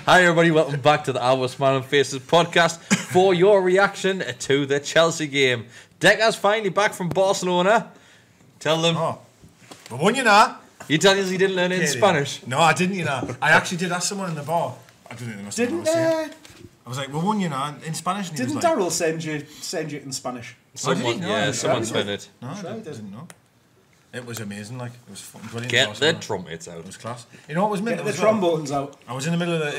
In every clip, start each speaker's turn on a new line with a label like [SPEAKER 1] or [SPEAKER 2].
[SPEAKER 1] Hi everybody, welcome back to the Our Smiling Faces podcast for your reaction to the Chelsea game. Deka's finally back from Barcelona. Tell them.
[SPEAKER 2] Oh, we won, you know.
[SPEAKER 1] You tell us he didn't learn it in Spanish.
[SPEAKER 2] No, I didn't, you know. I actually did ask someone in the bar. I didn't know.
[SPEAKER 3] Didn't
[SPEAKER 2] I was like, we won, you know, in Spanish. And
[SPEAKER 3] didn't Daryl send you in Spanish?
[SPEAKER 1] Someone, someone said it.
[SPEAKER 2] No, I didn't know. It was amazing, like, it was fucking brilliant.
[SPEAKER 1] Get the trumpets out.
[SPEAKER 2] It was class. You know what was meant?
[SPEAKER 3] Get the trombones out.
[SPEAKER 2] I was in the middle of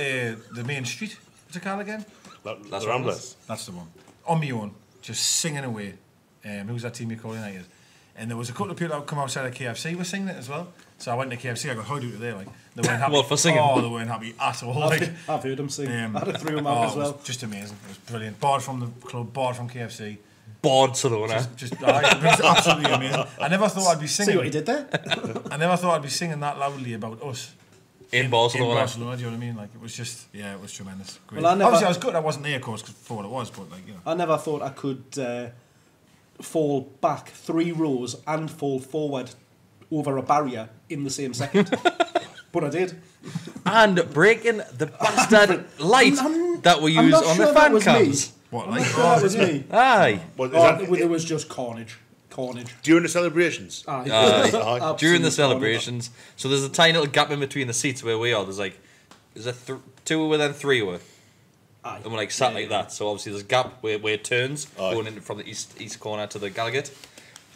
[SPEAKER 2] the main street. What's it called again?
[SPEAKER 1] That's Ramblers.
[SPEAKER 2] That's the one. On my own, just singing away. Who's that team you call United? And there was a couple of people that would come outside of KFC were singing it as well. So I went to KFC, I got, how do you do there? Like, they weren't happy.
[SPEAKER 1] What, for singing?
[SPEAKER 2] Oh, they weren't happy at all.
[SPEAKER 3] I've heard them sing. I had a through them out as well.
[SPEAKER 2] It was just amazing. It was brilliant. Barred from the club, barred from KFC.
[SPEAKER 1] Barcelona.
[SPEAKER 2] It was absolutely amazing. I never thought I'd be singing.
[SPEAKER 3] See what he did there?
[SPEAKER 2] I never thought I'd be singing that loudly about us.
[SPEAKER 1] In Barcelona.
[SPEAKER 2] In Barcelona, do you know what I mean? Like, it was just, yeah, it was tremendous. Great.
[SPEAKER 3] Well,
[SPEAKER 2] obviously, I was good. I wasn't there, of course, for what it was, but, like, you know.
[SPEAKER 3] I never thought I could fall back 3 rows and fall forward over a barrier in the same second. But I did.
[SPEAKER 1] And breaking the bastard light that we use on the fan cams.
[SPEAKER 2] What,
[SPEAKER 3] like, that was me.
[SPEAKER 1] Aye.
[SPEAKER 3] It was just carnage.
[SPEAKER 4] During the celebrations?
[SPEAKER 1] Aye. During the celebrations. So there's a tiny little gap in between the seats where we are. There's like, is there 2 and then 3 were?
[SPEAKER 3] Aye.
[SPEAKER 1] And we're like sat like that. So obviously there's a gap where it turns, going in from the east corner to the Gallowgate.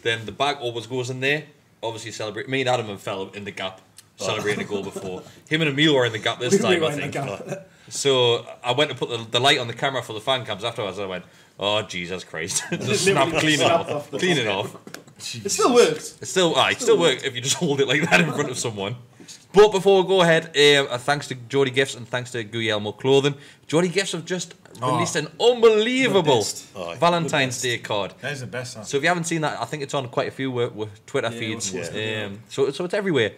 [SPEAKER 1] Then the bag always goes in there. Obviously celebrate. Me and Adam have fell in the gap. Celebrating a goal before. Him and Emil were in the gap this time, I think. So I went to put the light on the camera for the fan cams afterwards. I went, oh Jesus Christ! Just clean it off.
[SPEAKER 3] It still works.
[SPEAKER 1] It still works if you just hold it like that in front of someone. But before we go ahead, thanks to GEORDIE Gifts and thanks to Guillermo Clothing. GEORDIE Gifts have just released an unbelievable Valentine's Day card.
[SPEAKER 2] That is the best. Huh?
[SPEAKER 1] So if you haven't seen that, I think it's on quite a few Twitter feeds. So it's everywhere.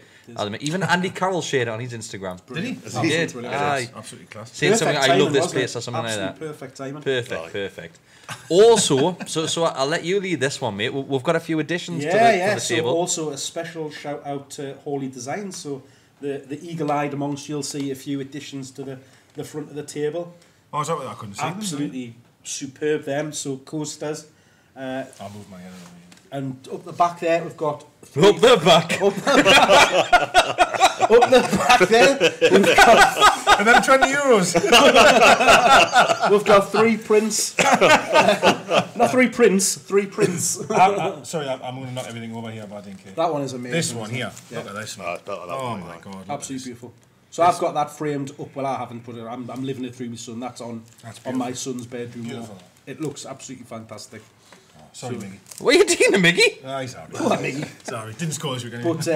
[SPEAKER 1] Even Andy Carroll shared it on his Instagram.
[SPEAKER 2] Did he?
[SPEAKER 1] He did. Aye.
[SPEAKER 2] Absolutely class.
[SPEAKER 1] Saying something, I love this place or something like that.
[SPEAKER 3] Perfect timing.
[SPEAKER 1] Perfect. Also, so I'll let you lead this one, mate. We've got a few additions to the table.
[SPEAKER 3] So also a special shout out to Hawley Designs. So the eagle-eyed amongst you'll see a few additions to the front of the table.
[SPEAKER 2] Oh, is that what I couldn't see?
[SPEAKER 3] Absolutely superb them. So coasters.
[SPEAKER 2] I'll move my head over.
[SPEAKER 3] And up the back there, we've got...
[SPEAKER 1] Up the back
[SPEAKER 3] there, we've got...
[SPEAKER 2] And then €20.
[SPEAKER 3] We've got 3 prints. Not 3 prints, 3 prints.
[SPEAKER 2] Sorry, I'm going to knock everything over here, but I didn't care.
[SPEAKER 3] That one is amazing.
[SPEAKER 2] This one here.
[SPEAKER 3] Yeah.
[SPEAKER 2] Look at this one.
[SPEAKER 4] Oh
[SPEAKER 2] my God.
[SPEAKER 3] Absolutely beautiful. So I've got that framed up. Well, I haven't put it. I'm living it through my son. That's on my son's bedroom wall. It looks absolutely fantastic.
[SPEAKER 2] Sorry, Miggy.
[SPEAKER 1] What are you doing to Miggy?
[SPEAKER 2] He's alright.
[SPEAKER 3] Miggy.
[SPEAKER 2] Sorry, didn't score this weekend.
[SPEAKER 3] But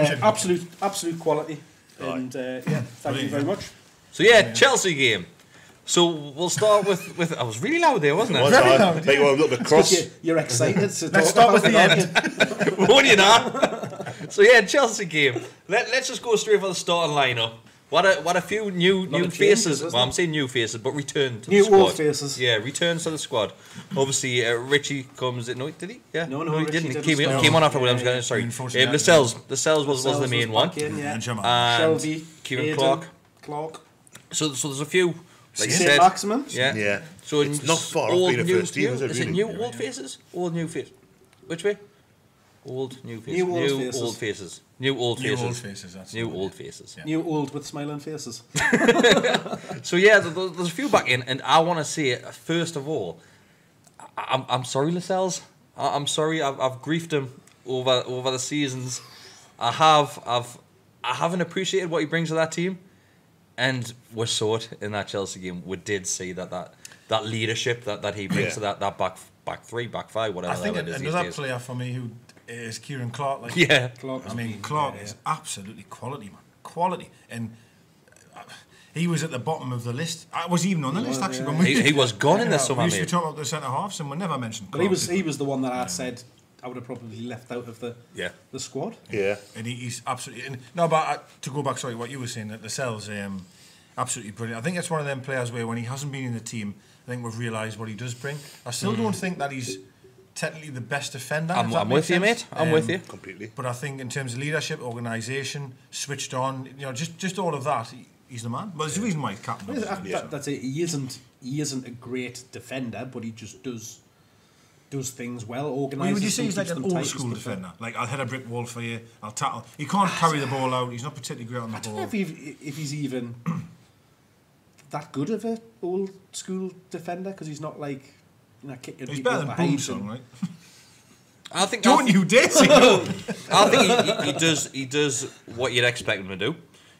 [SPEAKER 3] absolute quality. And thank you very much.
[SPEAKER 1] So Chelsea game. So we'll start with I was really loud there, wasn't it?
[SPEAKER 2] Very loud.
[SPEAKER 4] You were a little bit cross.
[SPEAKER 3] You're excited. So
[SPEAKER 2] let's start with the end.
[SPEAKER 1] Won't you not? So Chelsea game. Let's just go straight for the starting lineup. What a few new faces. Well, I'm saying new faces, but return to the squad.
[SPEAKER 3] New old faces.
[SPEAKER 1] Yeah, returns to the squad. Obviously, Richie comes. No, did he? Yeah.
[SPEAKER 3] No,
[SPEAKER 1] he didn't. He
[SPEAKER 3] Richie
[SPEAKER 1] came on after Williams. Sorry. Lascelles was the main one.
[SPEAKER 2] And
[SPEAKER 3] Shelby,
[SPEAKER 1] Kieran
[SPEAKER 3] Hayden,
[SPEAKER 1] Clark. So there's a few. Like you
[SPEAKER 3] St.
[SPEAKER 1] said.
[SPEAKER 3] Maximin.
[SPEAKER 1] Yeah. So
[SPEAKER 4] it's not far off being a first team, is it?
[SPEAKER 1] Is it new old faces? Old new faces. Which way? Old new faces. New old faces. New old faces.
[SPEAKER 3] New old with smiling faces.
[SPEAKER 1] So there's a few back in, and I want to say first of all, I'm sorry, Lascelles. I'm sorry. I've griefed him over the seasons. I haven't appreciated what he brings to that team, and we saw it in that Chelsea game. We did see that leadership that he brings to that back 3, back 5, whatever.
[SPEAKER 2] I think
[SPEAKER 1] it is
[SPEAKER 2] another player for me who is Kieran Clark. Like,
[SPEAKER 3] Clark.
[SPEAKER 2] I mean, Clark is absolutely quality, man. Quality. And he was at the bottom of the list. I was even on the list, actually. When
[SPEAKER 1] he was gone in the summer,
[SPEAKER 2] we used to talk about the centre-halves, and we never mentioned Clark.
[SPEAKER 3] But he was the one that I said I would have probably left out of the squad.
[SPEAKER 4] Yeah.
[SPEAKER 2] And he's absolutely... to go back, sorry, what you were saying, that Lascelles, absolutely brilliant. I think it's one of them players where when he hasn't been in the team, I think we've realised what he does bring. I still don't think that he's technically the best defender.
[SPEAKER 1] I'm with you, mate. I'm with you.
[SPEAKER 4] Completely.
[SPEAKER 2] But I think in terms of leadership, organisation, switched on, just all of that, he's the man. Well, there's a reason why he's captain.
[SPEAKER 3] That's it. He isn't a great defender, but he just does things well, organises.
[SPEAKER 2] Would you say he's like an old school defender? Like, I'll hit a brick wall for you, I'll tackle. He can't carry the ball out, he's not particularly great on the ball.
[SPEAKER 3] I don't know if he's even that good of an old school defender, because he's not like, you know, kicking
[SPEAKER 2] he's
[SPEAKER 3] people
[SPEAKER 2] better than
[SPEAKER 3] behind
[SPEAKER 2] Boomsong, right?
[SPEAKER 1] Don't
[SPEAKER 2] you dare say
[SPEAKER 1] no. I think he does what you'd expect him to do.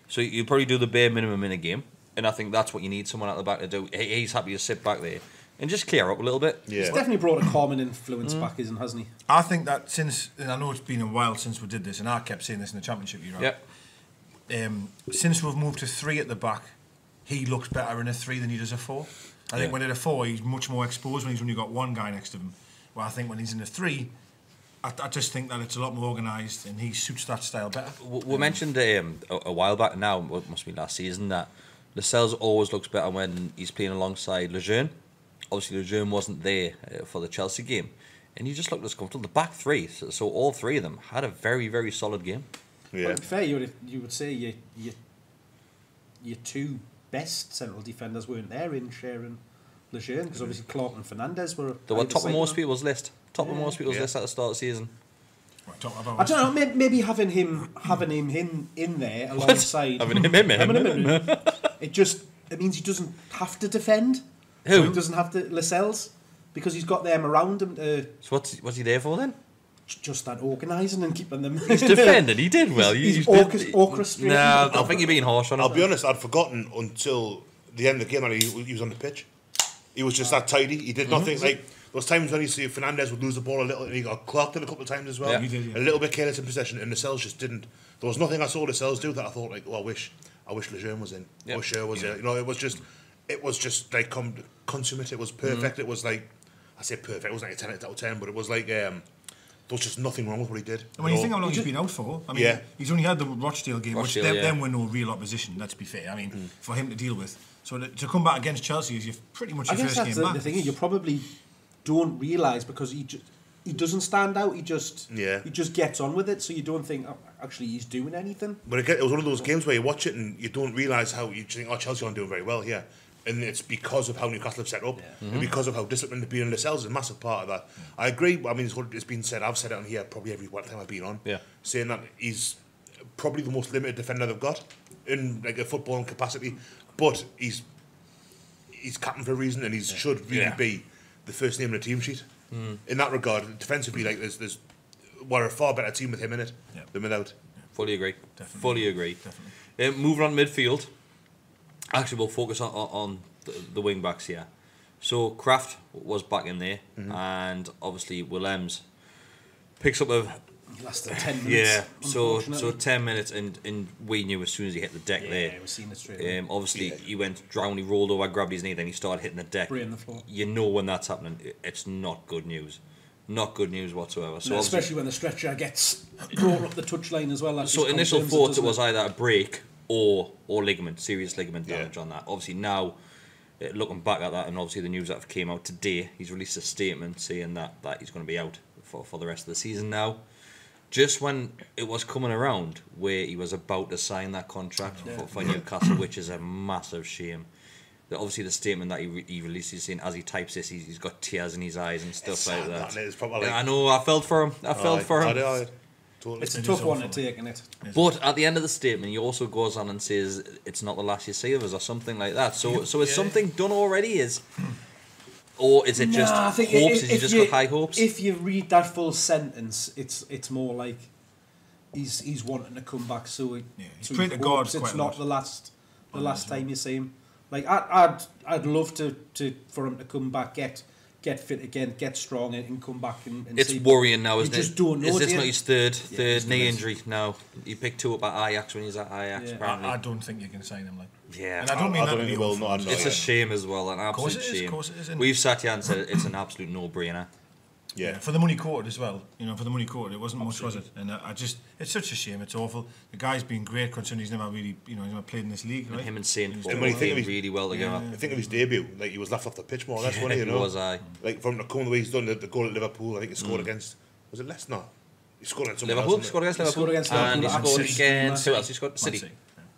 [SPEAKER 1] So you probably do the bare minimum in a game, and I think that's what you need someone at the back to do. He's happy to sit back there and just clear up a little bit.
[SPEAKER 3] Yeah. He's definitely brought a calming influence back, hasn't he?
[SPEAKER 2] I think that since, and I know it's been a while since we did this, and I kept saying this in the Championship, since we've moved to 3 at the back, he looks better in a 3 than he does a 4. I think when in a 4, he's much more exposed when he's only got one guy next to him. Well, I think when he's in a 3, I just think that it's a lot more organised and he suits that style better.
[SPEAKER 1] We mentioned a while back now, it must be last season, that Lascelles always looks better when he's playing alongside Lejeune. Obviously, Lejeune wasn't there for the Chelsea game, and he just looked as comfortable. The back 3, so all 3 of them had a very, very solid game.
[SPEAKER 3] Yeah. Well, to be fair, you would say your 2 best central defenders weren't there in Cher and Lejeune, because obviously Clark and Fernandez were.
[SPEAKER 1] They were top of most people's list. Top of most people's list at the start of the season.
[SPEAKER 3] I don't know. Maybe having him in there alongside
[SPEAKER 1] having him in.
[SPEAKER 3] It means he doesn't have to defend.
[SPEAKER 1] Who?
[SPEAKER 3] He doesn't have to Lascelles, because he's got them around him.
[SPEAKER 1] So what's he there for then?
[SPEAKER 3] Just that organising and keeping them.
[SPEAKER 1] He's defending. He did well.
[SPEAKER 3] He's orchestrating.
[SPEAKER 1] Nah, I think you're being harsh on him.
[SPEAKER 4] I'll be honest. I'd forgotten until the end of the game that he was on the pitch. He was just that tidy. He did nothing. Like, there was times when you see Fernandez would lose the ball a little, and he got clocked in a couple of times as well.
[SPEAKER 1] Yeah.
[SPEAKER 2] He did,
[SPEAKER 4] a little bit careless in possession, and Lascelles just didn't. There was nothing I saw Lascelles do that I thought, like, oh, I wish Lejeune was in. I wish Cher was there. You know, it was just like consummate. It was perfect. It was like, I say perfect. It wasn't like a 10 out of 10, but it was like there was just nothing wrong with what he did.
[SPEAKER 2] And when you think how long he's been out for, I mean, he's only had the Rochdale game, which them were no real opposition. Let's be fair. I mean, for him to deal with. So to come back against Chelsea is pretty much your first game back.
[SPEAKER 3] The thing is, you probably don't realise, because he doesn't stand out. He just gets on with it. So you don't think, oh, actually he's doing anything.
[SPEAKER 4] But again, it was one of those games where you watch it and you don't realise how you think, oh, Chelsea aren't doing very well here. And it's because of how Newcastle have set up, and because of how disciplined they've been in themselves is a massive part of that. I agree. I mean, it's been said. I've said it on here probably every time I've been on, saying that he's probably the most limited defender they've got in like a footballing capacity. But he's captain for a reason, and he should really be the first name in the team sheet. In that regard, defensively, like we're a far better team with him in it than without.
[SPEAKER 1] Fully agree.
[SPEAKER 2] Definitely.
[SPEAKER 1] Fully agree.
[SPEAKER 2] Definitely.
[SPEAKER 1] Moving on midfield. Actually, we'll focus on the wing backs here. So Kraft was back in there, and obviously Willems picks up a.
[SPEAKER 3] Lasted 10 minutes.
[SPEAKER 1] Yeah, so 10 minutes, and we knew as soon as he hit the deck there.
[SPEAKER 3] Yeah, we've seen it straight away.
[SPEAKER 1] Obviously, he went down, he rolled over, grabbed his knee, then he started hitting the deck.
[SPEAKER 3] Brain the floor.
[SPEAKER 1] You know when that's happening, it's not good news. Not good news whatsoever. So
[SPEAKER 3] especially when the stretcher gets brought up the touchline as well.
[SPEAKER 1] So initial thoughts it was either a break or ligament, serious ligament damage on that. Obviously now, looking back at that, and obviously the news that came out today, he's released a statement saying that he's going to be out for the rest of the season now. Just when it was coming around where he was about to sign that contract for Newcastle, which is a massive shame. Obviously, the statement that he released, he's saying as he types this, he's got tears in his eyes and stuff like that.
[SPEAKER 4] It's probably
[SPEAKER 1] I know, I felt for him.
[SPEAKER 4] Totally.
[SPEAKER 3] It's a tough one to take, isn't it?
[SPEAKER 1] But at the end of the statement, he also goes on and says it's not the last you see of us or something like that. So is something done already? Or is it just hopes? Has he just got high hopes?
[SPEAKER 3] If you read that full sentence, it's more like he's wanting to come back. So
[SPEAKER 2] he's praying to God.
[SPEAKER 3] It's not the last time you see him. Like I'd love for him to come back, get fit again, get strong, and come back and
[SPEAKER 1] it's
[SPEAKER 3] see.
[SPEAKER 1] Worrying now, isn't it?
[SPEAKER 3] Just don't know.
[SPEAKER 1] Is this not his third knee injury now? He picked 2 up at Ajax when he was at Ajax. Apparently,
[SPEAKER 2] I don't think you can sign him. Like,
[SPEAKER 1] and
[SPEAKER 2] I don't mean that.
[SPEAKER 4] He will not.
[SPEAKER 1] It's a shame as well, an absolute shame.
[SPEAKER 2] Of course it is.
[SPEAKER 1] We've sat here and said it's an absolute no-brainer.
[SPEAKER 2] Yeah, for the money quoted as well. For the money quoted, it wasn't much, was it? And it's such a shame. It's awful. The guy's been great, considering he's never really, he's never played in this league. Right?
[SPEAKER 1] And him and Saint
[SPEAKER 4] when you think of
[SPEAKER 1] really well together.
[SPEAKER 4] I think of his debut, like he was left off the pitch more. That's funny,
[SPEAKER 1] He was,
[SPEAKER 4] like from the coming the way he's done the goal at Liverpool. I think he scored against. Was it Leicester? He scored against
[SPEAKER 1] Liverpool. He scored against Liverpool.
[SPEAKER 3] And
[SPEAKER 1] he scored against who else? He scored City.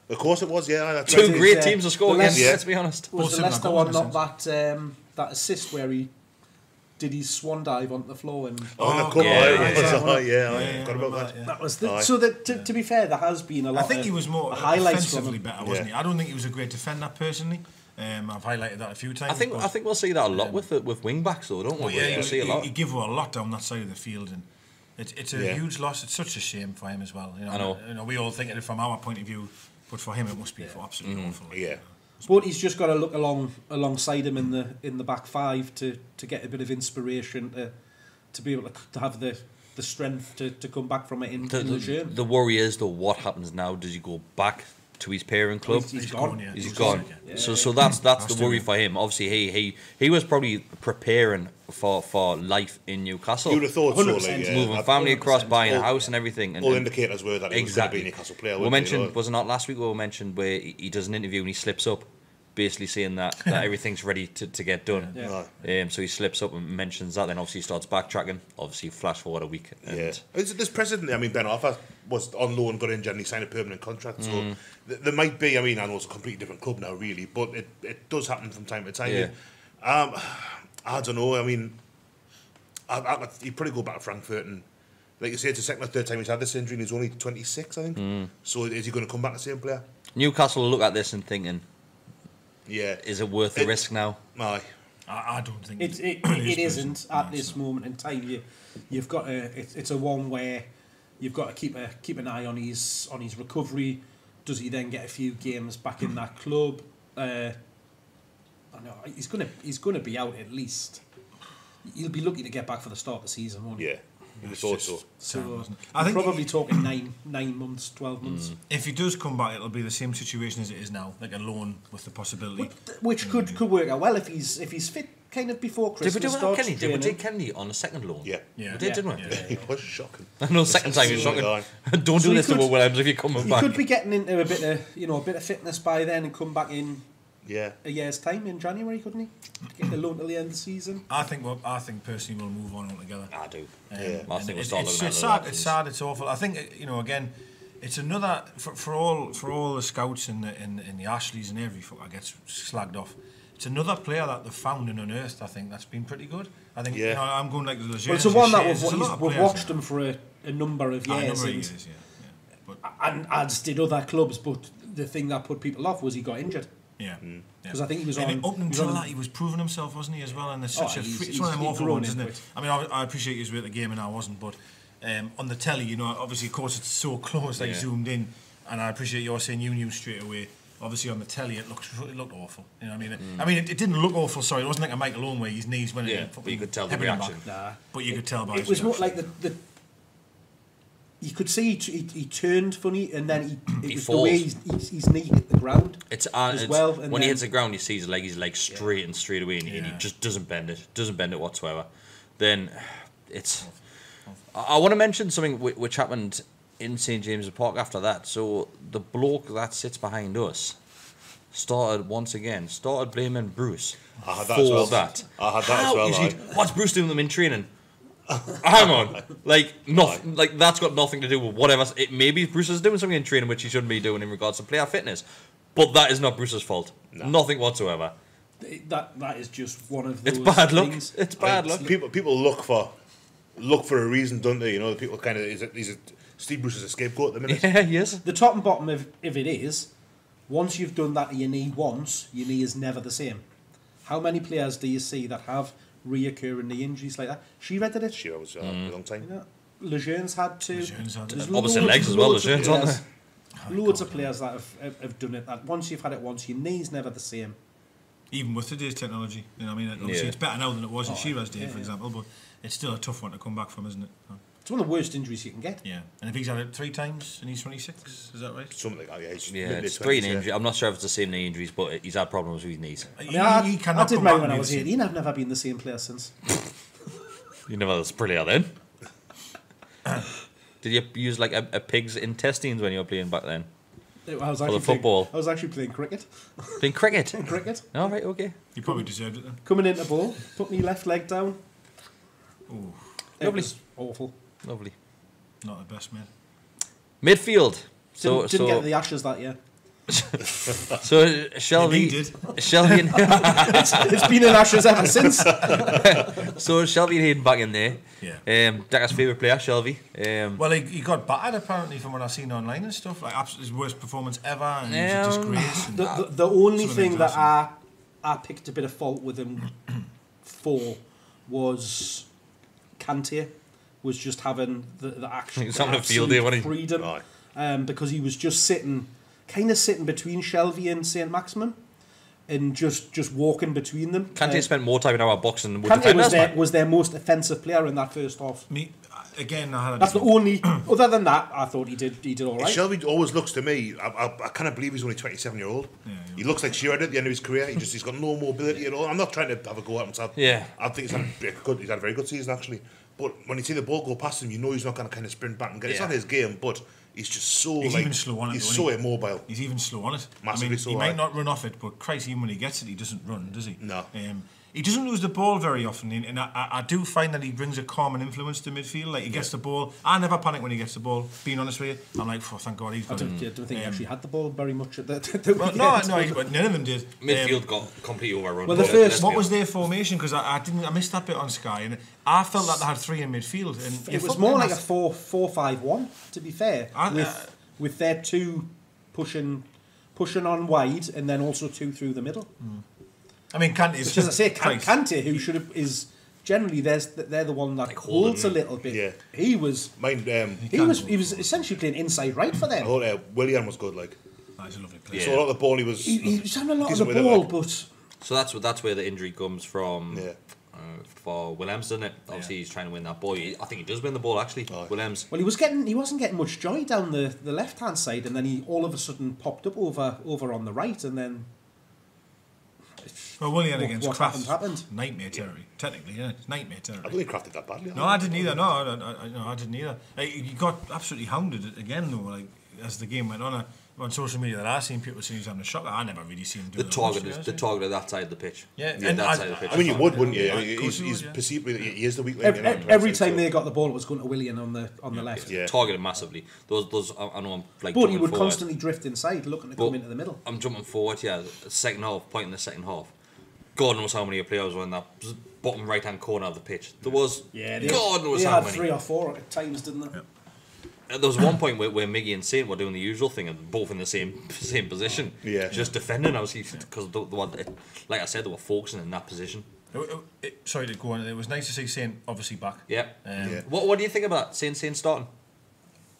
[SPEAKER 4] Of course it was, yeah. That's
[SPEAKER 1] Two
[SPEAKER 4] right.
[SPEAKER 1] great teams to score
[SPEAKER 3] the
[SPEAKER 1] against,
[SPEAKER 4] Leicester-
[SPEAKER 1] let's be honest.
[SPEAKER 3] Was
[SPEAKER 2] Both
[SPEAKER 3] the
[SPEAKER 2] similar
[SPEAKER 3] Leicester
[SPEAKER 2] goals,
[SPEAKER 3] one
[SPEAKER 2] in a
[SPEAKER 3] not that assist where he did his swan dive onto the floor? And
[SPEAKER 4] Oh, no,
[SPEAKER 2] Oh,
[SPEAKER 4] couple,
[SPEAKER 1] yeah,
[SPEAKER 4] I forgot about that.
[SPEAKER 3] that was the,
[SPEAKER 4] Aye.
[SPEAKER 3] so that to be fair, there has been a lot.
[SPEAKER 2] I think
[SPEAKER 3] of
[SPEAKER 2] he was more
[SPEAKER 3] highlights from
[SPEAKER 2] offensively
[SPEAKER 3] him.
[SPEAKER 2] better, wasn't he? I don't think he was a great defender personally. I've highlighted that a few times.
[SPEAKER 1] I think we'll see that a lot with wing backs though, don't we?
[SPEAKER 2] Well, yeah,
[SPEAKER 1] We'll see a lot.
[SPEAKER 2] he give away a lot down that side of the field, and it's a
[SPEAKER 4] Yeah.
[SPEAKER 2] huge loss. It's such a shame for him as well. You know,
[SPEAKER 1] I know.
[SPEAKER 2] You know, we all think of it from our point of view, but for him it must be absolutely awful.
[SPEAKER 4] Yeah.
[SPEAKER 3] But he's just got to look alongside him in the back five to get a bit of inspiration to be able to have the strength to come back from it in Lejeune.
[SPEAKER 1] The worry is though, what happens now? Does he go back to his parent club?
[SPEAKER 3] He's gone.
[SPEAKER 2] Yeah.
[SPEAKER 1] He's gone.
[SPEAKER 3] Yeah.
[SPEAKER 1] So that's the
[SPEAKER 2] to
[SPEAKER 1] worry
[SPEAKER 2] be.
[SPEAKER 1] for him. Obviously, he was probably preparing for life in Newcastle.
[SPEAKER 4] You would have thought so,
[SPEAKER 3] 100%.
[SPEAKER 4] like, yeah.
[SPEAKER 1] Moving family across,
[SPEAKER 3] 100%.
[SPEAKER 1] buying a
[SPEAKER 4] All-
[SPEAKER 1] house and everything. And,
[SPEAKER 4] All
[SPEAKER 1] and
[SPEAKER 4] indicators were that he was going to be a Newcastle player.
[SPEAKER 1] We
[SPEAKER 4] weren't they, you
[SPEAKER 1] mentioned,
[SPEAKER 4] know?
[SPEAKER 1] was it not last week we mentioned where he does an interview and he slips up, basically saying that everything's ready to get done.
[SPEAKER 3] Yeah.
[SPEAKER 1] So he slips up and mentions that, then obviously he starts backtracking, obviously flash forward a week. And
[SPEAKER 4] Yeah, there's precedent. I mean, Ben Arthur was on loan, got injured, and he signed a permanent contract. So there might be. I mean, I know it's a completely different club now, really, but it does happen from time to time.
[SPEAKER 1] Yeah.
[SPEAKER 4] I don't know. I mean, he'd probably go back to Frankfurt, and like you say, it's the second or third time he's had this injury, and he's only 26, I think. So is he going to come back the same player?
[SPEAKER 1] Newcastle will look at this and thinking,
[SPEAKER 4] Yeah.
[SPEAKER 1] is it worth the risk now?
[SPEAKER 4] Aye.
[SPEAKER 2] I don't think
[SPEAKER 3] It isn't at this moment in time. You've got it's a one where you've got to keep an eye on his recovery. Does he then get a few games back in that club? I know he's gonna be out at least. He'll be lucky to get back for the start of the season, won't he?
[SPEAKER 4] Yeah. I thought so.
[SPEAKER 3] So
[SPEAKER 2] I think
[SPEAKER 3] probably talking 9 months, 12 months,
[SPEAKER 2] if he does come back, it'll be the same situation as it is now, like a loan with the possibility.
[SPEAKER 3] which could work out well if he's fit, kind of before
[SPEAKER 1] Did we
[SPEAKER 3] Christmas.
[SPEAKER 1] do it on Kenny?
[SPEAKER 3] starts
[SPEAKER 1] Did we
[SPEAKER 3] training.
[SPEAKER 1] take Kenny on a second loan?
[SPEAKER 4] Yeah.
[SPEAKER 2] Yeah.
[SPEAKER 1] We did, didn't we?
[SPEAKER 2] Yeah.
[SPEAKER 4] He was shocking.
[SPEAKER 1] I know, second time he's shocking. Don't
[SPEAKER 3] So
[SPEAKER 1] do
[SPEAKER 3] he
[SPEAKER 1] this to
[SPEAKER 3] could-
[SPEAKER 1] Will Williams if you're coming
[SPEAKER 3] He
[SPEAKER 1] back.
[SPEAKER 3] could be getting into a bit of fitness by then and come back in
[SPEAKER 4] Yeah.
[SPEAKER 3] a year's time in January, couldn't he? Get the loan till the end of the season.
[SPEAKER 2] I think personally we'll move on altogether.
[SPEAKER 1] I do.
[SPEAKER 4] Yeah.
[SPEAKER 1] I
[SPEAKER 2] And
[SPEAKER 1] think we'll
[SPEAKER 2] it's
[SPEAKER 1] start looking at
[SPEAKER 2] sad.
[SPEAKER 1] that.
[SPEAKER 2] It's sad. It's awful. I think again, it's another for all the scouts in the Ashleys and every fucker gets slagged off. It's another player that they've found and unearthed. I think that's been pretty good. I think
[SPEAKER 4] Yeah.
[SPEAKER 2] I'm going like the Lejeune.
[SPEAKER 3] Well, it's the one that
[SPEAKER 2] Shays. There's a lot of
[SPEAKER 3] we've
[SPEAKER 2] players
[SPEAKER 3] watched him for a number of
[SPEAKER 2] there.
[SPEAKER 3] years,
[SPEAKER 2] Number of
[SPEAKER 3] and,
[SPEAKER 2] years, yeah. But
[SPEAKER 3] and as did other clubs. But the thing that put people off was he got injured.
[SPEAKER 2] yeah.
[SPEAKER 3] Because I think he was
[SPEAKER 2] And
[SPEAKER 3] on.
[SPEAKER 2] up until that, he was proving himself, wasn't he, as well? And it's such it's one of them
[SPEAKER 3] he's
[SPEAKER 2] awful
[SPEAKER 3] grown
[SPEAKER 2] ones, isn't
[SPEAKER 3] into
[SPEAKER 2] it?
[SPEAKER 3] it.
[SPEAKER 2] I mean, I appreciate you were at the game and I wasn't, but on the telly, obviously, of course, it's so close, like zoomed in, and I appreciate you're saying you knew straight away. Obviously, on the telly, it looked awful. You know what I mean? I mean, it didn't look awful. Sorry, it wasn't like a Michael Owen where his knees went.
[SPEAKER 1] Yeah,
[SPEAKER 2] in,
[SPEAKER 1] but you could tell the
[SPEAKER 2] heavily
[SPEAKER 1] reaction.
[SPEAKER 2] back.
[SPEAKER 3] Nah.
[SPEAKER 2] But you could tell by
[SPEAKER 3] It
[SPEAKER 2] his
[SPEAKER 3] was more
[SPEAKER 2] reaction.
[SPEAKER 3] like the you could see he turned funny, and then it
[SPEAKER 1] He
[SPEAKER 3] was the way
[SPEAKER 1] falls.
[SPEAKER 3] his knee hit the ground.
[SPEAKER 1] It's,
[SPEAKER 3] as
[SPEAKER 1] it's
[SPEAKER 3] well, and
[SPEAKER 1] when he
[SPEAKER 3] then-
[SPEAKER 1] hits the ground, you see his leg straight and straight away, and he just doesn't bend it whatsoever. Then it's. I want to mention something which happened in St James's Park after that. So the bloke that sits behind us started blaming Bruce
[SPEAKER 4] I had that
[SPEAKER 1] for
[SPEAKER 4] as well.
[SPEAKER 1] that.
[SPEAKER 4] I had that as
[SPEAKER 1] How
[SPEAKER 4] well,
[SPEAKER 1] is
[SPEAKER 4] aye.
[SPEAKER 1] what's Bruce doing them in training? Hang on, like nothing. Like that's got nothing to do with whatever. Maybe Bruce is doing something in training which he shouldn't be doing in regards to player fitness, but that is not Bruce's fault. Nothing whatsoever.
[SPEAKER 3] That is just one of those.
[SPEAKER 1] It's bad luck.
[SPEAKER 3] things.
[SPEAKER 1] It's bad luck.
[SPEAKER 4] People look for a reason, don't they? People kind of Steve Bruce is a scapegoat at the minute.
[SPEAKER 1] Yeah, yes.
[SPEAKER 3] The top and bottom of if it is, once you've done that to your knee once, your knee is never the same. How many players do you see that have reoccurring knee injuries like that? Shearer did it.
[SPEAKER 4] She was a long time.
[SPEAKER 3] You know, Lejeune's had to.
[SPEAKER 2] Lejeune's had
[SPEAKER 3] There's
[SPEAKER 2] it.
[SPEAKER 1] Opposite
[SPEAKER 3] loads-
[SPEAKER 1] legs as well,
[SPEAKER 3] loads of
[SPEAKER 1] Lejeune's, aren't
[SPEAKER 3] players-
[SPEAKER 2] Oh,
[SPEAKER 3] Loads
[SPEAKER 2] God,
[SPEAKER 3] of players that have done it. That once you've had it once, your knee's never the same.
[SPEAKER 2] Even with today's technology, I mean, obviously
[SPEAKER 1] Yeah.
[SPEAKER 2] it's better now than it was in Shearer's day, for example, but it's still a tough one to come back from, isn't it?
[SPEAKER 3] It's one of the worst injuries you can get.
[SPEAKER 2] Yeah, and if he's had it 3 times and he's 26, is that right?
[SPEAKER 4] Something like that. Yeah, he's
[SPEAKER 1] Yeah,
[SPEAKER 4] mid-
[SPEAKER 1] it's
[SPEAKER 4] mid-20s,
[SPEAKER 1] 3
[SPEAKER 4] yeah.
[SPEAKER 1] injuries. I'm not sure if it's the same knee injuries, but he's had problems with his knees.
[SPEAKER 3] I mean, I
[SPEAKER 2] cannot
[SPEAKER 3] did
[SPEAKER 2] come
[SPEAKER 3] mine
[SPEAKER 2] back
[SPEAKER 3] when I
[SPEAKER 2] and
[SPEAKER 3] was
[SPEAKER 2] be the
[SPEAKER 3] 18. I've never been the same player since.
[SPEAKER 1] You never had a sprayer then. Did you use like a pig's intestines when you were playing back then?
[SPEAKER 3] I was
[SPEAKER 1] the
[SPEAKER 3] actually
[SPEAKER 1] football.
[SPEAKER 3] I was actually playing cricket.
[SPEAKER 1] Playing cricket?
[SPEAKER 3] Cricket.
[SPEAKER 1] All right, okay.
[SPEAKER 2] You probably deserved it then.
[SPEAKER 3] Coming into ball, put my left leg down.
[SPEAKER 2] Oh,
[SPEAKER 3] It
[SPEAKER 1] Lovely.
[SPEAKER 3] was awful.
[SPEAKER 1] Lovely.
[SPEAKER 2] not the best, mate.
[SPEAKER 1] Midfield.
[SPEAKER 3] Didn't get the Ashes that year.
[SPEAKER 1] So Shelby
[SPEAKER 2] did.
[SPEAKER 1] Shelby and
[SPEAKER 3] It's been in Ashes ever since.
[SPEAKER 1] so Shelby and Hayden back in there.
[SPEAKER 2] Yeah.
[SPEAKER 1] Deka's favourite player, Shelby.
[SPEAKER 2] Well, he got battered apparently from what I've seen online and stuff. Like his worst performance ever, and he was a disgrace. And
[SPEAKER 3] The only
[SPEAKER 2] some of
[SPEAKER 3] thing
[SPEAKER 2] the
[SPEAKER 3] that I picked a bit of fault with him for was Kante was just having the action.
[SPEAKER 1] He was having a field day, wasn't he?
[SPEAKER 3] Freedom,
[SPEAKER 4] Right.
[SPEAKER 3] because he was just sitting between Shelby and St. Maximin, and just walking between them.
[SPEAKER 1] Kante spent more time in our box than would
[SPEAKER 3] Kante
[SPEAKER 1] defenders.
[SPEAKER 3] was their most offensive player in that first half.
[SPEAKER 2] again, I had
[SPEAKER 3] That's the only. Other than that, I thought he did all right.
[SPEAKER 4] Shelby always looks to me. I can't believe he's only 27-year-old.
[SPEAKER 2] Yeah.
[SPEAKER 4] He looks like GEORDIE at the end of his career. He's got no mobility at all. I'm not trying to have a go at himself.
[SPEAKER 1] Yeah.
[SPEAKER 4] I think he's had a very good season actually. But when you see the ball go past him, you know he's not going to kind of sprint back and get it. It's not his game, but he's just so
[SPEAKER 2] He's even slow on it.
[SPEAKER 4] He's
[SPEAKER 2] though,
[SPEAKER 4] so
[SPEAKER 2] isn't he?
[SPEAKER 4] immobile.
[SPEAKER 2] He's even slow on it.
[SPEAKER 4] Massively slow,
[SPEAKER 2] He might
[SPEAKER 4] right?
[SPEAKER 2] not run off it, but Christ, even when he gets it, he doesn't run, does he?
[SPEAKER 4] No.
[SPEAKER 2] He doesn't lose the ball very often, and I do find that he brings a calming influence to midfield. Like he gets the ball. I never panic when he gets the ball. Being honest with you, I'm like, oh, thank God he's got it.
[SPEAKER 3] I don't think he actually had the ball very much at the
[SPEAKER 2] Well,
[SPEAKER 3] weekend.
[SPEAKER 2] but none of them did.
[SPEAKER 1] Midfield got completely overrun.
[SPEAKER 3] Well, the first-
[SPEAKER 2] What was their formation? Because I missed that bit on Sky, and I felt that they had three in midfield. And
[SPEAKER 3] It was more like a 4-4-5-1, to be fair, with their two pushing on wide and then also two through the middle.
[SPEAKER 2] I mean, Kante is
[SPEAKER 3] Which, as I say,
[SPEAKER 2] Christ.
[SPEAKER 3] Kante, who is generally they're the one that holds a little bit.
[SPEAKER 4] Yeah.
[SPEAKER 3] He was he was essentially playing inside right for
[SPEAKER 4] I
[SPEAKER 3] them.
[SPEAKER 4] thought Willian was good. Like,
[SPEAKER 2] He's a lovely player.
[SPEAKER 1] Yeah.
[SPEAKER 4] so a lot of the ball he was.
[SPEAKER 3] He was having a lot of the
[SPEAKER 4] decent with it,
[SPEAKER 3] ball,
[SPEAKER 4] like.
[SPEAKER 3] but
[SPEAKER 1] So that's where the injury comes from.
[SPEAKER 4] Yeah.
[SPEAKER 1] For Williams, doesn't it? Obviously, he's trying to win that ball. I think he does win the ball actually. Williams.
[SPEAKER 3] well, he wasn't getting much joy down the left hand side, and then he all of a sudden popped up over on the right, and then
[SPEAKER 2] Well, Willian against
[SPEAKER 3] what
[SPEAKER 2] Kraft,
[SPEAKER 3] happened?
[SPEAKER 2] Nightmare territory. Technically, yeah, it's nightmare
[SPEAKER 4] I
[SPEAKER 2] territory.
[SPEAKER 4] don't think crafted that badly.
[SPEAKER 2] No, I didn't either. No, I didn't either. He got absolutely hounded again, though. Like as the game went on, on social media that I seen people saying he's having a shocker. I never really seen him do
[SPEAKER 1] The target of that side of the pitch.
[SPEAKER 2] Yeah,
[SPEAKER 1] that
[SPEAKER 2] and
[SPEAKER 1] side of the pitch.
[SPEAKER 4] I mean, you would, wouldn't you?
[SPEAKER 2] Yeah,
[SPEAKER 4] I mean,
[SPEAKER 2] of course you
[SPEAKER 4] he's
[SPEAKER 2] would, yeah.
[SPEAKER 4] perceived. He is the weak link.
[SPEAKER 3] Every time they got the ball, it was going to Willian on the left.
[SPEAKER 4] Yeah.
[SPEAKER 1] Targeted massively. Those I know I'm like.
[SPEAKER 3] But he
[SPEAKER 1] jumping
[SPEAKER 3] would
[SPEAKER 1] forward.
[SPEAKER 3] constantly drift inside, looking to come into the middle.
[SPEAKER 1] I'm jumping forward. Yeah, second half. Point in the second half. God knows how many players were in that bottom right hand corner of the pitch. There was. God knows
[SPEAKER 3] they
[SPEAKER 1] how
[SPEAKER 3] had
[SPEAKER 1] many.
[SPEAKER 3] 3 or 4 at times, didn't they?
[SPEAKER 1] There was one point where Miggy and Saint were doing the usual thing and both in the same position.
[SPEAKER 4] Yeah.
[SPEAKER 1] Just defending, obviously, because like I said, they were focusing in that position.
[SPEAKER 2] Sorry to go on. It was nice to see Saint obviously back.
[SPEAKER 1] Yeah.
[SPEAKER 4] Yeah.
[SPEAKER 1] What do you think about Saint starting?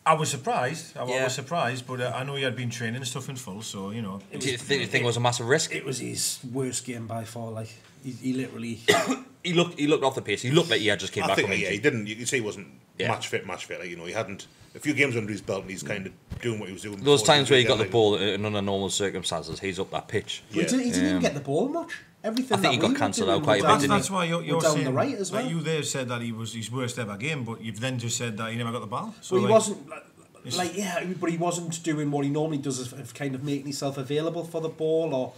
[SPEAKER 2] I was surprised. I
[SPEAKER 1] Yeah.
[SPEAKER 2] was surprised, but I know he had been training and stuff in full, so you know.
[SPEAKER 1] Do you think it was a massive risk?
[SPEAKER 3] It was his worst game by far. Like he literally.
[SPEAKER 1] He looked off the pace. He looked like he had just came
[SPEAKER 4] I
[SPEAKER 1] back
[SPEAKER 4] think,
[SPEAKER 1] from
[SPEAKER 4] yeah,
[SPEAKER 1] injury.
[SPEAKER 4] he didn't. You could say he wasn't
[SPEAKER 1] Yeah.
[SPEAKER 4] match fit. Like, you know, he hadn't a few games under his belt, and he's kind of doing what he was doing.
[SPEAKER 1] Those
[SPEAKER 4] before
[SPEAKER 1] times where he got the
[SPEAKER 4] like-
[SPEAKER 1] ball in under normal circumstances, he's up that pitch.
[SPEAKER 3] He didn't even get the ball much. Everything.
[SPEAKER 1] I think he
[SPEAKER 3] that
[SPEAKER 1] got
[SPEAKER 3] we were
[SPEAKER 1] cancelled
[SPEAKER 3] doing
[SPEAKER 1] out quite a
[SPEAKER 3] was
[SPEAKER 1] bit,
[SPEAKER 3] down-
[SPEAKER 1] didn't
[SPEAKER 2] That's why you're
[SPEAKER 3] was down
[SPEAKER 2] saying
[SPEAKER 3] the right as well.
[SPEAKER 2] Like you there said that he was his worst ever game, but you've then just said that he never got the ball. So
[SPEAKER 3] Well, he
[SPEAKER 2] like,
[SPEAKER 3] wasn't but he wasn't doing what he normally does of kind of making himself available for the ball or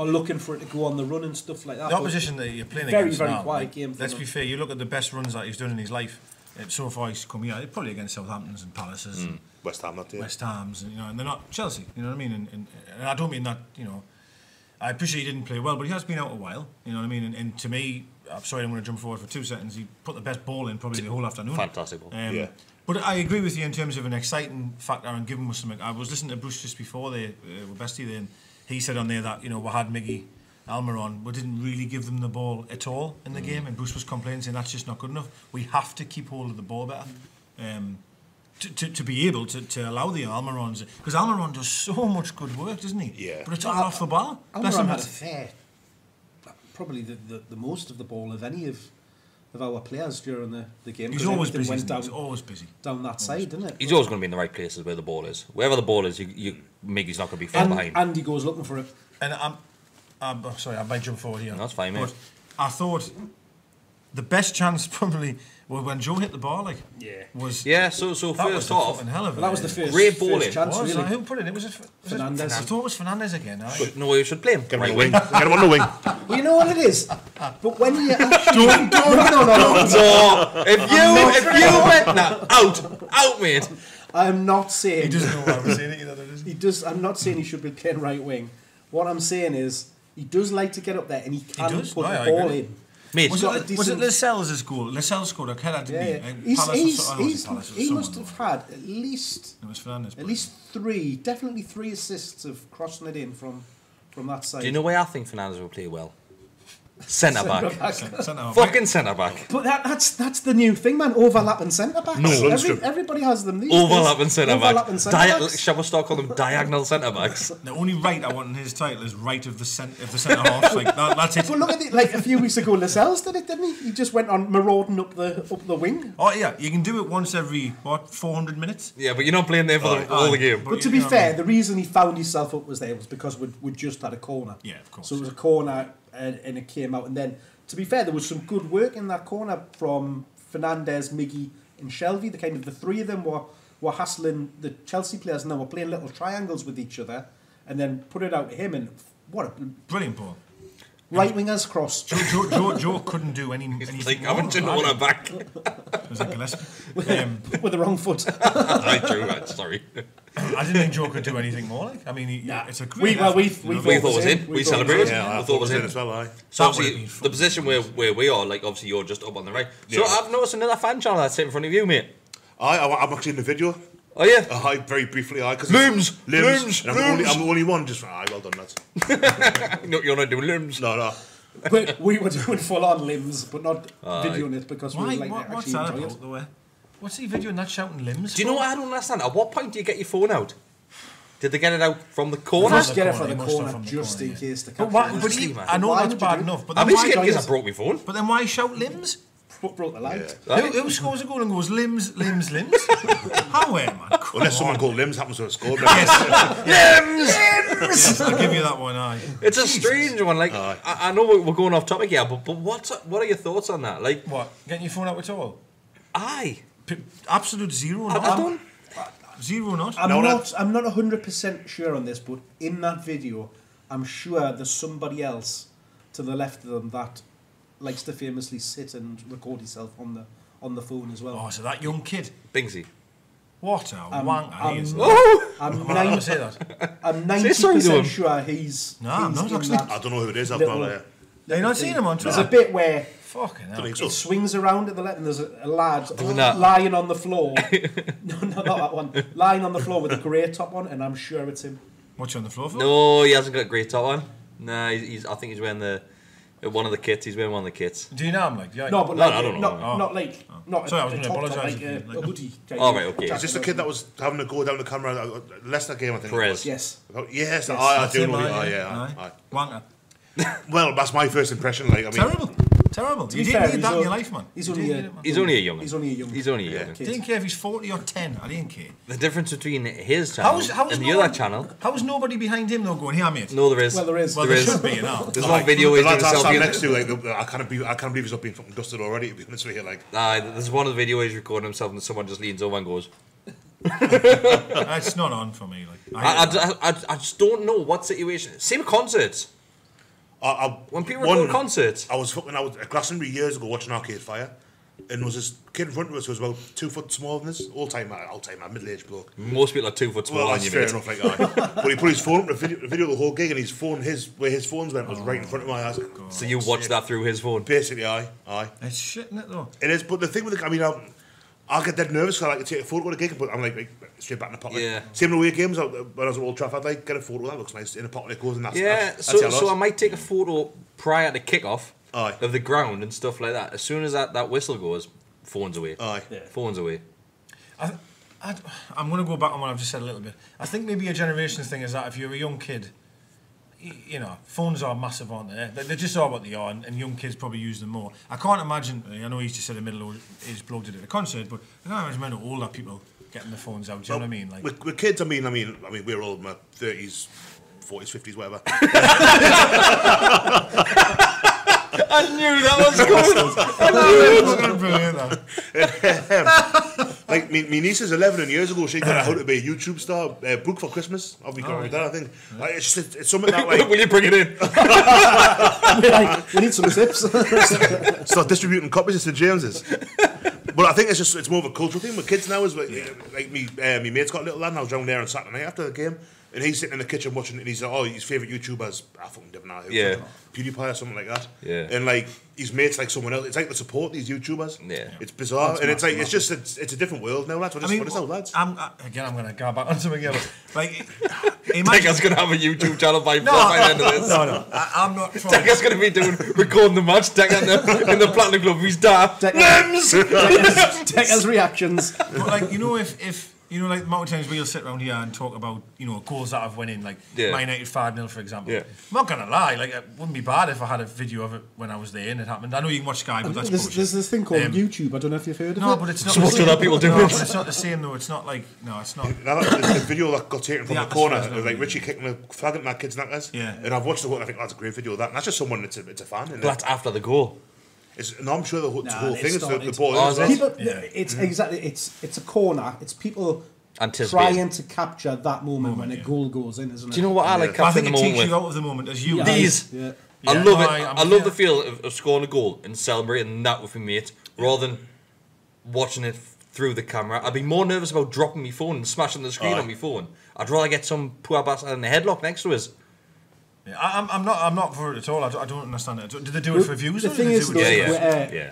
[SPEAKER 3] looking for it to go on the run and stuff like that.
[SPEAKER 2] the
[SPEAKER 3] But
[SPEAKER 2] opposition that you're playing
[SPEAKER 3] very,
[SPEAKER 2] against
[SPEAKER 3] very
[SPEAKER 2] now,
[SPEAKER 3] quiet
[SPEAKER 2] like,
[SPEAKER 3] game for
[SPEAKER 2] let's
[SPEAKER 3] them.
[SPEAKER 2] be fair. You look at the best runs that he's done in his life. So far, he's come here. Probably against Southamptons and Palaces, and
[SPEAKER 4] West Ham, that day.
[SPEAKER 2] West Ham's, and you know, and they're not Chelsea. You know what I mean? And I don't mean that. You know, I appreciate he didn't play well, but he has been out a while. You know what I mean? And to me, I'm sorry, I'm going to jump forward for 2 seconds. He put the best ball in probably the whole afternoon.
[SPEAKER 1] Fantastic ball.
[SPEAKER 4] Yeah.
[SPEAKER 2] But I agree with you in terms of an exciting factor and giving us something. I was listening to Bruce just before they were Besty there, and he said on there that, you know, we had Miggy, Almiron, we didn't really give them the ball at all in the game, and Bruce was complaining saying that's just not good enough. We have to keep hold of the ball better. To be able to allow the Almirons, because Almiron does so much good work, doesn't he?
[SPEAKER 4] Yeah.
[SPEAKER 2] But it's all off the ball. Bless him.
[SPEAKER 3] Almiron had a fair, probably the most of the ball of any of our players during the game.
[SPEAKER 2] He's
[SPEAKER 3] 'cause
[SPEAKER 2] always
[SPEAKER 3] everything
[SPEAKER 2] busy.
[SPEAKER 3] went
[SPEAKER 2] He's always busy.
[SPEAKER 3] down that side, didn't it?
[SPEAKER 1] He's always going to be in the right places where the ball is. Wherever the ball is, Miggy's not going to be far behind.
[SPEAKER 3] And he goes looking for it.
[SPEAKER 2] And I'm sorry, I might jump forward here.
[SPEAKER 1] No, that's fine, mate.
[SPEAKER 2] But I thought the best chance probably was when Joe hit the ball. Like,
[SPEAKER 3] Yeah.
[SPEAKER 2] was
[SPEAKER 1] Yeah, so
[SPEAKER 2] that was
[SPEAKER 1] first
[SPEAKER 2] the
[SPEAKER 1] off,
[SPEAKER 2] fucking hell of it.
[SPEAKER 3] Well, that was the first,
[SPEAKER 1] Great ball
[SPEAKER 3] first
[SPEAKER 1] in.
[SPEAKER 3] chance,
[SPEAKER 2] Was
[SPEAKER 3] really.
[SPEAKER 2] it? Who put it in? Was it
[SPEAKER 3] Fernandes.
[SPEAKER 2] I thought it was Fernandes again. Aye.
[SPEAKER 1] no, you should play him.
[SPEAKER 4] Get him
[SPEAKER 1] Right
[SPEAKER 4] on the wing.
[SPEAKER 1] wing.
[SPEAKER 4] Get him on the wing.
[SPEAKER 3] Well, you know what it is? But when you actually... No.
[SPEAKER 1] So if you went out, mate.
[SPEAKER 3] I'm not saying...
[SPEAKER 2] He doesn't know what I was saying either. Does
[SPEAKER 3] He does. I'm not saying he should be playing right wing. What I'm saying is he does like to get up there and he can put the ball in.
[SPEAKER 1] Mate,
[SPEAKER 2] was it Lascelles' goal? Lascelles scored a header, didn't he?
[SPEAKER 3] He must have had at least
[SPEAKER 2] it was Fernandez,
[SPEAKER 3] at least definitely three assists of crossing it in from that side.
[SPEAKER 1] do you know where I think Fernandez will play well? Centre back.
[SPEAKER 2] Centre-back.
[SPEAKER 1] Fucking centre back.
[SPEAKER 3] But that's the new thing, man. Overlapping centre backs.
[SPEAKER 1] No,
[SPEAKER 3] everybody has them. These
[SPEAKER 1] overlapping centre
[SPEAKER 3] backs.
[SPEAKER 1] back. Shall we start calling them diagonal centre backs?
[SPEAKER 2] The only right I want in his title is right of the centre half. Like that's it.
[SPEAKER 3] But look at it. Like a few weeks ago, Lascelles did it, didn't he? He just went on marauding up the wing.
[SPEAKER 2] Oh yeah, you can do it once every 400 minutes.
[SPEAKER 1] Yeah, but you're not playing there for all the game.
[SPEAKER 3] But to be fair, the reason he found himself up was because we just had a corner.
[SPEAKER 2] Yeah, of course.
[SPEAKER 3] So it was a corner and it came out, and then to be fair, there was some good work in that corner from Fernandez, Miggy, and Shelby. The three of them were hassling the Chelsea players, and they were playing little triangles with each other, and then put it out to him. And what a
[SPEAKER 2] brilliant ball!
[SPEAKER 3] Right wingers cross.
[SPEAKER 2] Joe couldn't do anything.
[SPEAKER 1] Like, haven't you known her back?
[SPEAKER 2] It was like Gillespie.
[SPEAKER 3] With the wrong foot.
[SPEAKER 1] Right, true. Right, sorry.
[SPEAKER 2] I didn't think Joe could do anything more. Like, I mean, it's a great.
[SPEAKER 3] We thought
[SPEAKER 1] it was in. We celebrated.
[SPEAKER 4] Yeah, I thought it was in as well. Aye.
[SPEAKER 1] So obviously, the position where we are, like obviously you're just up on the right. So I've noticed another fan channel that's sitting in front of you, mate.
[SPEAKER 4] I'm actually in the video.
[SPEAKER 1] Oh yeah.
[SPEAKER 4] Very briefly, because
[SPEAKER 1] limbs.
[SPEAKER 4] I'm the only one. Just well done, lads.
[SPEAKER 1] No, you're not doing limbs.
[SPEAKER 4] No.
[SPEAKER 3] We were doing full on limbs, but not videoing it because we were like
[SPEAKER 2] what's that about the way? What's he videoing that shouting limbs?
[SPEAKER 1] Do you know what I don't understand? At what point do you get your phone out? Did they get it out from the corner?
[SPEAKER 3] Just get it from the corner, just in case the capture.
[SPEAKER 2] I know that's bad enough, but
[SPEAKER 1] I'm just scared because I broke my phone.
[SPEAKER 2] But then why shout limbs?
[SPEAKER 3] Broke the light.
[SPEAKER 2] Yeah. Who scores a goal and goes limbs? How, man?
[SPEAKER 4] Unless someone called limbs happens to have scored.
[SPEAKER 1] Limbs!
[SPEAKER 2] I'll give you that one, aye.
[SPEAKER 1] It's a strange one. Like I know we're going off topic here, but what are your thoughts on that? Like
[SPEAKER 2] what? Getting your phone out at all?
[SPEAKER 1] Aye.
[SPEAKER 2] Absolute zero.
[SPEAKER 1] I don't.
[SPEAKER 2] Zero not.
[SPEAKER 3] I'm not 100% sure on this, but in that video, I'm sure there's somebody else to the left of them that likes to famously sit and record himself on the phone as well.
[SPEAKER 2] Oh, so that young kid,
[SPEAKER 1] Bingsy.
[SPEAKER 2] What a wanker he is.
[SPEAKER 3] I'm
[SPEAKER 2] say that.
[SPEAKER 3] I'm 90% sure he's.
[SPEAKER 2] No, I'm not actually.
[SPEAKER 4] I don't know who it is. I've not.
[SPEAKER 2] Have you not seen him on Twitter?
[SPEAKER 3] There's a bit where
[SPEAKER 2] fucking hell.
[SPEAKER 3] It swings around at the left, and there's a lad lying on the floor. No, not that one. Lying on the floor with a grey top on, and I'm sure it's him.
[SPEAKER 2] What's on the floor for?
[SPEAKER 1] No, he hasn't got a grey top on. Nah, I think he's wearing one of the kits. He's wearing one of the kits.
[SPEAKER 2] Do you know him? Like,
[SPEAKER 3] no, but like,
[SPEAKER 1] I don't know.
[SPEAKER 3] Not like. Not
[SPEAKER 2] sorry, I was going to
[SPEAKER 3] apologise.
[SPEAKER 2] Like
[SPEAKER 3] a hoodie.
[SPEAKER 1] Oh, right, okay.
[SPEAKER 4] Is this the kid that was having to go down the camera? Leicester game, I think.
[SPEAKER 1] Perez.
[SPEAKER 3] Yes.
[SPEAKER 4] Yes. I do know. Aye.
[SPEAKER 2] Wanker.
[SPEAKER 4] Well, that's my first impression. Like, I mean,
[SPEAKER 2] terrible. You didn't need that in your life, man.
[SPEAKER 3] He's only a young.
[SPEAKER 1] He's only a young.
[SPEAKER 2] I didn't care if he's 40 or 10. I didn't care.
[SPEAKER 1] The difference between his channel and the other channel.
[SPEAKER 2] How is nobody behind him though going, here, mate?
[SPEAKER 1] No, there is.
[SPEAKER 3] Well, there is.
[SPEAKER 2] Well, there should be, you know.
[SPEAKER 1] There's one video he's doing a selfie
[SPEAKER 4] next to. Like, I can't believe he's not being fucking dusted already. To be honest with you, like.
[SPEAKER 1] There's one of the videos he's recording himself, and someone just leans over and goes.
[SPEAKER 2] It's not on for me. Like,
[SPEAKER 1] I just don't know what situation. Same concerts. When people were going to concerts,
[SPEAKER 4] I was at Glastonbury years ago watching Arcade Fire, and there was this kid in front of us who was about 2 foot smaller than us, all time middle-aged bloke.
[SPEAKER 1] Most people are 2 foot smaller than you,
[SPEAKER 4] fair enough, like but he put his phone up to video the whole gig, and where his phones went was right in front of my eyes.
[SPEAKER 1] So you watched that through his phone?
[SPEAKER 4] Basically, aye.
[SPEAKER 2] It's shit, isn't it though?
[SPEAKER 4] It is, but the thing with I'll get dead nervous because I like to take a photo at a gig, but I'm like straight back in the pocket. Yeah. Same away games when I was at Old Trafford, I'd get a photo that looks nice in a pocket. It goes and that's
[SPEAKER 1] so I might take a photo prior to kick-off of the ground and stuff like that. As soon as that whistle goes, phone's away. Phone's away.
[SPEAKER 2] I'm going to go back on what I've just said a little bit. I think maybe a generations thing is that if you're a young kid, you know, phones are massive, aren't they? They just are what they are, and young kids probably use them more. I can't imagine. I know he's just said a middle-aged bloke did it at a concert, but I can't imagine older people getting their phones out. Do you know what I mean? Like
[SPEAKER 4] with kids, I mean, we're all in my 30s, 40s, 50s, whatever.
[SPEAKER 1] I knew that was
[SPEAKER 4] good. Like, my niece is 11, and years ago she got how to be a YouTube star book for Christmas. I'll be going with that, I think. Like, it's something that, like...
[SPEAKER 1] Will you bring it in?
[SPEAKER 3] We need some tips.
[SPEAKER 4] Start distributing copies of St James's. But I think it's more of a cultural thing with kids now. Is like me mate's got a little lad, and I was down there on Saturday night after the game, and he's sitting in the kitchen watching it, and he's like, oh, his favourite YouTuber's, I fucking don't know, PewDiePie or something like that.
[SPEAKER 1] Yeah.
[SPEAKER 4] And like his mates like someone else. It's like to support these YouTubers.
[SPEAKER 1] Yeah.
[SPEAKER 4] It's bizarre,
[SPEAKER 3] That's
[SPEAKER 4] and it's like
[SPEAKER 3] massive.
[SPEAKER 4] it's a different world now, lads. What is that, lads?
[SPEAKER 2] I'm going to go back on something else. Like,
[SPEAKER 1] Deka's going to have a YouTube channel by the end of this.
[SPEAKER 2] No, I'm not trying.
[SPEAKER 1] Deka's going to be recording the match. Deka in the Platinum Club. He's daft.
[SPEAKER 3] Deka's reactions.
[SPEAKER 2] But like, you know, if you know, like the amount of times we'll sit around here and talk about, you know, goals that have went in, like Man United 5-0, for example. I'm not gonna lie, like it wouldn't be bad if I had a video of it when I was there and it happened. I know you can watch Sky, but that's bullshit.
[SPEAKER 3] There's this thing called YouTube. I don't know if you've heard of it.
[SPEAKER 2] No, but it's not.
[SPEAKER 1] So watch other people do it.
[SPEAKER 2] But it's not the same though. It's not like it's not.
[SPEAKER 4] The video that got taken from the corner,
[SPEAKER 2] atmosphere's
[SPEAKER 4] like Richie kicking the flag at my kids' knackers.
[SPEAKER 2] Yeah.
[SPEAKER 4] And I've watched the whole, and I think that's a great video of that. And that's just someone that's a fan.
[SPEAKER 1] But that's after the goal.
[SPEAKER 4] I'm sure the whole thing is the ball.
[SPEAKER 1] Oh, is it?
[SPEAKER 3] People, it's exactly. It's a corner. It's people trying to capture that moment when a goal goes in, isn't it?
[SPEAKER 1] Do you know what I like
[SPEAKER 2] I
[SPEAKER 1] capturing
[SPEAKER 2] think
[SPEAKER 1] the
[SPEAKER 2] it
[SPEAKER 1] moment
[SPEAKER 2] takes
[SPEAKER 1] with?
[SPEAKER 2] you out of the moment as you.
[SPEAKER 1] These.
[SPEAKER 3] Yeah.
[SPEAKER 1] I love it.
[SPEAKER 2] I'm
[SPEAKER 1] I love the feel of scoring a goal and celebrating that with my mate, rather than watching it through the camera. I'd be more nervous about dropping my phone and smashing the screen on my phone. I'd rather get some poor bastard in the headlock next to us.
[SPEAKER 2] Yeah, I'm not for it at all. I don't understand it. Did they do it for views?
[SPEAKER 3] The thing is,
[SPEAKER 1] Yeah.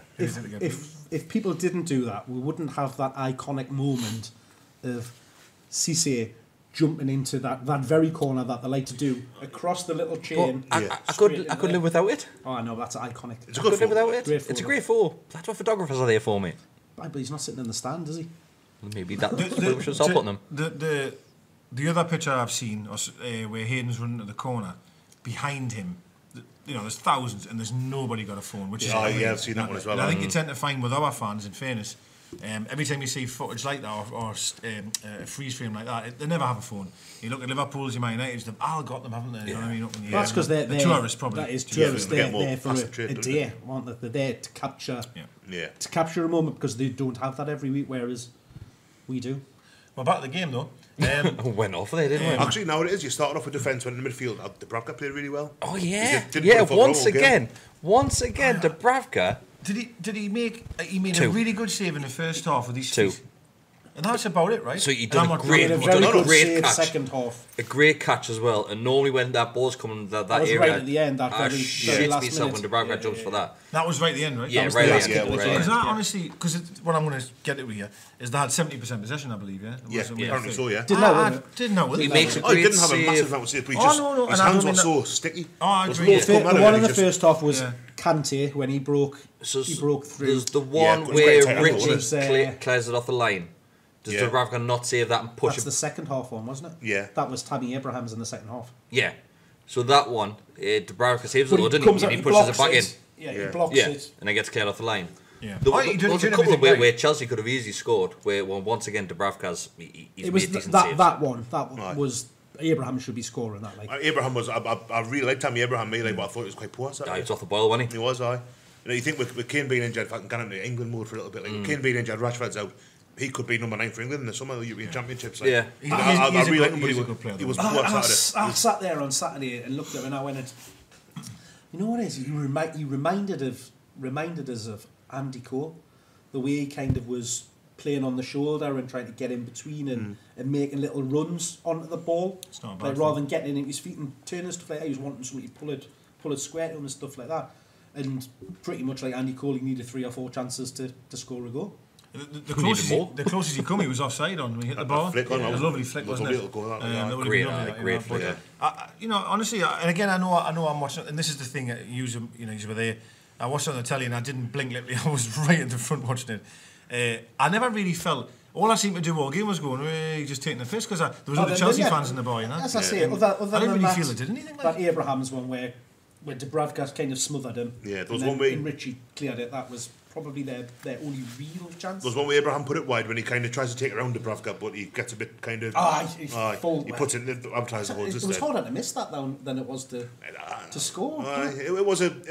[SPEAKER 3] if people didn't do that, we wouldn't have that iconic moment of Cisse jumping into that very corner that they like to do across the little chain.
[SPEAKER 1] I could live without it.
[SPEAKER 3] Oh, I know, that's iconic.
[SPEAKER 4] It's a
[SPEAKER 1] I
[SPEAKER 4] good
[SPEAKER 1] could live without it.
[SPEAKER 3] Great
[SPEAKER 1] It's a
[SPEAKER 3] photo.
[SPEAKER 1] great photo. That's what photographers are there for, mate.
[SPEAKER 3] But he's not sitting in the stand, is he?
[SPEAKER 1] Maybe that. We should start putting them.
[SPEAKER 2] The other picture I've seen where Hayden's running to the corner, behind him, you know, there's thousands and there's nobody got a phone. Which is
[SPEAKER 4] I've seen that one as well.
[SPEAKER 2] And I think you tend to find with our fans, in fairness, every time you see footage like that or a freeze frame like that, they never have a phone. You look at Liverpool's, you Man United's, they've all got them, haven't they? You know what I mean? Up in the
[SPEAKER 3] That's because they're
[SPEAKER 2] tourists, probably.
[SPEAKER 3] That is tourists. They're there for
[SPEAKER 4] faster
[SPEAKER 3] a
[SPEAKER 4] trade,
[SPEAKER 3] day, aren't they? They're there to capture, to capture a moment because they don't have that every week, whereas we do.
[SPEAKER 2] Well, back to the game though.
[SPEAKER 1] Went off there, didn't we?
[SPEAKER 4] Actually, now it is. You started off with defence, went in the midfield. Dubravka played really well.
[SPEAKER 1] Oh yeah,
[SPEAKER 4] Didn't put a foot wrong
[SPEAKER 1] once again, Dubravka.
[SPEAKER 2] Did he make? He made
[SPEAKER 1] Two.
[SPEAKER 2] a really good save in the first half with these
[SPEAKER 1] Two.
[SPEAKER 2] feet. And that's about it, right?
[SPEAKER 1] So you done a great,
[SPEAKER 3] A
[SPEAKER 1] you
[SPEAKER 3] very
[SPEAKER 1] done a
[SPEAKER 3] good
[SPEAKER 1] great
[SPEAKER 3] save
[SPEAKER 1] catch,
[SPEAKER 3] second half.
[SPEAKER 1] a great catch as well. And normally when that ball's coming that
[SPEAKER 3] That was
[SPEAKER 1] area,
[SPEAKER 3] right at the end, that
[SPEAKER 1] I
[SPEAKER 3] very
[SPEAKER 1] shit
[SPEAKER 3] last
[SPEAKER 1] myself when
[SPEAKER 3] minute.
[SPEAKER 1] Dubravka jumps for that.
[SPEAKER 2] That was right at the end, right?
[SPEAKER 1] Yeah,
[SPEAKER 2] That was
[SPEAKER 1] right
[SPEAKER 2] the
[SPEAKER 1] at
[SPEAKER 2] last
[SPEAKER 1] the
[SPEAKER 2] kick
[SPEAKER 1] end,
[SPEAKER 2] of the
[SPEAKER 1] right
[SPEAKER 2] game.
[SPEAKER 1] at
[SPEAKER 2] Is
[SPEAKER 1] the
[SPEAKER 2] that
[SPEAKER 1] end.
[SPEAKER 2] honestly? Because what I'm going to get at here is they had 70% possession, I believe. Yeah.
[SPEAKER 4] Yeah, apparently so. Yeah.
[SPEAKER 3] Didn't know,
[SPEAKER 2] I
[SPEAKER 3] didn't it?
[SPEAKER 2] didn't know.
[SPEAKER 1] He makes a
[SPEAKER 4] Oh, he
[SPEAKER 1] great
[SPEAKER 4] didn't have a
[SPEAKER 1] save.
[SPEAKER 4] massive amount of save, but he
[SPEAKER 2] Oh,
[SPEAKER 4] just
[SPEAKER 2] no,
[SPEAKER 4] his
[SPEAKER 2] and I
[SPEAKER 4] hands
[SPEAKER 2] don't
[SPEAKER 4] were
[SPEAKER 2] mean
[SPEAKER 4] so sticky.
[SPEAKER 2] Oh, I
[SPEAKER 4] Those
[SPEAKER 2] agree.
[SPEAKER 4] balls come
[SPEAKER 3] The
[SPEAKER 4] at him
[SPEAKER 3] one
[SPEAKER 4] and
[SPEAKER 3] in
[SPEAKER 4] he
[SPEAKER 3] the
[SPEAKER 4] just-
[SPEAKER 3] first half was
[SPEAKER 2] Yeah.
[SPEAKER 3] Kante when he broke through.
[SPEAKER 1] There's the one
[SPEAKER 4] Yeah, it was
[SPEAKER 1] where
[SPEAKER 4] quite tight,
[SPEAKER 1] Richie
[SPEAKER 4] wasn't
[SPEAKER 3] it?
[SPEAKER 1] clears it off the line. Does
[SPEAKER 4] Yeah.
[SPEAKER 1] Dubravka not save that and push
[SPEAKER 3] That's
[SPEAKER 1] it?
[SPEAKER 3] the second half one, wasn't it?
[SPEAKER 4] Yeah.
[SPEAKER 3] That was Tammy Abrahams in the second half.
[SPEAKER 1] Yeah. So that one, Dubravka saves it,
[SPEAKER 3] But
[SPEAKER 1] doesn't
[SPEAKER 3] comes
[SPEAKER 1] he?
[SPEAKER 3] out,
[SPEAKER 1] And he pushes it back in.
[SPEAKER 3] Yeah, he blocks
[SPEAKER 1] Yeah,
[SPEAKER 3] it.
[SPEAKER 1] and it gets cleared off the line.
[SPEAKER 2] Yeah.
[SPEAKER 1] There
[SPEAKER 2] Oh, he did
[SPEAKER 1] was a couple
[SPEAKER 2] everything
[SPEAKER 1] of
[SPEAKER 2] right.
[SPEAKER 1] where Chelsea could have easily scored. Where once again Dubravka's he's
[SPEAKER 3] It was
[SPEAKER 1] made decent
[SPEAKER 3] that
[SPEAKER 1] saves.
[SPEAKER 3] one
[SPEAKER 4] Right.
[SPEAKER 3] was Abraham should be scoring that. Like
[SPEAKER 4] Abraham was. I really liked Tammy Abraham, but I thought it was quite poor.
[SPEAKER 1] Yeah, he was off the boil, wasn't he?
[SPEAKER 4] He was, aye. You know, you think with Kane being injured, if I can get into England mode for a little bit, like with Kane being injured, Rashford's out. He could be number 9 for England in the summer of the European Championships. Like.
[SPEAKER 1] Yeah.
[SPEAKER 4] I
[SPEAKER 2] He's a
[SPEAKER 4] really
[SPEAKER 2] good-
[SPEAKER 4] liked him, but
[SPEAKER 2] he's a good player,
[SPEAKER 4] he was
[SPEAKER 2] though.
[SPEAKER 4] poor
[SPEAKER 3] I
[SPEAKER 4] Saturday.
[SPEAKER 3] sat there on Saturday and looked at him and I went, you know what it is? He reminded us of Andy Cole, the way he kind of was playing on the shoulder and trying to get in between and making little runs onto the ball.
[SPEAKER 2] It's not a bad
[SPEAKER 3] like
[SPEAKER 2] thing.
[SPEAKER 3] rather than getting in his feet and turning stuff like that, he was wanting somebody to pull it square to him and stuff like that. And pretty much like Andy Cole, he needed 3 or 4 chances to score a goal.
[SPEAKER 2] The
[SPEAKER 1] Who needed more?
[SPEAKER 2] closest he come, he was offside on when he hit the ball.
[SPEAKER 4] flick on,
[SPEAKER 2] It was a
[SPEAKER 4] yeah.
[SPEAKER 2] lovely flick,
[SPEAKER 4] It was
[SPEAKER 2] wasn't
[SPEAKER 4] a
[SPEAKER 2] it?
[SPEAKER 4] little goal, that,
[SPEAKER 2] That would have
[SPEAKER 1] Great,
[SPEAKER 2] been lovely, that,
[SPEAKER 1] great
[SPEAKER 2] you know,
[SPEAKER 1] flick.
[SPEAKER 2] but, you know, honestly, and again, I know I'm watching, and this is the thing that you were there. I watched it on the telly and I didn't blink literally. I was right in the front watching it. I never really felt. All I seemed to do all game was going, hey, just taking the piss because there was other Chelsea fans in the bar, you know.
[SPEAKER 3] As I say, other
[SPEAKER 2] I didn't
[SPEAKER 3] than
[SPEAKER 2] really
[SPEAKER 3] that,
[SPEAKER 2] feel it did anything like
[SPEAKER 3] that Abraham's one where Dubravka kind of smothered him.
[SPEAKER 4] Yeah, there was
[SPEAKER 3] and
[SPEAKER 4] one
[SPEAKER 3] then
[SPEAKER 4] way-
[SPEAKER 3] and Richie cleared it. That was probably their only real chance.
[SPEAKER 4] There was one where Abraham put it wide when he kind of tries to take it around Dubravka, but he gets a bit kind of.
[SPEAKER 3] He's full.
[SPEAKER 4] He puts it in the advertising
[SPEAKER 3] It
[SPEAKER 4] holes
[SPEAKER 3] was
[SPEAKER 4] instead.
[SPEAKER 3] harder to miss that than it was to score.
[SPEAKER 4] It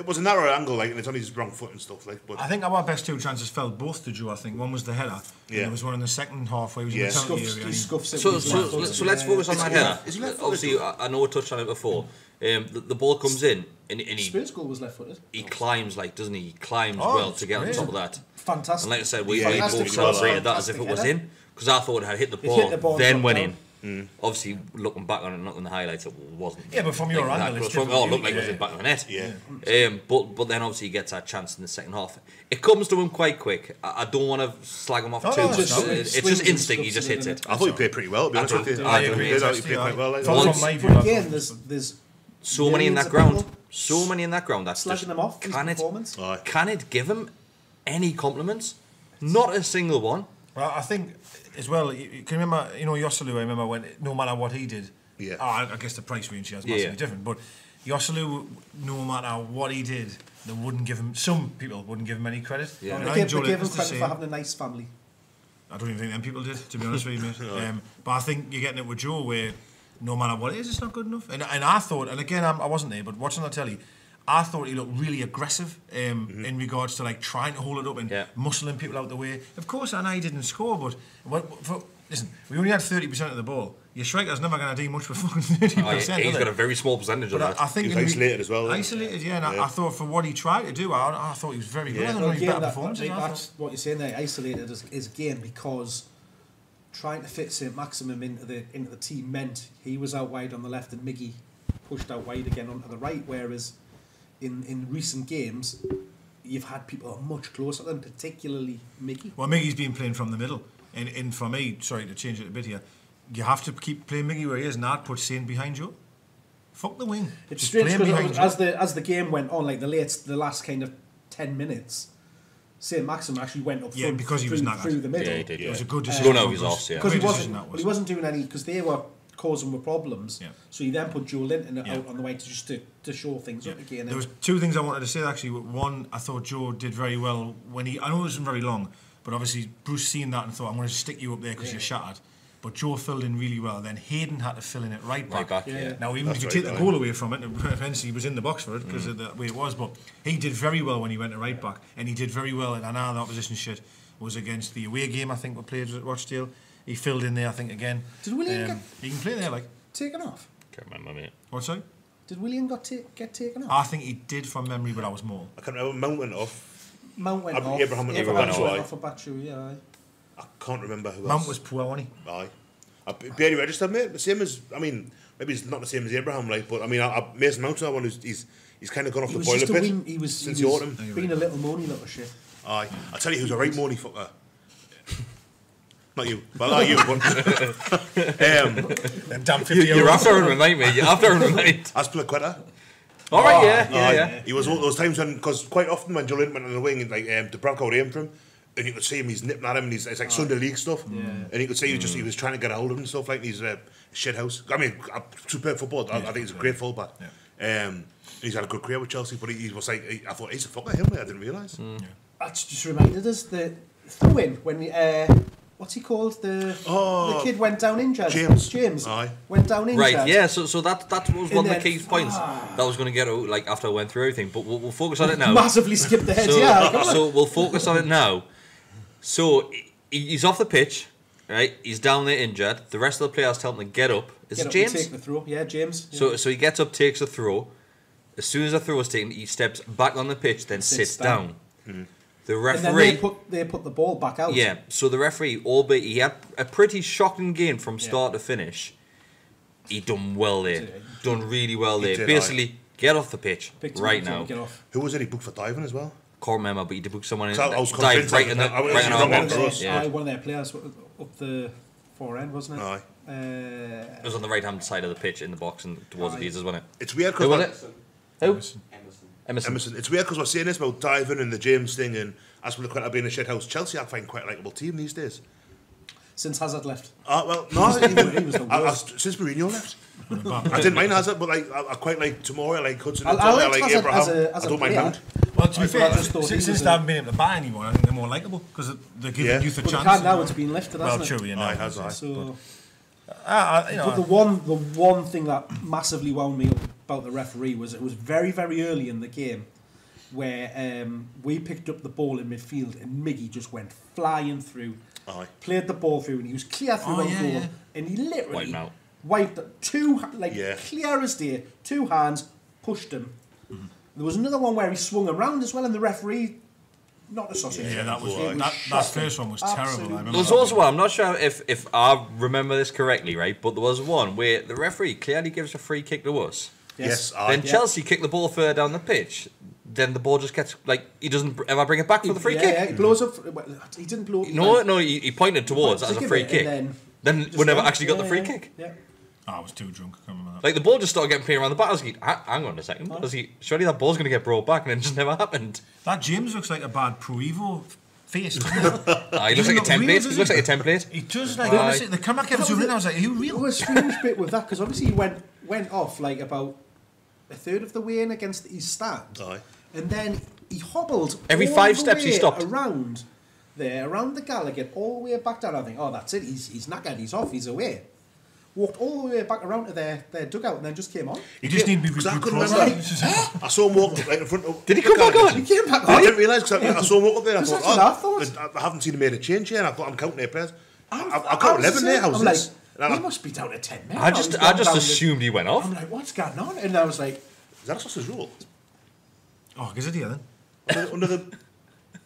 [SPEAKER 4] was a narrow angle, like, and it's on his wrong foot and stuff, like. But
[SPEAKER 2] I think our best 2 chances fell both to Joe. I think one was the header, and
[SPEAKER 4] Yeah.
[SPEAKER 2] there was one in the second half where he was
[SPEAKER 4] Yeah.
[SPEAKER 2] in the penalty
[SPEAKER 3] Scuffs,
[SPEAKER 2] area.
[SPEAKER 3] he
[SPEAKER 2] and
[SPEAKER 3] scuffs it
[SPEAKER 1] So
[SPEAKER 3] with his left foot.
[SPEAKER 1] let's focus on that header.
[SPEAKER 4] Is he left-footed?
[SPEAKER 1] Obviously, I know we touched on it before. The ball comes in, and he
[SPEAKER 3] Spurs goal was left-footed.
[SPEAKER 1] he climbs doesn't he? He climbs well to get on top of that.
[SPEAKER 3] Fantastic.
[SPEAKER 1] And like I said, we
[SPEAKER 3] Fantastic
[SPEAKER 1] both
[SPEAKER 3] cross,
[SPEAKER 1] celebrated that as if it was
[SPEAKER 3] fantastic
[SPEAKER 1] in, because I thought it had hit the
[SPEAKER 3] hit the ball
[SPEAKER 1] ball, then
[SPEAKER 3] and
[SPEAKER 1] went
[SPEAKER 3] dropped
[SPEAKER 1] in. Obviously, looking back on it, not in the highlights, it wasn't.
[SPEAKER 2] Yeah, but from your
[SPEAKER 1] like
[SPEAKER 2] angle,
[SPEAKER 1] that.
[SPEAKER 2] it's
[SPEAKER 1] From,
[SPEAKER 2] different.
[SPEAKER 1] it looked like it was
[SPEAKER 2] Yeah.
[SPEAKER 1] in the back of the net.
[SPEAKER 4] Yeah.
[SPEAKER 1] But then obviously he gets that chance in the second half. It comes to him quite quick. I don't want to slag him off
[SPEAKER 2] No,
[SPEAKER 1] too
[SPEAKER 2] no,
[SPEAKER 1] much.
[SPEAKER 2] it's not.
[SPEAKER 1] It's
[SPEAKER 3] Swings
[SPEAKER 1] just
[SPEAKER 3] and
[SPEAKER 1] instinct. He
[SPEAKER 3] stuff,
[SPEAKER 1] just hits
[SPEAKER 3] isn't
[SPEAKER 1] it.
[SPEAKER 3] it?
[SPEAKER 4] I thought he played pretty well, to be honest with you.
[SPEAKER 1] I
[SPEAKER 2] agree.
[SPEAKER 4] He played quite well. Like,
[SPEAKER 2] From
[SPEAKER 1] Once-
[SPEAKER 2] my view,
[SPEAKER 3] But
[SPEAKER 2] I
[SPEAKER 3] again,
[SPEAKER 2] thought-
[SPEAKER 3] there's
[SPEAKER 1] So many in
[SPEAKER 3] millions
[SPEAKER 1] that
[SPEAKER 3] of
[SPEAKER 1] ground.
[SPEAKER 3] people
[SPEAKER 1] So many in that ground. That's
[SPEAKER 3] slagging
[SPEAKER 1] just,
[SPEAKER 3] them off. His
[SPEAKER 1] can it?
[SPEAKER 3] performance.
[SPEAKER 4] Aye.
[SPEAKER 1] Can it give him any compliments? Not a single one.
[SPEAKER 2] Well, I think as well. You can remember, Yosselu. I remember when no matter what he did.
[SPEAKER 4] Yeah.
[SPEAKER 2] I guess the price range here is massively
[SPEAKER 1] Yeah.
[SPEAKER 2] different. But Yosselu, no matter what he did, they wouldn't give him. Some people wouldn't give him any credit.
[SPEAKER 1] Yeah.
[SPEAKER 2] And
[SPEAKER 3] They
[SPEAKER 2] I
[SPEAKER 3] gave
[SPEAKER 2] enjoyed
[SPEAKER 3] him
[SPEAKER 2] it. It's the
[SPEAKER 3] credit
[SPEAKER 2] same.
[SPEAKER 3] for having a nice family.
[SPEAKER 2] I don't even think them people did, to be honest with you, mate. But I think you're getting it with Joe, where no matter what it is, it's not good enough. And I thought, and again, I wasn't there, but watching the telly, I thought he looked really aggressive in regards to like trying to hold it up and muscling people out the way. Of course, I know he didn't score, but listen, we only had 30% of the ball. Your striker's never going to do much for fucking 30%.
[SPEAKER 1] He's got a very small percentage of
[SPEAKER 2] But
[SPEAKER 1] that.
[SPEAKER 2] I think
[SPEAKER 4] He was isolated as well.
[SPEAKER 2] Isolated, yeah. And I thought for what he tried to do, I thought he was very good.
[SPEAKER 4] Yeah.
[SPEAKER 2] I thought
[SPEAKER 3] Well,
[SPEAKER 2] he was
[SPEAKER 3] again,
[SPEAKER 2] better performances. I thought.
[SPEAKER 3] that's what you're saying there. Isolated is again because trying to fit St Maximum into the team meant he was out wide on the left and Miggy pushed out wide again onto the right. Whereas in recent games, you've had people who are much closer than, particularly Miggy.
[SPEAKER 2] Well, Miggy's been playing from the middle, and for me, sorry to change it a bit here, you have to keep playing Miggy where he is, and I'd put Saint behind you. Fuck the wing.
[SPEAKER 3] It's
[SPEAKER 2] Just
[SPEAKER 3] strange
[SPEAKER 2] play him behind
[SPEAKER 3] because
[SPEAKER 2] Joe.
[SPEAKER 3] as the game went on, like the last kind of 10 minutes, St Maximum actually went up
[SPEAKER 2] Yeah,
[SPEAKER 3] front
[SPEAKER 2] because he was knackered.
[SPEAKER 3] through the middle.
[SPEAKER 1] Yeah, he did.
[SPEAKER 2] It was a good decision.
[SPEAKER 1] Run out his arse, yeah.
[SPEAKER 3] Because
[SPEAKER 2] Great decision that
[SPEAKER 3] he wasn't doing any, because they were causing the problems.
[SPEAKER 2] Yeah.
[SPEAKER 3] So he then put Joe Linton
[SPEAKER 2] Yeah.
[SPEAKER 3] out on the way to show things up again.
[SPEAKER 2] There was two things I wanted to say actually. One, I thought Joe did very well when I know it wasn't very long, but obviously Bruce seen that and thought, I'm going to stick you up there because you're shattered. But Joe filled in really well. Then Hayden had to fill in it right back.
[SPEAKER 3] Yeah.
[SPEAKER 2] Now even if you
[SPEAKER 4] That's
[SPEAKER 2] take
[SPEAKER 4] right,
[SPEAKER 2] the goal away from it, eventually he was in the box for it because of the way it was. But he did very well when he went to right back, and he did very well. And I know the opposition shit was against the away game. I think we played at Rochdale. He filled in there, I think, again.
[SPEAKER 3] Did William
[SPEAKER 2] He can play there, like.
[SPEAKER 3] taken off?
[SPEAKER 1] Can't remember, mate.
[SPEAKER 2] What's that?
[SPEAKER 3] Did William get taken off?
[SPEAKER 2] I think he did from memory, but I was more.
[SPEAKER 4] I can't remember. Mount went off.
[SPEAKER 3] Mount went off.
[SPEAKER 4] Abraham went
[SPEAKER 1] went
[SPEAKER 3] went
[SPEAKER 1] off.
[SPEAKER 3] off for Bachu, yeah.
[SPEAKER 4] I can't remember who else.
[SPEAKER 2] Mount was poor, wasn't he?
[SPEAKER 4] Aye. I barely registered, mate. The same as, I mean, maybe it's not the same as Abraham, like, but I mean, Mason Mount's the one he's kind of gone off
[SPEAKER 3] He
[SPEAKER 4] the
[SPEAKER 3] was
[SPEAKER 4] boiler
[SPEAKER 3] just a
[SPEAKER 4] pit
[SPEAKER 3] wing. He was
[SPEAKER 4] since the autumn.
[SPEAKER 3] being a little moany little shit.
[SPEAKER 4] Aye. I tell you who's a right moany fucker. Not you. Well, not you, but...
[SPEAKER 2] Them damn 50
[SPEAKER 1] You're after him tonight, mate. You're after him tonight.
[SPEAKER 4] Aspilicueta.
[SPEAKER 1] All right, yeah,
[SPEAKER 4] Aye.
[SPEAKER 1] yeah.
[SPEAKER 4] He was all those times when, because quite often when Joe Linton went on the wing, like, Dubravka would aim for him, and you could see him, he's nipping at him, and it's like Sunday League stuff. And you could see he was trying to get a hold of him and stuff, like he's a shit house. I mean, superb football. I think he's a great fullback. He's had a good career with Chelsea, but he was like, I thought, he's a fucker, him, I didn't realise.
[SPEAKER 3] That's just reminded us the throw-in when what's he called? The kid went down injured.
[SPEAKER 4] James. Aye.
[SPEAKER 3] Went down injured.
[SPEAKER 1] Right, yeah. So that was one of the
[SPEAKER 3] then-
[SPEAKER 1] key points that I was going to get out, like after I went through everything. But we'll focus on it now.
[SPEAKER 3] Massively skipped the head.
[SPEAKER 1] So,
[SPEAKER 3] Yeah. Come on.
[SPEAKER 1] so we'll focus on it now. So he's off the pitch, right? He's down there injured. The rest of the players tell him to get up. Is
[SPEAKER 3] Get
[SPEAKER 1] it
[SPEAKER 3] up and
[SPEAKER 1] James?
[SPEAKER 3] take the throw. Yeah, James. Yeah.
[SPEAKER 1] So he gets up, takes a throw. As soon as the throw is taken, he steps back on the pitch, then sits down. The
[SPEAKER 3] and then
[SPEAKER 1] referee,
[SPEAKER 3] they put the ball back out.
[SPEAKER 1] yeah. So the referee, albeit he had a pretty shocking game from start to finish, he done well there, done really well there.
[SPEAKER 4] did,
[SPEAKER 1] Basically, get off the pitch
[SPEAKER 3] Picked him
[SPEAKER 1] right
[SPEAKER 3] up,
[SPEAKER 1] now.
[SPEAKER 3] Get off.
[SPEAKER 4] Who was it he booked for diving as well?
[SPEAKER 1] Can't remember, but he did book someone in.
[SPEAKER 4] So I was
[SPEAKER 1] dive
[SPEAKER 4] convinced
[SPEAKER 1] right in the
[SPEAKER 4] I was
[SPEAKER 1] right in our
[SPEAKER 4] wrong
[SPEAKER 1] box.
[SPEAKER 4] on Kris.
[SPEAKER 1] Yeah.
[SPEAKER 3] One of their players up the fore end, wasn't it?
[SPEAKER 4] Aye.
[SPEAKER 1] It was on the right hand side of the pitch in the box and towards the Beaters, wasn't it?
[SPEAKER 4] It's weird
[SPEAKER 1] Who was
[SPEAKER 4] because...
[SPEAKER 1] it? Who? Emerson.
[SPEAKER 4] Emerson. It's weird because we're saying this about diving and the James thing and Aspilicueta being a shit house. Chelsea, I find quite a likeable team these days.
[SPEAKER 3] Since Hazard left.
[SPEAKER 4] Well, no,
[SPEAKER 3] He was the worst.
[SPEAKER 4] since Mourinho left. I didn't mind Hazard, but like I quite like Tomori, I like Hudson,
[SPEAKER 3] I
[SPEAKER 4] I
[SPEAKER 3] liked
[SPEAKER 4] like
[SPEAKER 3] Hazard
[SPEAKER 4] Abraham.
[SPEAKER 3] as
[SPEAKER 4] I
[SPEAKER 3] a
[SPEAKER 4] don't mind
[SPEAKER 3] player.
[SPEAKER 4] Mount.
[SPEAKER 2] Well, to be fair,
[SPEAKER 3] just thought he
[SPEAKER 2] since
[SPEAKER 3] was
[SPEAKER 2] they haven't been able to buy anymore, I think they're more likeable because they're giving youth a
[SPEAKER 3] But
[SPEAKER 2] chance.
[SPEAKER 3] the can now it's been lifted,
[SPEAKER 2] Well,
[SPEAKER 3] hasn't
[SPEAKER 2] true,
[SPEAKER 3] it?
[SPEAKER 2] you know.
[SPEAKER 4] Aye, has aye.
[SPEAKER 3] So,
[SPEAKER 2] You know,
[SPEAKER 3] but the one thing that massively wound me up about the referee was it was very, very early in the game where we picked up the ball in midfield and Miggy just went flying through,
[SPEAKER 4] Aye.
[SPEAKER 3] played the ball through and he was clear through on goal and he literally
[SPEAKER 1] White mount.
[SPEAKER 3] wiped two, clear as day, 2 hands, pushed him. There was another one where he swung around as well, and the referee, not a sausage.
[SPEAKER 2] Yeah, that first one was terrible. I
[SPEAKER 1] There was also one, I'm not sure if I remember this correctly, right? But there was one where the referee clearly gives a free kick to us.
[SPEAKER 4] Yes.
[SPEAKER 1] Then Chelsea kick the ball further down the pitch. Then the ball just gets, he doesn't ever bring it back for the free kick.
[SPEAKER 3] Yeah, he blows up. He didn't blow up.
[SPEAKER 1] No, he pointed towards as a free kick. Then we never actually got the free kick.
[SPEAKER 3] Yeah.
[SPEAKER 2] I was too drunk. I can't remember that.
[SPEAKER 1] Like, the ball just started getting played around the back. I was like, hang on a second. Surely that ball's going to get brought back, and it just never happened.
[SPEAKER 2] That James looks like a bad Pro Evo face.
[SPEAKER 1] He looks like a template. He looks like a template.
[SPEAKER 2] He does, honestly. The camera kept zooming in. I was like, are you real?
[SPEAKER 3] There was a strange bit with that, because obviously he went off, about a third of the way in against his stand.
[SPEAKER 4] Aye.
[SPEAKER 3] And then he hobbled
[SPEAKER 1] every
[SPEAKER 3] all
[SPEAKER 1] 5
[SPEAKER 3] the
[SPEAKER 1] steps he
[SPEAKER 3] way
[SPEAKER 1] stopped.
[SPEAKER 3] around the Gallowgate, all the way back down. I think, oh, that's it. He's knackered. He's off. He's away. Walked all the way back around to their dugout and then just came on.
[SPEAKER 2] He just needed to be
[SPEAKER 4] I couldn't remember. I saw him walk right in front of...
[SPEAKER 1] Did he come back on?
[SPEAKER 3] He came back on.
[SPEAKER 4] I didn't realise, because I saw him walk up there and I
[SPEAKER 3] That's what I
[SPEAKER 4] thought,
[SPEAKER 3] thought.
[SPEAKER 4] I haven't seen him made a change here, and I thought, I'm counting their players. I've got
[SPEAKER 3] I was
[SPEAKER 4] 11 there, how's
[SPEAKER 3] I'm
[SPEAKER 4] this?
[SPEAKER 3] like, he must be down to 10 men.
[SPEAKER 1] I just assumed he went off.
[SPEAKER 3] I'm like, what's going on? And I was like...
[SPEAKER 4] Is that a sausage roll?
[SPEAKER 2] Oh, is it here then?
[SPEAKER 4] Under the...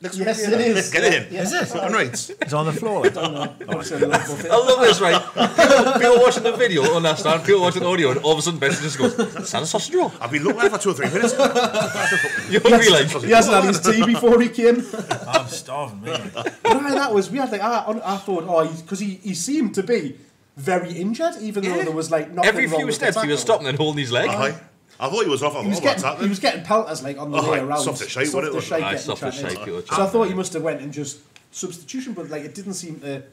[SPEAKER 4] Next
[SPEAKER 3] Yes,
[SPEAKER 4] week,
[SPEAKER 3] it is.
[SPEAKER 2] Get it in.
[SPEAKER 3] Yes.
[SPEAKER 2] Is it?
[SPEAKER 4] On right.
[SPEAKER 2] It's on the floor.
[SPEAKER 3] I don't know.
[SPEAKER 1] I love this, right? People watching the video understand, people watching the audio, and all of a sudden Benson just goes, "That's not a sausage roll."
[SPEAKER 4] I've been looking at it for 2 or 3 minutes.
[SPEAKER 1] You're hungry, like.
[SPEAKER 3] He hasn't had his tea before he came.
[SPEAKER 2] I'm starving, man.
[SPEAKER 3] But that was weird. I thought, because he seemed to be very injured, even though there was nothing
[SPEAKER 1] Every
[SPEAKER 3] wrong
[SPEAKER 1] few
[SPEAKER 3] with
[SPEAKER 1] steps
[SPEAKER 3] the
[SPEAKER 1] he was
[SPEAKER 3] tackle.
[SPEAKER 1] stopping and holding his leg.
[SPEAKER 4] I thought he was off. I thought, what's
[SPEAKER 3] He
[SPEAKER 4] happening?
[SPEAKER 3] was getting pelters on the way around.
[SPEAKER 4] Soft as shite, wasn't it?
[SPEAKER 3] getting
[SPEAKER 1] Soft as
[SPEAKER 3] chatted.
[SPEAKER 1] shite, pure
[SPEAKER 3] So I thought he must have went and just substitution, but it didn't seem to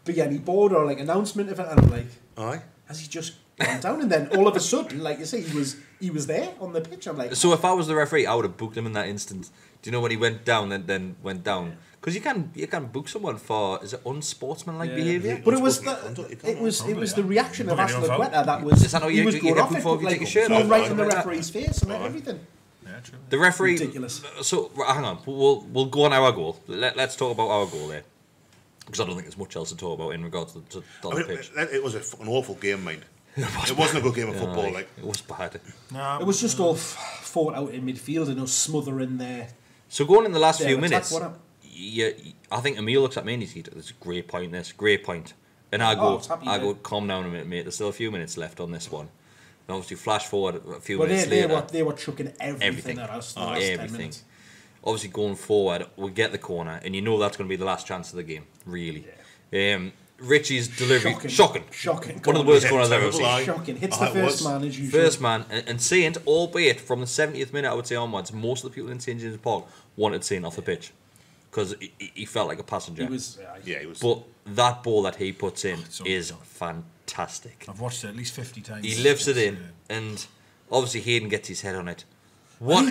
[SPEAKER 3] be any board or announcement of it. And I'm like,
[SPEAKER 4] Aye.
[SPEAKER 3] has he just gone down? And then all of a sudden, like you say, he was there on the pitch. I'm like,
[SPEAKER 1] So if I was the referee, I would have booked him in that instant. Do you know when he went down, then went down? Because you can book someone for, is it unsportsmanlike behaviour?
[SPEAKER 3] But it was the reaction of Ashley Guetta that was
[SPEAKER 1] Is that how
[SPEAKER 3] he
[SPEAKER 1] you
[SPEAKER 3] was
[SPEAKER 1] get
[SPEAKER 3] going off
[SPEAKER 1] booked for if you take your shirt
[SPEAKER 3] thrown
[SPEAKER 1] off?
[SPEAKER 3] right in the referee's face and everything.
[SPEAKER 2] Yeah, true.
[SPEAKER 1] The referee.
[SPEAKER 3] Ridiculous.
[SPEAKER 1] So hang on, we'll go on our goal. Let's talk about our goal there, because I don't think there's much else to talk about in regards to the pitch.
[SPEAKER 4] It was a fucking awful game, mind. It wasn't a good game of football.
[SPEAKER 1] It was bad.
[SPEAKER 2] No,
[SPEAKER 3] It was just all fought out in midfield and us smothering there.
[SPEAKER 1] So going in the last
[SPEAKER 3] Their
[SPEAKER 1] few
[SPEAKER 3] attack,
[SPEAKER 1] minutes,
[SPEAKER 3] what up?
[SPEAKER 1] I think Emil looks at me and he's like, "This is a great point. This great point." And I
[SPEAKER 3] Oh, it's happy,
[SPEAKER 1] I
[SPEAKER 3] mate.
[SPEAKER 1] go, "Calm down a minute, mate. There's still a few minutes left on this one." And obviously, flash forward a few
[SPEAKER 3] But
[SPEAKER 1] minutes
[SPEAKER 3] they
[SPEAKER 1] later,
[SPEAKER 3] were chucking everything at us. The last 10
[SPEAKER 1] everything.
[SPEAKER 3] minutes.
[SPEAKER 1] Obviously, going forward, we get the corner, and you know that's going to be the last chance of the game. Really, Richie's delivery, shocking. One of the worst corners I've ever seen.
[SPEAKER 3] Shocking. Hits the first man as usual.
[SPEAKER 1] First man, and Saint, albeit from the 70th minute, I would say onwards, most of the people in St James Park wanted Saint off the pitch because he felt like a passenger.
[SPEAKER 3] He was.
[SPEAKER 4] Yeah, he was.
[SPEAKER 1] But that ball that he puts in
[SPEAKER 2] so
[SPEAKER 1] is
[SPEAKER 2] good.
[SPEAKER 1] fantastic.
[SPEAKER 2] I've watched it at least 50 times.
[SPEAKER 1] He lifts it in, and obviously Hayden gets his head on it. What's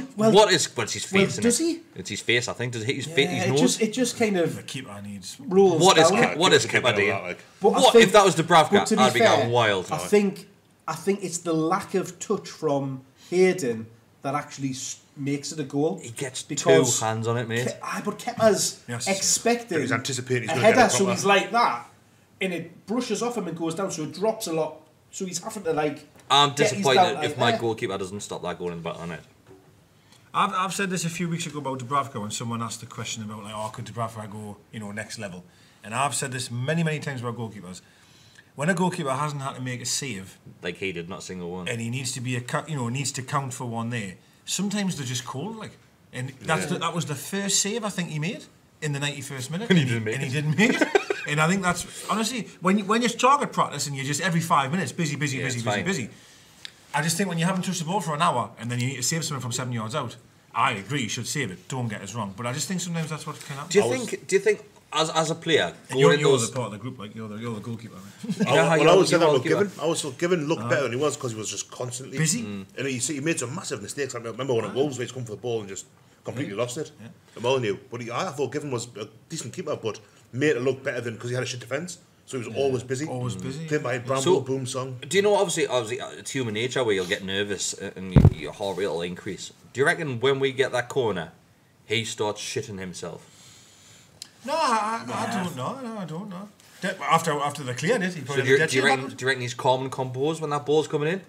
[SPEAKER 1] his face?
[SPEAKER 3] Well, does he?
[SPEAKER 1] It's his face, I think. Does it hit his face? His
[SPEAKER 3] Yeah,
[SPEAKER 1] nose?
[SPEAKER 3] it just kind
[SPEAKER 2] The
[SPEAKER 3] of
[SPEAKER 2] keeper needs.
[SPEAKER 3] rolls
[SPEAKER 1] What is
[SPEAKER 3] down.
[SPEAKER 1] what is
[SPEAKER 4] Give it a
[SPEAKER 1] Kepa
[SPEAKER 4] bit
[SPEAKER 1] doing?
[SPEAKER 4] of that, like.
[SPEAKER 3] But I
[SPEAKER 1] What
[SPEAKER 3] think-
[SPEAKER 1] if that was
[SPEAKER 3] but
[SPEAKER 1] Dubravka?
[SPEAKER 3] to be
[SPEAKER 1] I'd be
[SPEAKER 3] fair,
[SPEAKER 1] going wild.
[SPEAKER 3] I think it's the lack of touch from Hayden that actually makes it a goal.
[SPEAKER 1] He gets
[SPEAKER 3] because
[SPEAKER 1] 2 hands on it, mate.
[SPEAKER 3] But Kepa's
[SPEAKER 2] Yes.
[SPEAKER 3] expecting
[SPEAKER 4] He's anticipating he's
[SPEAKER 3] a
[SPEAKER 4] gonna get
[SPEAKER 3] header,
[SPEAKER 4] it
[SPEAKER 3] so
[SPEAKER 4] proper.
[SPEAKER 3] he's like that, and it brushes off him and goes down, so it drops a lot. So he's having to
[SPEAKER 1] I'm
[SPEAKER 3] get his
[SPEAKER 1] disappointed
[SPEAKER 3] down
[SPEAKER 1] if
[SPEAKER 3] like
[SPEAKER 1] my
[SPEAKER 3] there.
[SPEAKER 1] goalkeeper doesn't stop that going in the back on it.
[SPEAKER 2] I've said this a few weeks ago about Dubravka when someone asked the question about could Dubravka go next level, and I've said this many times about goalkeepers. When a goalkeeper hasn't had to make a save
[SPEAKER 1] Like he did, not a single one.
[SPEAKER 2] and he needs to be needs to count for one there, sometimes they're just cold and that was the first save I think he made in the 91st minute,
[SPEAKER 1] And he didn't make it.
[SPEAKER 2] And I think that's honestly when you're target practice and you're just every 5 minutes busy.
[SPEAKER 1] It's fine.
[SPEAKER 2] I just think when you haven't touched the ball for an hour and then you need to save something from 7 yards out, I agree you should save it. Don't get us wrong, but I just think sometimes that's what can happen.
[SPEAKER 1] Do you think as a player
[SPEAKER 2] And
[SPEAKER 1] going in
[SPEAKER 2] you're
[SPEAKER 1] those
[SPEAKER 2] the part of the group, you're the goalkeeper. Right?
[SPEAKER 1] You know how
[SPEAKER 4] I would say
[SPEAKER 1] you're
[SPEAKER 4] that
[SPEAKER 1] a
[SPEAKER 4] with
[SPEAKER 1] goalkeeper?
[SPEAKER 4] Given. I was Given looked better than he was because he was just constantly
[SPEAKER 2] Busy.
[SPEAKER 4] And he made some massive mistakes. I remember when at Wolves where he's come for the ball and just completely lost it. I'm telling you. But I thought Given was a decent keeper, but made it look better than because he had a shit defence. So he was always busy.
[SPEAKER 2] Always busy.
[SPEAKER 4] Playing by Bramble,
[SPEAKER 1] So-
[SPEAKER 4] boom song.
[SPEAKER 1] Do you know, obviously it's human nature where you'll get nervous and your heart rate will increase. Do you reckon when we get that corner, he starts shitting himself?
[SPEAKER 2] No, I don't know. No, I don't know. After they cleared it, he
[SPEAKER 1] So
[SPEAKER 2] probably
[SPEAKER 1] do you
[SPEAKER 2] did
[SPEAKER 1] reckon he's calm and composed when that ball's coming in?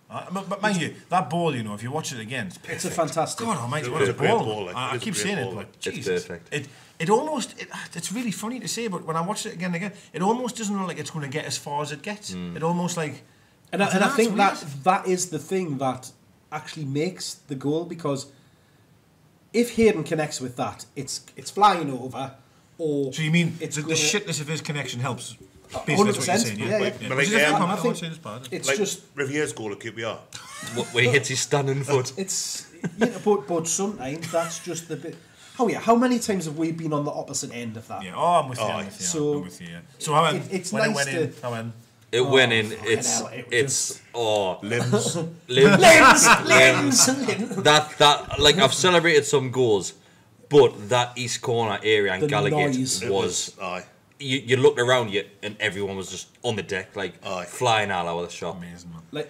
[SPEAKER 2] But mind you, that ball, if you watch it again,
[SPEAKER 3] It's a fantastic.
[SPEAKER 2] God almighty, what
[SPEAKER 4] It's
[SPEAKER 2] a
[SPEAKER 4] a great
[SPEAKER 2] ball!
[SPEAKER 4] ball, like,
[SPEAKER 2] I
[SPEAKER 4] it's a
[SPEAKER 2] keep
[SPEAKER 4] great
[SPEAKER 2] saying
[SPEAKER 4] ball,
[SPEAKER 2] it,
[SPEAKER 4] like.
[SPEAKER 2] but
[SPEAKER 1] It's
[SPEAKER 2] Jesus,
[SPEAKER 1] perfect.
[SPEAKER 2] It almost, it's really funny to say, but when I watch it again and again, it almost doesn't look like it's going to get as far as it gets. It almost like,
[SPEAKER 3] And I think
[SPEAKER 2] that's
[SPEAKER 3] that is the thing that actually makes the goal, because if Hayden connects with that, it's flying over. Or
[SPEAKER 2] So you mean
[SPEAKER 3] it's
[SPEAKER 2] the
[SPEAKER 3] gonna-
[SPEAKER 2] shitness of his connection helps? Basically, that's what you're
[SPEAKER 3] 100%,
[SPEAKER 2] saying,
[SPEAKER 3] yeah.
[SPEAKER 4] But
[SPEAKER 2] Which is
[SPEAKER 4] like,
[SPEAKER 2] a fair comment,
[SPEAKER 3] I
[SPEAKER 2] I won't
[SPEAKER 3] think
[SPEAKER 2] say it's bad.
[SPEAKER 3] it's
[SPEAKER 4] Like
[SPEAKER 3] just
[SPEAKER 4] Rivier's goal at QPR.
[SPEAKER 1] Where he hits his standing foot.
[SPEAKER 3] it's but sometimes that's just the bit. Oh yeah, how many times have we been on the opposite end of that?
[SPEAKER 2] Yeah, I'm with you. I'm with you.
[SPEAKER 3] So
[SPEAKER 2] I'm with you. Yeah. So how
[SPEAKER 3] it's
[SPEAKER 2] when it
[SPEAKER 3] nice
[SPEAKER 2] went in?
[SPEAKER 3] to-
[SPEAKER 2] How when?
[SPEAKER 1] It went in.
[SPEAKER 3] fucking hell, it
[SPEAKER 1] It's
[SPEAKER 4] Limbs.
[SPEAKER 1] limbs. That like I've celebrated some goals, but that East Corner area and
[SPEAKER 3] The
[SPEAKER 1] Gallowgate
[SPEAKER 3] noise.
[SPEAKER 1] was.
[SPEAKER 4] Aye.
[SPEAKER 1] You looked around you and everyone was just on the deck, like
[SPEAKER 4] Aye.
[SPEAKER 1] flying all over the shop.
[SPEAKER 2] Amazing, man.
[SPEAKER 3] Like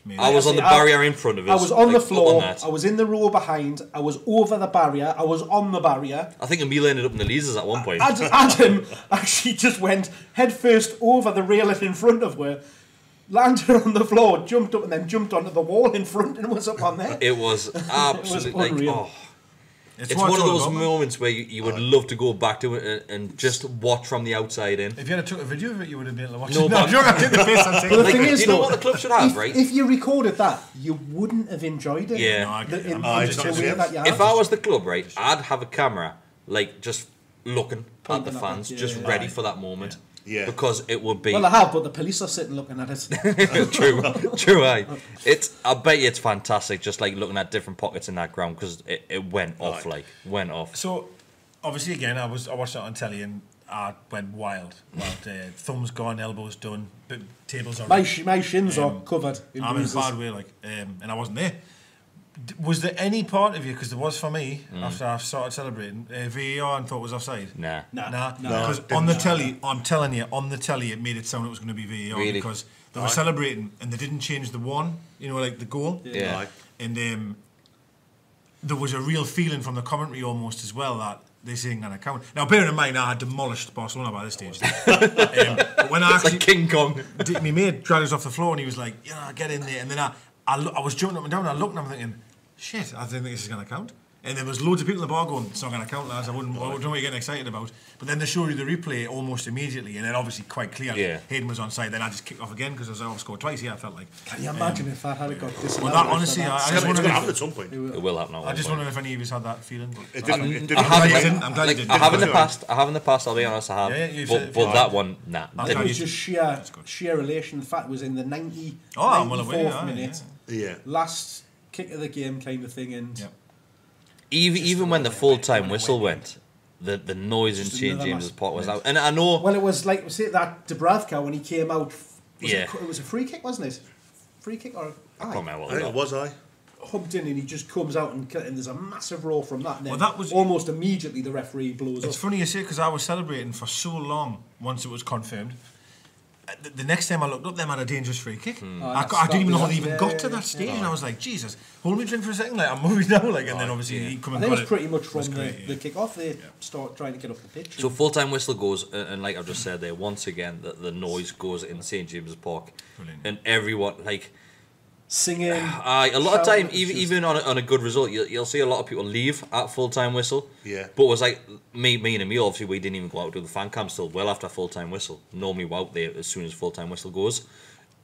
[SPEAKER 2] Amazing.
[SPEAKER 1] I was on the barrier in front of us.
[SPEAKER 3] I was on the
[SPEAKER 1] like, up
[SPEAKER 3] floor.
[SPEAKER 1] that.
[SPEAKER 3] I was in the row behind. I was over the barrier. I was on the barrier.
[SPEAKER 1] I think Emil ended up in the leasers at one point.
[SPEAKER 3] Adam actually just went head first over the railing in front of her, landed on the floor, jumped up, and then jumped onto the wall in front and was up on there.
[SPEAKER 1] It was absolutely like,
[SPEAKER 3] unreal.
[SPEAKER 1] it's
[SPEAKER 2] what
[SPEAKER 1] one of
[SPEAKER 2] all
[SPEAKER 1] those
[SPEAKER 2] about, man.
[SPEAKER 1] moments where you would love to go back to it and just watch from the outside in.
[SPEAKER 2] If you had took a video of it, you would have been able to watch
[SPEAKER 1] No,
[SPEAKER 2] it.
[SPEAKER 1] but-
[SPEAKER 2] You're going to take the face and take
[SPEAKER 3] But the
[SPEAKER 1] Like,
[SPEAKER 3] thing
[SPEAKER 1] do
[SPEAKER 3] is,
[SPEAKER 1] you know
[SPEAKER 3] though,
[SPEAKER 1] what the club should have,
[SPEAKER 3] if,
[SPEAKER 1] right?
[SPEAKER 3] if you recorded that, you wouldn't have enjoyed it.
[SPEAKER 1] Yeah.
[SPEAKER 2] No, I get it.
[SPEAKER 3] In
[SPEAKER 2] I'm
[SPEAKER 3] the
[SPEAKER 2] just
[SPEAKER 3] way
[SPEAKER 2] saying.
[SPEAKER 3] that you have.
[SPEAKER 1] If I was the club, right, I'd have a camera, like, just looking at the
[SPEAKER 3] Pointing at
[SPEAKER 1] fans,
[SPEAKER 3] them,
[SPEAKER 1] just
[SPEAKER 3] yeah.
[SPEAKER 1] ready for that moment.
[SPEAKER 4] Yeah.
[SPEAKER 1] Because it would be...
[SPEAKER 3] Well, I have, but the police are sitting looking at it.
[SPEAKER 1] true, aye. I bet you it's fantastic, just, like, looking at different pockets in that ground, because it went off,
[SPEAKER 4] Right.
[SPEAKER 1] went off.
[SPEAKER 2] So, obviously, again, I watched it on telly and I went wild. Thumbs gone, elbows done, but tables are.
[SPEAKER 3] My shins are covered in
[SPEAKER 2] I'm in a
[SPEAKER 3] bruises.
[SPEAKER 2] bad way, and I wasn't there. Was there any part of you, because there was for me, after I started celebrating, VAR and thought it was offside?
[SPEAKER 1] Nah.
[SPEAKER 2] Nah. Because on the telly, I'm telling you, on the telly, it made it sound it was going to be VAR
[SPEAKER 1] Really?
[SPEAKER 2] because they were celebrating and they didn't change the one, like the goal.
[SPEAKER 1] Yeah.
[SPEAKER 4] Aye.
[SPEAKER 2] And there was a real feeling from the commentary almost as well that this ain't going to count. Now, bearing in mind, I had demolished Barcelona by this stage. But when I
[SPEAKER 1] It's like King Kong.
[SPEAKER 2] my mate dragged us off the floor and he was like, get in there. And then I was jumping up and down and I looked and I'm thinking, shit, I think this is going to count. And there was loads of people in the bar going, it's not going to count, lads. I don't know what you're getting excited about. But then they showed you the replay almost immediately, and then obviously quite clearly Hayden was onside. Then I just kicked off again because I scored twice. Yeah, I felt like.
[SPEAKER 3] Can you imagine if that had got this?
[SPEAKER 2] Well, that honestly, I
[SPEAKER 4] It's
[SPEAKER 2] just
[SPEAKER 4] going to
[SPEAKER 2] wondered.
[SPEAKER 4] happen at some point.
[SPEAKER 1] It will happen.
[SPEAKER 2] I just wondered if any of us had that feeling.
[SPEAKER 4] It didn't. It didn't.
[SPEAKER 2] I'm glad you didn't.
[SPEAKER 1] I have in the past. I'll be honest. I have.
[SPEAKER 2] Yeah, you said-
[SPEAKER 1] but that one, nah.
[SPEAKER 2] I'm
[SPEAKER 3] It
[SPEAKER 2] glad
[SPEAKER 3] was
[SPEAKER 2] you-
[SPEAKER 3] just sheer relation. The fact it was in the 90,
[SPEAKER 2] Oh, I'm well
[SPEAKER 3] 94th
[SPEAKER 2] aware, aye,
[SPEAKER 3] minute,
[SPEAKER 4] Yeah.
[SPEAKER 3] last kick of the game kind of thing, and
[SPEAKER 2] Yep.
[SPEAKER 1] Even when the full-time whistle went, the noise in
[SPEAKER 3] Just
[SPEAKER 1] St
[SPEAKER 3] another
[SPEAKER 1] James's
[SPEAKER 3] massive
[SPEAKER 1] Park was out. And I know...
[SPEAKER 3] well, it was like was it that Dubravka when he came out.
[SPEAKER 1] Yeah.
[SPEAKER 3] It was a free kick, wasn't it? Free kick or
[SPEAKER 1] I can't remember what
[SPEAKER 4] I think it was.
[SPEAKER 3] humped in and he just comes out and there's a massive roar from that. And then
[SPEAKER 2] Well, that was-
[SPEAKER 3] almost immediately the referee blows
[SPEAKER 2] It's
[SPEAKER 3] up.
[SPEAKER 2] funny you say because I was celebrating for so long once it was confirmed. The next time I looked up, them had a dangerous free kick. I didn't even know how they even got to that stage, and I was like, Jesus, hold me drink for a second, like I'm moving now, like, and then obviously he come
[SPEAKER 3] I
[SPEAKER 2] and
[SPEAKER 3] think it
[SPEAKER 2] got
[SPEAKER 3] was
[SPEAKER 2] it.
[SPEAKER 3] pretty much from
[SPEAKER 2] was great, yeah.
[SPEAKER 3] the kick off. They start trying to get up the pitch.
[SPEAKER 1] So full-time whistle goes, and like I've just said there, once again, the noise goes in St James's Park.
[SPEAKER 2] Brilliant.
[SPEAKER 1] And everyone, like...
[SPEAKER 3] Singing.
[SPEAKER 1] a lot of time,
[SPEAKER 3] shouting, it's just-
[SPEAKER 1] even on a good result, you'll see a lot of people leave at full-time whistle.
[SPEAKER 4] Yeah.
[SPEAKER 1] But it was like, me and me, obviously, we didn't even go out to the fan camp still well after full-time whistle. Normally we're out there as soon as full-time whistle goes.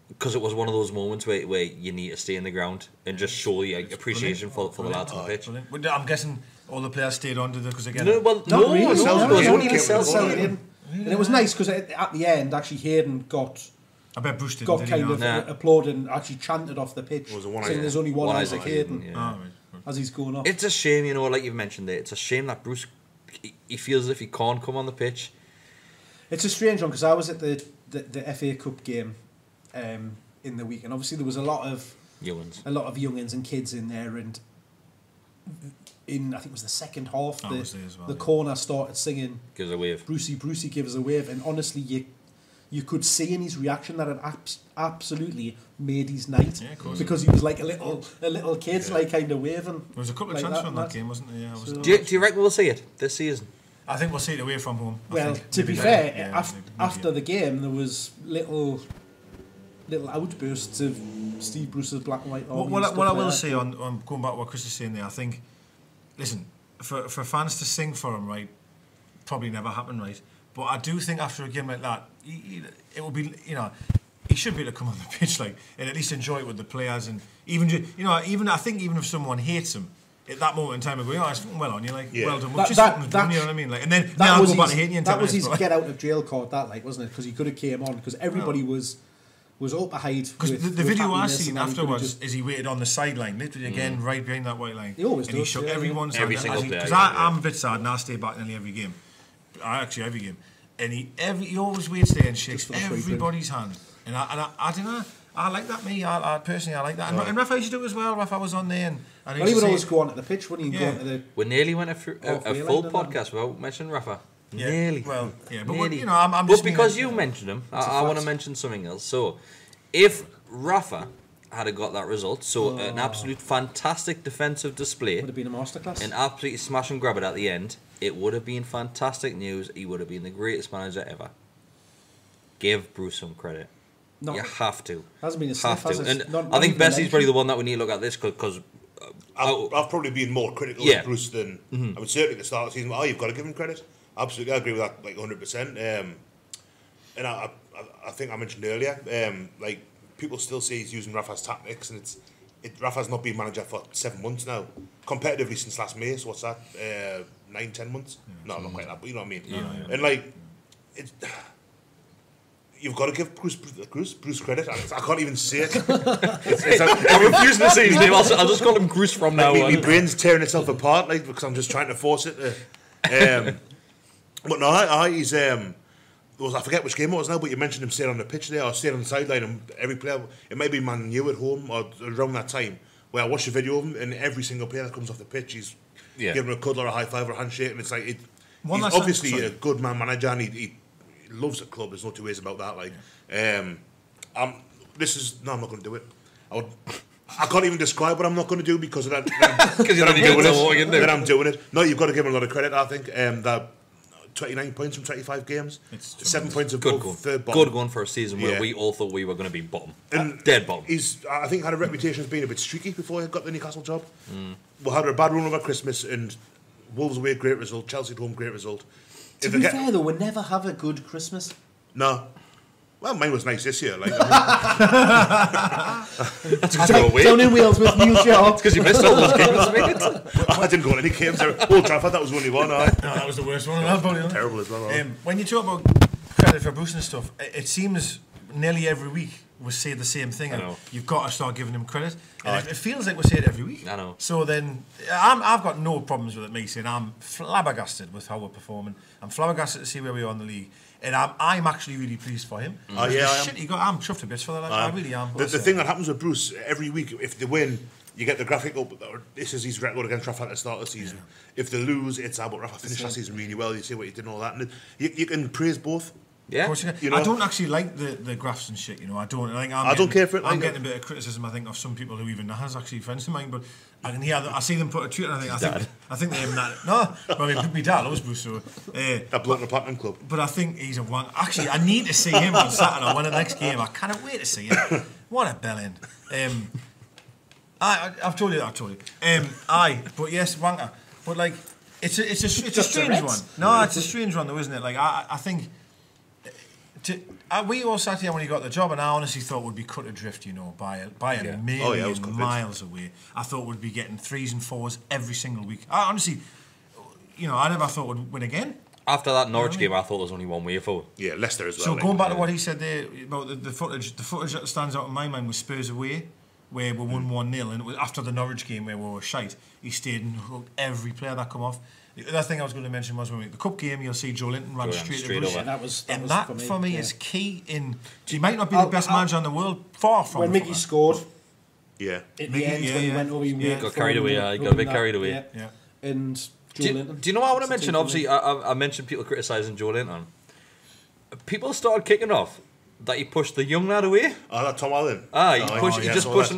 [SPEAKER 1] Because it was one of those moments where you need to stay in the ground and just show your appreciation for the lads on the pitch.
[SPEAKER 2] Brilliant. Well, I'm guessing all the players stayed on, did they? Because again,
[SPEAKER 1] No, well,
[SPEAKER 3] Not really.
[SPEAKER 1] it was
[SPEAKER 3] no,
[SPEAKER 1] only
[SPEAKER 3] no,
[SPEAKER 1] myself.
[SPEAKER 3] no, no. And it was nice because at the end, actually, Hayden got
[SPEAKER 2] I bet Bruce didn't.
[SPEAKER 3] got
[SPEAKER 2] did he
[SPEAKER 3] kind
[SPEAKER 2] not?
[SPEAKER 3] of
[SPEAKER 1] Nah.
[SPEAKER 3] applauded and actually chanted off the pitch,
[SPEAKER 4] Was it one
[SPEAKER 3] saying
[SPEAKER 4] Isaac?
[SPEAKER 3] there's only one
[SPEAKER 1] One
[SPEAKER 3] Isaac
[SPEAKER 1] Isaac
[SPEAKER 3] Hayden
[SPEAKER 1] Hayden,
[SPEAKER 2] Ah, right.
[SPEAKER 3] as he's going off.
[SPEAKER 1] It's a shame, like you've mentioned there, it's a shame that Bruce, he feels as if he can't come on the pitch.
[SPEAKER 3] It's a strange one because I was at the FA Cup game in the week, and obviously there was a lot of youngins and kids in there, and in I think it was the second half,
[SPEAKER 2] I was there as well,
[SPEAKER 3] the
[SPEAKER 2] yeah.
[SPEAKER 3] corner started singing
[SPEAKER 1] Gives a wave.
[SPEAKER 3] Brucey give us a wave, and honestly you could see in his reaction that it absolutely made his night,
[SPEAKER 2] Yeah, of course.
[SPEAKER 3] because he was like a little kid, like kind of waving.
[SPEAKER 2] There was a couple of
[SPEAKER 3] like
[SPEAKER 2] chances
[SPEAKER 3] that,
[SPEAKER 2] from that
[SPEAKER 3] and
[SPEAKER 2] game, wasn't there? Yeah, I was
[SPEAKER 3] So-
[SPEAKER 1] Do you reckon we'll see it this season?
[SPEAKER 2] I think we'll see it away from home.
[SPEAKER 3] Well, to be fair, after the game, there was little outbursts of Steve Bruce's black and white army.
[SPEAKER 2] What I will say on going back to what Kris is saying there, I think, listen, for fans to sing for him, right, probably never happened, right. But I do think after a game like that, it will be, he should be able to come on the pitch and at least enjoy it with the players, and even I think even if someone hates him at that moment in time, I go, it's fucking well on you, well done. You know what I mean? And then I'll go back to hating you.
[SPEAKER 3] That was his get out of jail card, wasn't it? Because he could have came on because everybody was up behied.
[SPEAKER 2] Because the video I seen afterwards is he waited on the sideline, literally again right behind that white line.
[SPEAKER 3] He always
[SPEAKER 2] does. And he shook everyone's
[SPEAKER 1] hand. Every single player. Because
[SPEAKER 2] I'm a bit sad and I stay back nearly every game. Every game. And he always waits there and shakes everybody's hand. And I don't know. I like that. I personally like that. And Rafa used to do it as well. Rafa was on there, and
[SPEAKER 3] he would always go onto the pitch, wouldn't he? Go onto the.
[SPEAKER 1] We nearly went a full podcast without mentioning Rafa.
[SPEAKER 2] Yeah.
[SPEAKER 1] Nearly.
[SPEAKER 2] Well, yeah, but
[SPEAKER 1] nearly.
[SPEAKER 2] I'm just.
[SPEAKER 1] But because you mentioned him, I want to mention something else. So, if Rafa had got that result, an absolute fantastic defensive display,
[SPEAKER 3] would have been a masterclass.
[SPEAKER 1] An absolute smash and grab it at the end. It would have been fantastic news. He would have been the greatest manager ever. Give Bruce some credit. You have to.
[SPEAKER 3] Hasn't been a sniff, has it?
[SPEAKER 1] And I think Besty's probably the one that we need to look at this because
[SPEAKER 4] I've probably been more critical of Bruce than I would certainly at the start of the season. You've got to give him credit. Absolutely, I agree with that 100%. And I think I mentioned earlier, people still say he's using Rafa's tactics, and Rafa's not been manager for 7 months now, competitively since last May. So what's that? 9-10 months? No, not quite that, but you know what I mean. And you've got to give Bruce credit. I can't even say it.
[SPEAKER 1] I'm refusing to say his name. I'll just call him Bruce from now on.
[SPEAKER 4] My brain's tearing itself apart, because I'm just trying to force it. But no, he's. I forget which game it was now, but you mentioned him staying on the pitch there or staying on the sideline, and every player, it might be Man U at home or around that time, where I watched a video of him, and every single player that comes off the pitch, he's giving him a cuddle or a high five or a handshake, and it's he's obviously a good man manager, and he loves the club. There's no two ways about that. I'm not going to do it. I can't even describe what I'm not going to do because of that. I'm doing it. No, you've got to give him a lot of credit. I think that 29 points from 25 games, 7 points of third bottom.
[SPEAKER 1] Good going for a season where we all thought we were going to be bottom, dead bottom.
[SPEAKER 4] I think had a reputation as being a bit streaky before he got the Newcastle job. We had a bad run over Christmas, and Wolves away, great result. Chelsea at home, great result.
[SPEAKER 3] To be fair, though, we never have a good Christmas.
[SPEAKER 4] No. Well, mine was nice this year.
[SPEAKER 1] That's because you were away.
[SPEAKER 3] Down in Wales with Neil Shaw.
[SPEAKER 1] It's because you missed all those games, mate.
[SPEAKER 4] I didn't go to any games. Old Trafford, that was the only one.
[SPEAKER 2] No, that was the worst one.
[SPEAKER 4] Terrible as well.
[SPEAKER 2] When you talk about credit for Bruce and stuff, it seems nearly every week we say the same thing. And you've got to start giving him credit. And it feels like we say it every week.
[SPEAKER 1] I know.
[SPEAKER 2] So then, I've got no problems with it, me saying I'm flabbergasted with how we're performing. I'm flabbergasted to see where we are in the league. And I'm actually really pleased for him.
[SPEAKER 4] I'm
[SPEAKER 2] chuffed to bits for that. I really am.
[SPEAKER 4] The thing that happens with Bruce, every week, if they win, you get the graphic up. This is his record against Rafa at the start of the season. If they lose, it's but Rafa finished last season really well. You see what he did and all that. And you can praise both.
[SPEAKER 1] Yeah,
[SPEAKER 2] I don't actually like the graphs and shit. I don't. I
[SPEAKER 4] don't care for it.
[SPEAKER 2] I'm getting a bit of criticism. I think of some people who even has actually friends of mine, but I can hear. I see them put a tweet, and I think they're that. No, my dad loves Bruce. So
[SPEAKER 4] that bloke in the Platinum Club.
[SPEAKER 2] But I think he's a one. Actually, I need to see him on Saturday. When the next game, I cannot wait to see him. What a bellend. I've told you. But yes, wanker. But it's a strange one. No, it's a strange one though, isn't it? I think. We all sat here when he got the job, and I honestly thought we'd be cut adrift, by a million miles away. I thought we'd be getting 3s and 4s every single week. I honestly, I never thought we'd win again.
[SPEAKER 1] After that Norwich game, I thought there was only one way forward.
[SPEAKER 4] Yeah, Leicester as well.
[SPEAKER 2] So going back to what he said there about the footage that stands out in my mind was Spurs away, where we won 1-0, and it was after the Norwich game where we were shite. He stayed and hugged every player that come off. The other thing I was going to mention was when we the cup game, you'll see Joe Linton ran straight over.
[SPEAKER 3] Yeah, that was
[SPEAKER 2] for me is key in. He might not be the best manager in the world, far from.
[SPEAKER 3] When Mickey scored,
[SPEAKER 2] at
[SPEAKER 3] the end when he went over, he
[SPEAKER 1] got carried away. He got a bit carried away.
[SPEAKER 2] Yeah.
[SPEAKER 3] And Joe Linton.
[SPEAKER 1] Do you know what I want to mention? Obviously, I mentioned people criticising Joe Linton. People started kicking off that he pushed the young lad away.
[SPEAKER 4] Oh, that Tom Allen.
[SPEAKER 1] He just brushed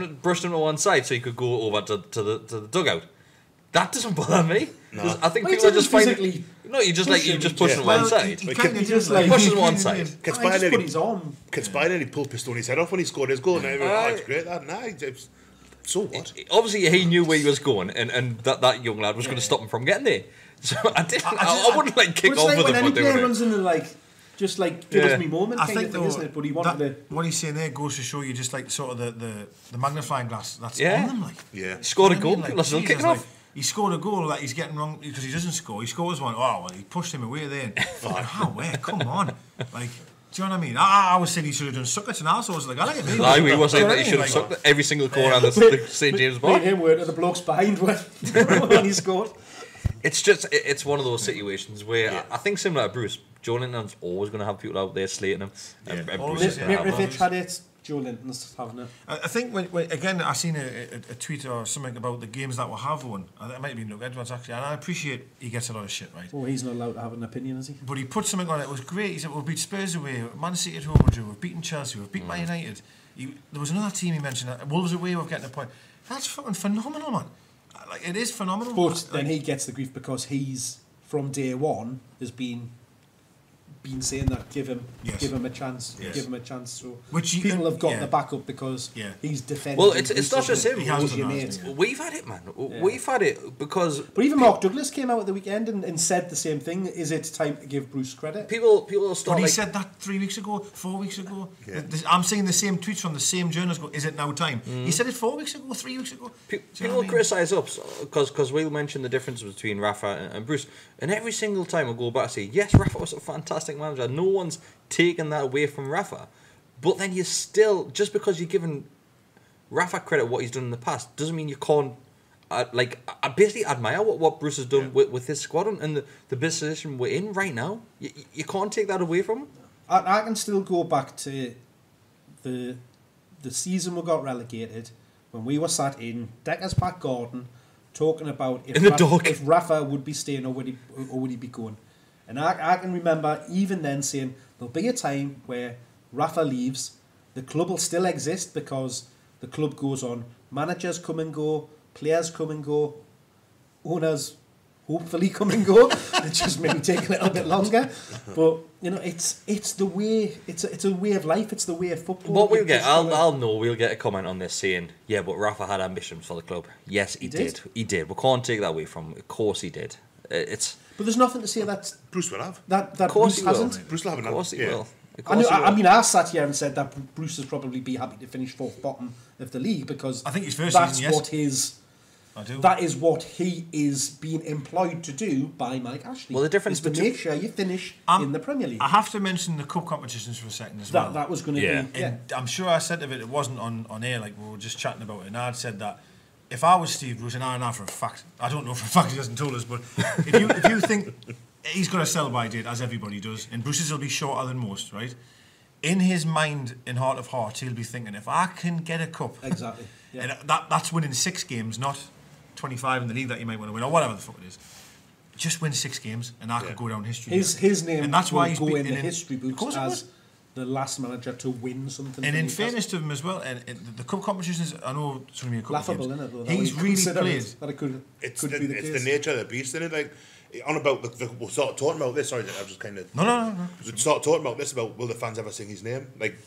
[SPEAKER 1] him to one side so he could go over to the dugout. That doesn't bother me.
[SPEAKER 4] No.
[SPEAKER 1] I think
[SPEAKER 3] Well,
[SPEAKER 1] people are
[SPEAKER 3] he
[SPEAKER 1] just
[SPEAKER 3] doesn't
[SPEAKER 1] finding.
[SPEAKER 3] physically
[SPEAKER 1] No, you just like you just push it
[SPEAKER 2] Well,
[SPEAKER 1] one side.
[SPEAKER 2] he
[SPEAKER 4] Like,
[SPEAKER 2] kinda
[SPEAKER 3] he
[SPEAKER 2] did,
[SPEAKER 3] just like
[SPEAKER 1] pushes one side.
[SPEAKER 4] Gets
[SPEAKER 3] he
[SPEAKER 4] by
[SPEAKER 3] just
[SPEAKER 4] nearly-
[SPEAKER 3] put his arm.
[SPEAKER 4] Gets by and he pulled Pistoni's head off when he scored his goal. And everyone, oh, it's great. That, nah, it's, so what?
[SPEAKER 1] Obviously, he knew where he was going, and that young lad was going to stop him from getting there. So I wouldn't like kick
[SPEAKER 3] It's
[SPEAKER 1] off
[SPEAKER 3] like
[SPEAKER 1] with
[SPEAKER 3] when
[SPEAKER 1] him
[SPEAKER 3] any
[SPEAKER 1] for doing
[SPEAKER 3] player
[SPEAKER 1] it.
[SPEAKER 3] runs into like just like give
[SPEAKER 1] Yeah.
[SPEAKER 3] us me moment
[SPEAKER 2] I
[SPEAKER 3] kind
[SPEAKER 2] think
[SPEAKER 3] of thing,
[SPEAKER 2] though,
[SPEAKER 3] isn't it? But he wanted
[SPEAKER 2] what he's saying there goes to show you just like sort of the magnifying glass that's
[SPEAKER 1] Yeah.
[SPEAKER 2] on them. Like,
[SPEAKER 4] Yeah.
[SPEAKER 1] Scored a
[SPEAKER 2] You know
[SPEAKER 1] goal.
[SPEAKER 2] what I mean?
[SPEAKER 1] People are still
[SPEAKER 2] Jesus,
[SPEAKER 1] kicking
[SPEAKER 2] like,
[SPEAKER 1] off.
[SPEAKER 2] he scored a goal that he's getting wrong because he doesn't score. He scores one. Oh, well, he pushed him away there. Fucking how? Where? Come on. Like, do you know what I mean? I was saying he should have done suckers and assholes. Like, I like it.
[SPEAKER 1] Like, we were saying
[SPEAKER 2] Do
[SPEAKER 1] that
[SPEAKER 2] you
[SPEAKER 1] he
[SPEAKER 2] know
[SPEAKER 1] should
[SPEAKER 2] what I
[SPEAKER 1] have
[SPEAKER 2] mean?
[SPEAKER 1] sucked every single corner on the St James
[SPEAKER 3] me and
[SPEAKER 1] Park.
[SPEAKER 3] him were to the blokes behind when he scored.
[SPEAKER 1] It's one of those situations where I think similar to Bruce, Joe Linton's always going to have people out there slating him. And Bruce
[SPEAKER 2] always,
[SPEAKER 1] is gonna have him.
[SPEAKER 3] Mitrovic had it. Joe Linton's having it.
[SPEAKER 2] I think when again I seen a tweet or something about the games that will have one. It might have been Luke Edwards actually, and I appreciate he gets a lot of shit right.
[SPEAKER 3] Oh, he's not allowed to have an opinion, is he?
[SPEAKER 2] But he put something on it. It was great. He said, "We've beat Spurs away, Man City at home, we've beaten Chelsea, we've beaten Man United." There was another team he mentioned. Wolves away, we're getting a point. That's fucking phenomenal, man. Like it is phenomenal.
[SPEAKER 3] But then he gets the grief because he's from day one has been saying that give him a chance,
[SPEAKER 2] Yes.
[SPEAKER 3] give him a chance. So
[SPEAKER 2] Which you-
[SPEAKER 3] people have got
[SPEAKER 2] yeah.
[SPEAKER 3] the backup because
[SPEAKER 2] Yeah.
[SPEAKER 3] he's defending.
[SPEAKER 1] Well, it's not just him.
[SPEAKER 2] He has
[SPEAKER 3] Who's
[SPEAKER 2] done
[SPEAKER 3] your
[SPEAKER 2] that,
[SPEAKER 3] mate?
[SPEAKER 2] hasn't he?
[SPEAKER 1] We've had it, man. We've had it because
[SPEAKER 3] But even Mark Douglas came out at the weekend and said the same thing. Is it time to give Bruce credit?
[SPEAKER 1] people will start
[SPEAKER 2] But he
[SPEAKER 1] like,
[SPEAKER 2] said that 3 weeks ago, 4 weeks ago.
[SPEAKER 4] Yeah.
[SPEAKER 2] I'm seeing the same tweets from the same journalists. Go, is it now time? He said it 4 weeks ago, 3 weeks ago. Do you know
[SPEAKER 1] people
[SPEAKER 2] what I mean?
[SPEAKER 1] criticise us because we'll mention the difference between Rafa and Bruce, and every single time I go back and say, yes, Rafa was a fantastic manager. No one's taken that away from Rafa, but then you still, just because you're giving Rafa credit what he's done in the past doesn't mean you can't. I basically admire what Bruce has done with his squad and the position we're in right now. You can't take that away from him.
[SPEAKER 3] I can still go back to the season we got relegated when we were sat in Deka's back garden talking about if
[SPEAKER 1] In the dark.
[SPEAKER 3] if Rafa would be staying or would he be going. And I can remember even then saying there'll be a time where Rafa leaves, the club will still exist because the club goes on. Managers come and go, players come and go, owners hopefully come and go. It just maybe take a little bit longer, but you know it's the way it's a way of life. It's the way of football.
[SPEAKER 1] What we'll
[SPEAKER 3] It
[SPEAKER 1] get,
[SPEAKER 3] just
[SPEAKER 1] I'll know we'll get a comment on this saying, yeah, but Rafa had ambitions for the club. Yes, he did. He did. We can't take that away from him. Of course he did. It's
[SPEAKER 3] But there's nothing to say that
[SPEAKER 4] Bruce will have.
[SPEAKER 3] that
[SPEAKER 1] course
[SPEAKER 3] Bruce
[SPEAKER 1] he will.
[SPEAKER 3] hasn't.
[SPEAKER 4] Bruce will have
[SPEAKER 1] of
[SPEAKER 4] an
[SPEAKER 1] course he
[SPEAKER 4] yeah.
[SPEAKER 1] will. Of course he will.
[SPEAKER 3] I mean, I sat here and said that Bruce would probably be happy to finish fourth bottom of the league because
[SPEAKER 2] I think his first
[SPEAKER 3] that's
[SPEAKER 2] season, yes.
[SPEAKER 3] what his.
[SPEAKER 2] I do.
[SPEAKER 3] That is what he is being employed to do by Mike Ashley.
[SPEAKER 1] Well, the difference
[SPEAKER 3] is to
[SPEAKER 1] between-
[SPEAKER 3] make sure you finish in the Premier League.
[SPEAKER 2] I have to mention the cup competitions for a second as well.
[SPEAKER 3] That was going to
[SPEAKER 1] Yeah.
[SPEAKER 3] be.
[SPEAKER 2] And I'm sure I said of it, it wasn't on air, like we were just chatting about it, and I'd said that if I was Steve Bruce, and I know for a fact, I don't know for a fact, he hasn't told us, but if you think he's got a sell-by date, as everybody does, and Bruce's will be shorter than most, right? In his mind, in heart of hearts, he'll be thinking, if I can get a cup,
[SPEAKER 3] Exactly. Yeah.
[SPEAKER 2] and that's winning 6 games, not 25 in the league that you might want to win, or whatever the fuck it is. Just win 6 games, and I could go down history.
[SPEAKER 3] His name
[SPEAKER 2] and that's
[SPEAKER 3] will
[SPEAKER 2] why he's
[SPEAKER 3] go
[SPEAKER 2] been-
[SPEAKER 3] in the
[SPEAKER 2] and
[SPEAKER 3] history
[SPEAKER 2] of
[SPEAKER 3] books
[SPEAKER 2] course it
[SPEAKER 3] as the last manager to win something.
[SPEAKER 2] And
[SPEAKER 3] for
[SPEAKER 2] in
[SPEAKER 3] Newcastle.
[SPEAKER 2] fairness to him as well, and the cup competitions, I know it's only a couple
[SPEAKER 3] Laughable,
[SPEAKER 2] of
[SPEAKER 3] isn't
[SPEAKER 2] games.
[SPEAKER 3] it? Though,
[SPEAKER 2] He's really played.
[SPEAKER 3] That it could
[SPEAKER 4] It's
[SPEAKER 3] be the
[SPEAKER 4] it's
[SPEAKER 3] case.
[SPEAKER 4] the nature of the beast, isn't it? Like on about we'll start talking about this. Sorry, I've just kind of
[SPEAKER 2] No.
[SPEAKER 4] We'll start talking about this about will the fans ever sing his name like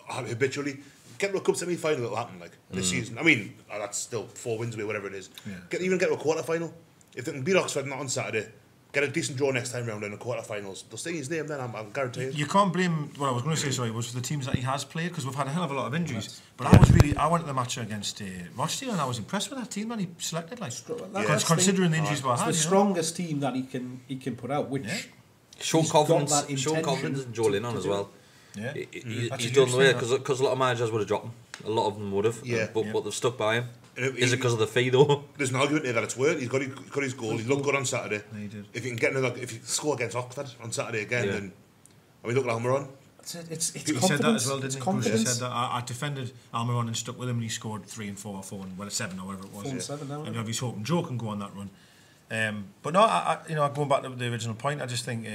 [SPEAKER 4] habitually. Get to a cup semi-final, it'll happen like this season. I mean, that's still 4 wins away, whatever it is.
[SPEAKER 2] Yeah.
[SPEAKER 4] Even get to a quarter-final. If they can beat Oxford not on Saturday, get a decent draw next time round in the quarter-finals, they'll sing his name then, I'm guaranteeing.
[SPEAKER 2] You can't blame. What I was going to say, sorry, was for the teams that he has played because we've had a hell of a lot of injuries.
[SPEAKER 3] Yes.
[SPEAKER 2] But I went to the match against Rochdale and I was impressed with that team that he selected. Like,
[SPEAKER 3] That's
[SPEAKER 2] considering the injuries we
[SPEAKER 3] It's
[SPEAKER 2] had,
[SPEAKER 3] the strongest team that he can put out, which
[SPEAKER 2] Yeah.
[SPEAKER 1] Shown
[SPEAKER 3] he's got
[SPEAKER 1] confidence,
[SPEAKER 3] that
[SPEAKER 1] shown
[SPEAKER 3] intention
[SPEAKER 1] confidence in Joe Lennon
[SPEAKER 3] to
[SPEAKER 1] as
[SPEAKER 3] do
[SPEAKER 1] well.
[SPEAKER 2] Yeah. That's
[SPEAKER 1] He's
[SPEAKER 2] a
[SPEAKER 1] done
[SPEAKER 2] huge
[SPEAKER 1] the way
[SPEAKER 2] thing,
[SPEAKER 1] because a lot of managers would have dropped him. A lot of them would have.
[SPEAKER 4] Yeah.
[SPEAKER 1] But they've stuck by him.
[SPEAKER 4] And
[SPEAKER 1] Is it because of the fee though?
[SPEAKER 4] There's an argument here that it's worked. He's got his goal. He looked good on Saturday.
[SPEAKER 2] Yeah, he did.
[SPEAKER 4] If you can get another, if you score against Oxford on Saturday again,
[SPEAKER 1] Yeah.
[SPEAKER 4] then I mean, look at Almiron.
[SPEAKER 3] it's
[SPEAKER 2] He
[SPEAKER 3] confidence.
[SPEAKER 2] said that as well,
[SPEAKER 3] It's
[SPEAKER 2] didn't he? Bruce
[SPEAKER 3] confidence.
[SPEAKER 2] said that I defended Almiron and stuck with him, and he scored 3 and 4, 4 and 7 or whatever it was.
[SPEAKER 3] 4 and 7 now,
[SPEAKER 2] And he's hoping Joe can go on that run. But no, going back to the original point, I just think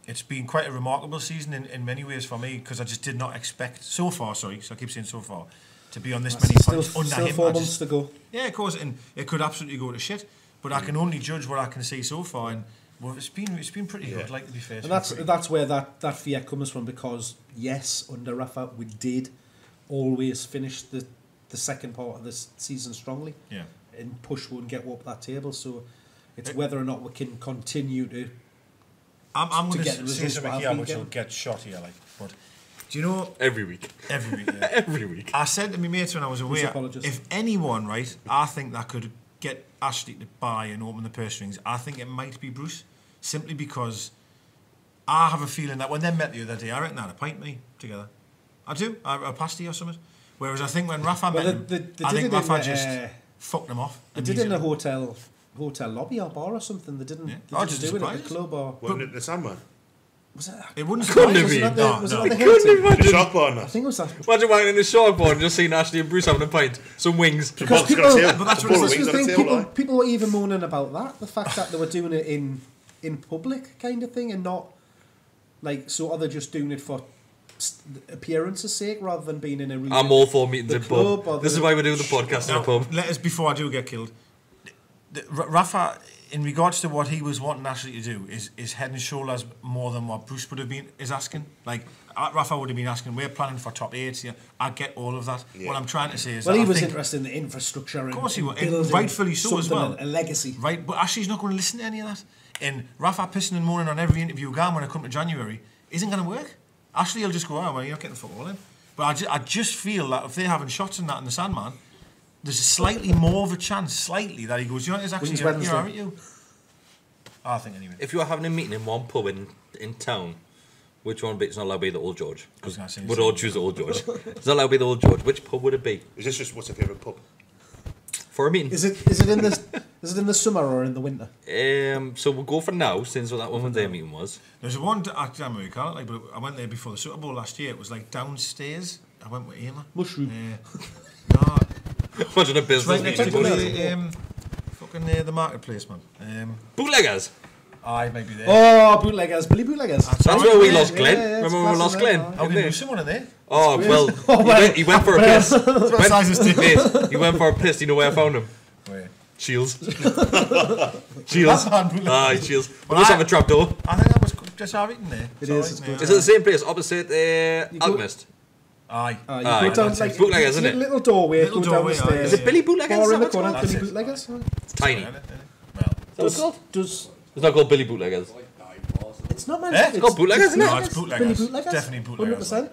[SPEAKER 2] it's been quite a remarkable season in many ways for me because I just did not expect so far. Sorry, so I keep saying so far to be on this many points under
[SPEAKER 3] Still
[SPEAKER 2] him.
[SPEAKER 3] 4
[SPEAKER 2] I
[SPEAKER 3] months
[SPEAKER 2] just-
[SPEAKER 3] to go.
[SPEAKER 2] Yeah, of course, and it could absolutely go to shit. but I can only judge what I can see so far, and well, it's been pretty good. Like, to be fair,
[SPEAKER 3] and that's where that fear comes from, because yes, under Rafa we did always finish the second part of the season strongly, and push wouldn't get up that table. So it's whether or not we can continue to.
[SPEAKER 2] I'm going
[SPEAKER 3] get
[SPEAKER 2] to
[SPEAKER 3] the
[SPEAKER 2] say
[SPEAKER 3] results
[SPEAKER 2] something
[SPEAKER 3] we
[SPEAKER 2] here
[SPEAKER 3] have
[SPEAKER 2] which
[SPEAKER 3] been
[SPEAKER 2] will get shot here, like, but do you know
[SPEAKER 1] every week,
[SPEAKER 2] yeah.
[SPEAKER 1] every week.
[SPEAKER 2] I said to my mates when I was away, if anyone, right, I think that could get Ashley to buy and open the purse strings, I think it might be Bruce, simply because I have a feeling that when they met the other day, I reckon they had a pint me together. I do, a pasty or something. Whereas I think when Rafa met him, I think Rafa just fucked them off.
[SPEAKER 3] They did in a hotel lobby or bar or something. They didn't.
[SPEAKER 2] Yeah.
[SPEAKER 3] They didn't do it at the club or.
[SPEAKER 4] Wasn't it the Sandman?
[SPEAKER 3] Was it?
[SPEAKER 2] It wouldn't
[SPEAKER 3] Couldn't
[SPEAKER 2] surprise
[SPEAKER 3] have
[SPEAKER 2] me.
[SPEAKER 3] been. Was it at the
[SPEAKER 1] Couldn't
[SPEAKER 3] Hilton?
[SPEAKER 1] imagine.
[SPEAKER 4] The shark bar and
[SPEAKER 3] I
[SPEAKER 4] that.
[SPEAKER 3] think it was that.
[SPEAKER 1] Imagine walking in the shark bar and just seeing Ashley and Bruce having a pint, some wings.
[SPEAKER 3] Because
[SPEAKER 4] Well, it's got a tail.
[SPEAKER 3] but that's
[SPEAKER 4] The
[SPEAKER 3] what
[SPEAKER 4] ball
[SPEAKER 3] this
[SPEAKER 4] wings
[SPEAKER 3] was the
[SPEAKER 4] on a
[SPEAKER 3] thing.
[SPEAKER 4] tail, like.
[SPEAKER 3] People were even moaning about that. The fact that they were doing it in public, kind of thing, and not like so. Are they just doing it for appearance's sake rather than being in a room?
[SPEAKER 1] I'm all for meetings
[SPEAKER 3] the
[SPEAKER 1] in
[SPEAKER 3] club
[SPEAKER 1] pub.
[SPEAKER 3] or
[SPEAKER 1] This
[SPEAKER 3] the-
[SPEAKER 1] is why we do the podcast in a pub.
[SPEAKER 2] Let us, before I do get killed, Rafa, in regards to what he was wanting Ashley to do, is head and shoulders more than what Bruce would have been is asking. Like Rafa would have been asking, we're planning for top 8. Yeah, I get all of that.
[SPEAKER 4] Yeah.
[SPEAKER 2] What I'm trying to say is,
[SPEAKER 3] Well,
[SPEAKER 2] that
[SPEAKER 3] he
[SPEAKER 2] I
[SPEAKER 3] was
[SPEAKER 2] think,
[SPEAKER 3] interested in the infrastructure and,
[SPEAKER 2] Of course he was, and
[SPEAKER 3] building
[SPEAKER 2] rightfully so as
[SPEAKER 3] something,
[SPEAKER 2] well.
[SPEAKER 3] a legacy.
[SPEAKER 2] Right, but Ashley's not going to listen to any of that. And Rafa pissing and moaning on every interview again when I come to January isn't going to work. Ashley will just go, oh, well, you're not getting the football in. But I just feel that if they're having shots in that in the Sandman, there's slightly more of a chance, that he goes, you know, it's actually,
[SPEAKER 3] When's
[SPEAKER 2] you're
[SPEAKER 3] Wednesday?
[SPEAKER 2] all right, you. I think anyway.
[SPEAKER 1] If you were having a meeting in one pub in town, which one would be? It's not allowed to be the Old George.
[SPEAKER 2] I was gonna say
[SPEAKER 1] We'd
[SPEAKER 2] the
[SPEAKER 1] all
[SPEAKER 2] same.
[SPEAKER 1] choose the Old George. It's not allowed to be the Old George. Which pub would it be
[SPEAKER 4] Is this just what's your favourite pub?
[SPEAKER 1] for a meeting?
[SPEAKER 3] Is it in the summer or in the winter?
[SPEAKER 1] So we'll go for now, since that one day meeting was.
[SPEAKER 2] There's one, I can't remember what you call it, like, but I went there before the Super Bowl last year. It was like downstairs. I went with Emma.
[SPEAKER 3] Mushroom.
[SPEAKER 2] No,
[SPEAKER 1] Imagine a
[SPEAKER 2] it's
[SPEAKER 1] business
[SPEAKER 2] right next
[SPEAKER 1] meeting.
[SPEAKER 2] to
[SPEAKER 1] Bullshit.
[SPEAKER 2] the marketplace, man.
[SPEAKER 1] Bootleggers.
[SPEAKER 2] I might be there.
[SPEAKER 3] Oh, bootleggers, Billy Bootleggers.
[SPEAKER 1] That's
[SPEAKER 2] right,
[SPEAKER 1] where we
[SPEAKER 2] yeah,
[SPEAKER 1] lost Glenn.
[SPEAKER 3] yeah, it's
[SPEAKER 1] Remember when we lost
[SPEAKER 3] classic,
[SPEAKER 1] Glenn?
[SPEAKER 3] man.
[SPEAKER 2] How
[SPEAKER 1] In
[SPEAKER 2] did you
[SPEAKER 1] there?
[SPEAKER 2] lose someone in there?
[SPEAKER 1] Oh, well,
[SPEAKER 3] Oh,
[SPEAKER 1] he went for a piss.
[SPEAKER 2] What size is this?
[SPEAKER 1] Mate, he went for a piss. You know where I found him?
[SPEAKER 2] Where?
[SPEAKER 1] Shields. Shields.
[SPEAKER 2] Lampard.
[SPEAKER 1] Aye, Shields. We
[SPEAKER 2] Well,
[SPEAKER 1] just
[SPEAKER 2] I-
[SPEAKER 1] have a trap door.
[SPEAKER 2] I think that was just our eating there.
[SPEAKER 3] It
[SPEAKER 2] all
[SPEAKER 3] is,
[SPEAKER 2] right,
[SPEAKER 3] it's
[SPEAKER 2] yeah.
[SPEAKER 3] good.
[SPEAKER 1] Is it the same place opposite
[SPEAKER 3] go-
[SPEAKER 1] Alchemist?
[SPEAKER 2] Aye.
[SPEAKER 3] You
[SPEAKER 1] Aye,
[SPEAKER 3] go down
[SPEAKER 2] that's
[SPEAKER 3] like
[SPEAKER 2] it.
[SPEAKER 1] Bootleggers, isn't it?
[SPEAKER 3] Little doorway.
[SPEAKER 2] Little
[SPEAKER 3] go down
[SPEAKER 2] doorway,
[SPEAKER 3] the
[SPEAKER 2] aye,
[SPEAKER 3] stairs.
[SPEAKER 1] Is it Billy Bootleggers?
[SPEAKER 3] Bar
[SPEAKER 1] Is
[SPEAKER 3] in
[SPEAKER 1] that
[SPEAKER 3] the
[SPEAKER 1] what it's
[SPEAKER 3] corner,
[SPEAKER 1] called?
[SPEAKER 3] Billy
[SPEAKER 2] That's it.
[SPEAKER 3] Bootleggers.
[SPEAKER 1] It's tiny.
[SPEAKER 2] Well,
[SPEAKER 1] What's it called?
[SPEAKER 3] Does
[SPEAKER 1] It's not called Billy Bootleggers.
[SPEAKER 3] it's not meant?
[SPEAKER 2] Eh?
[SPEAKER 1] It's called Bootleggers, isn't it?
[SPEAKER 2] No, it's bootleggers.
[SPEAKER 3] Billy Bootleggers.
[SPEAKER 2] Definitely bootleggers.
[SPEAKER 3] 100%.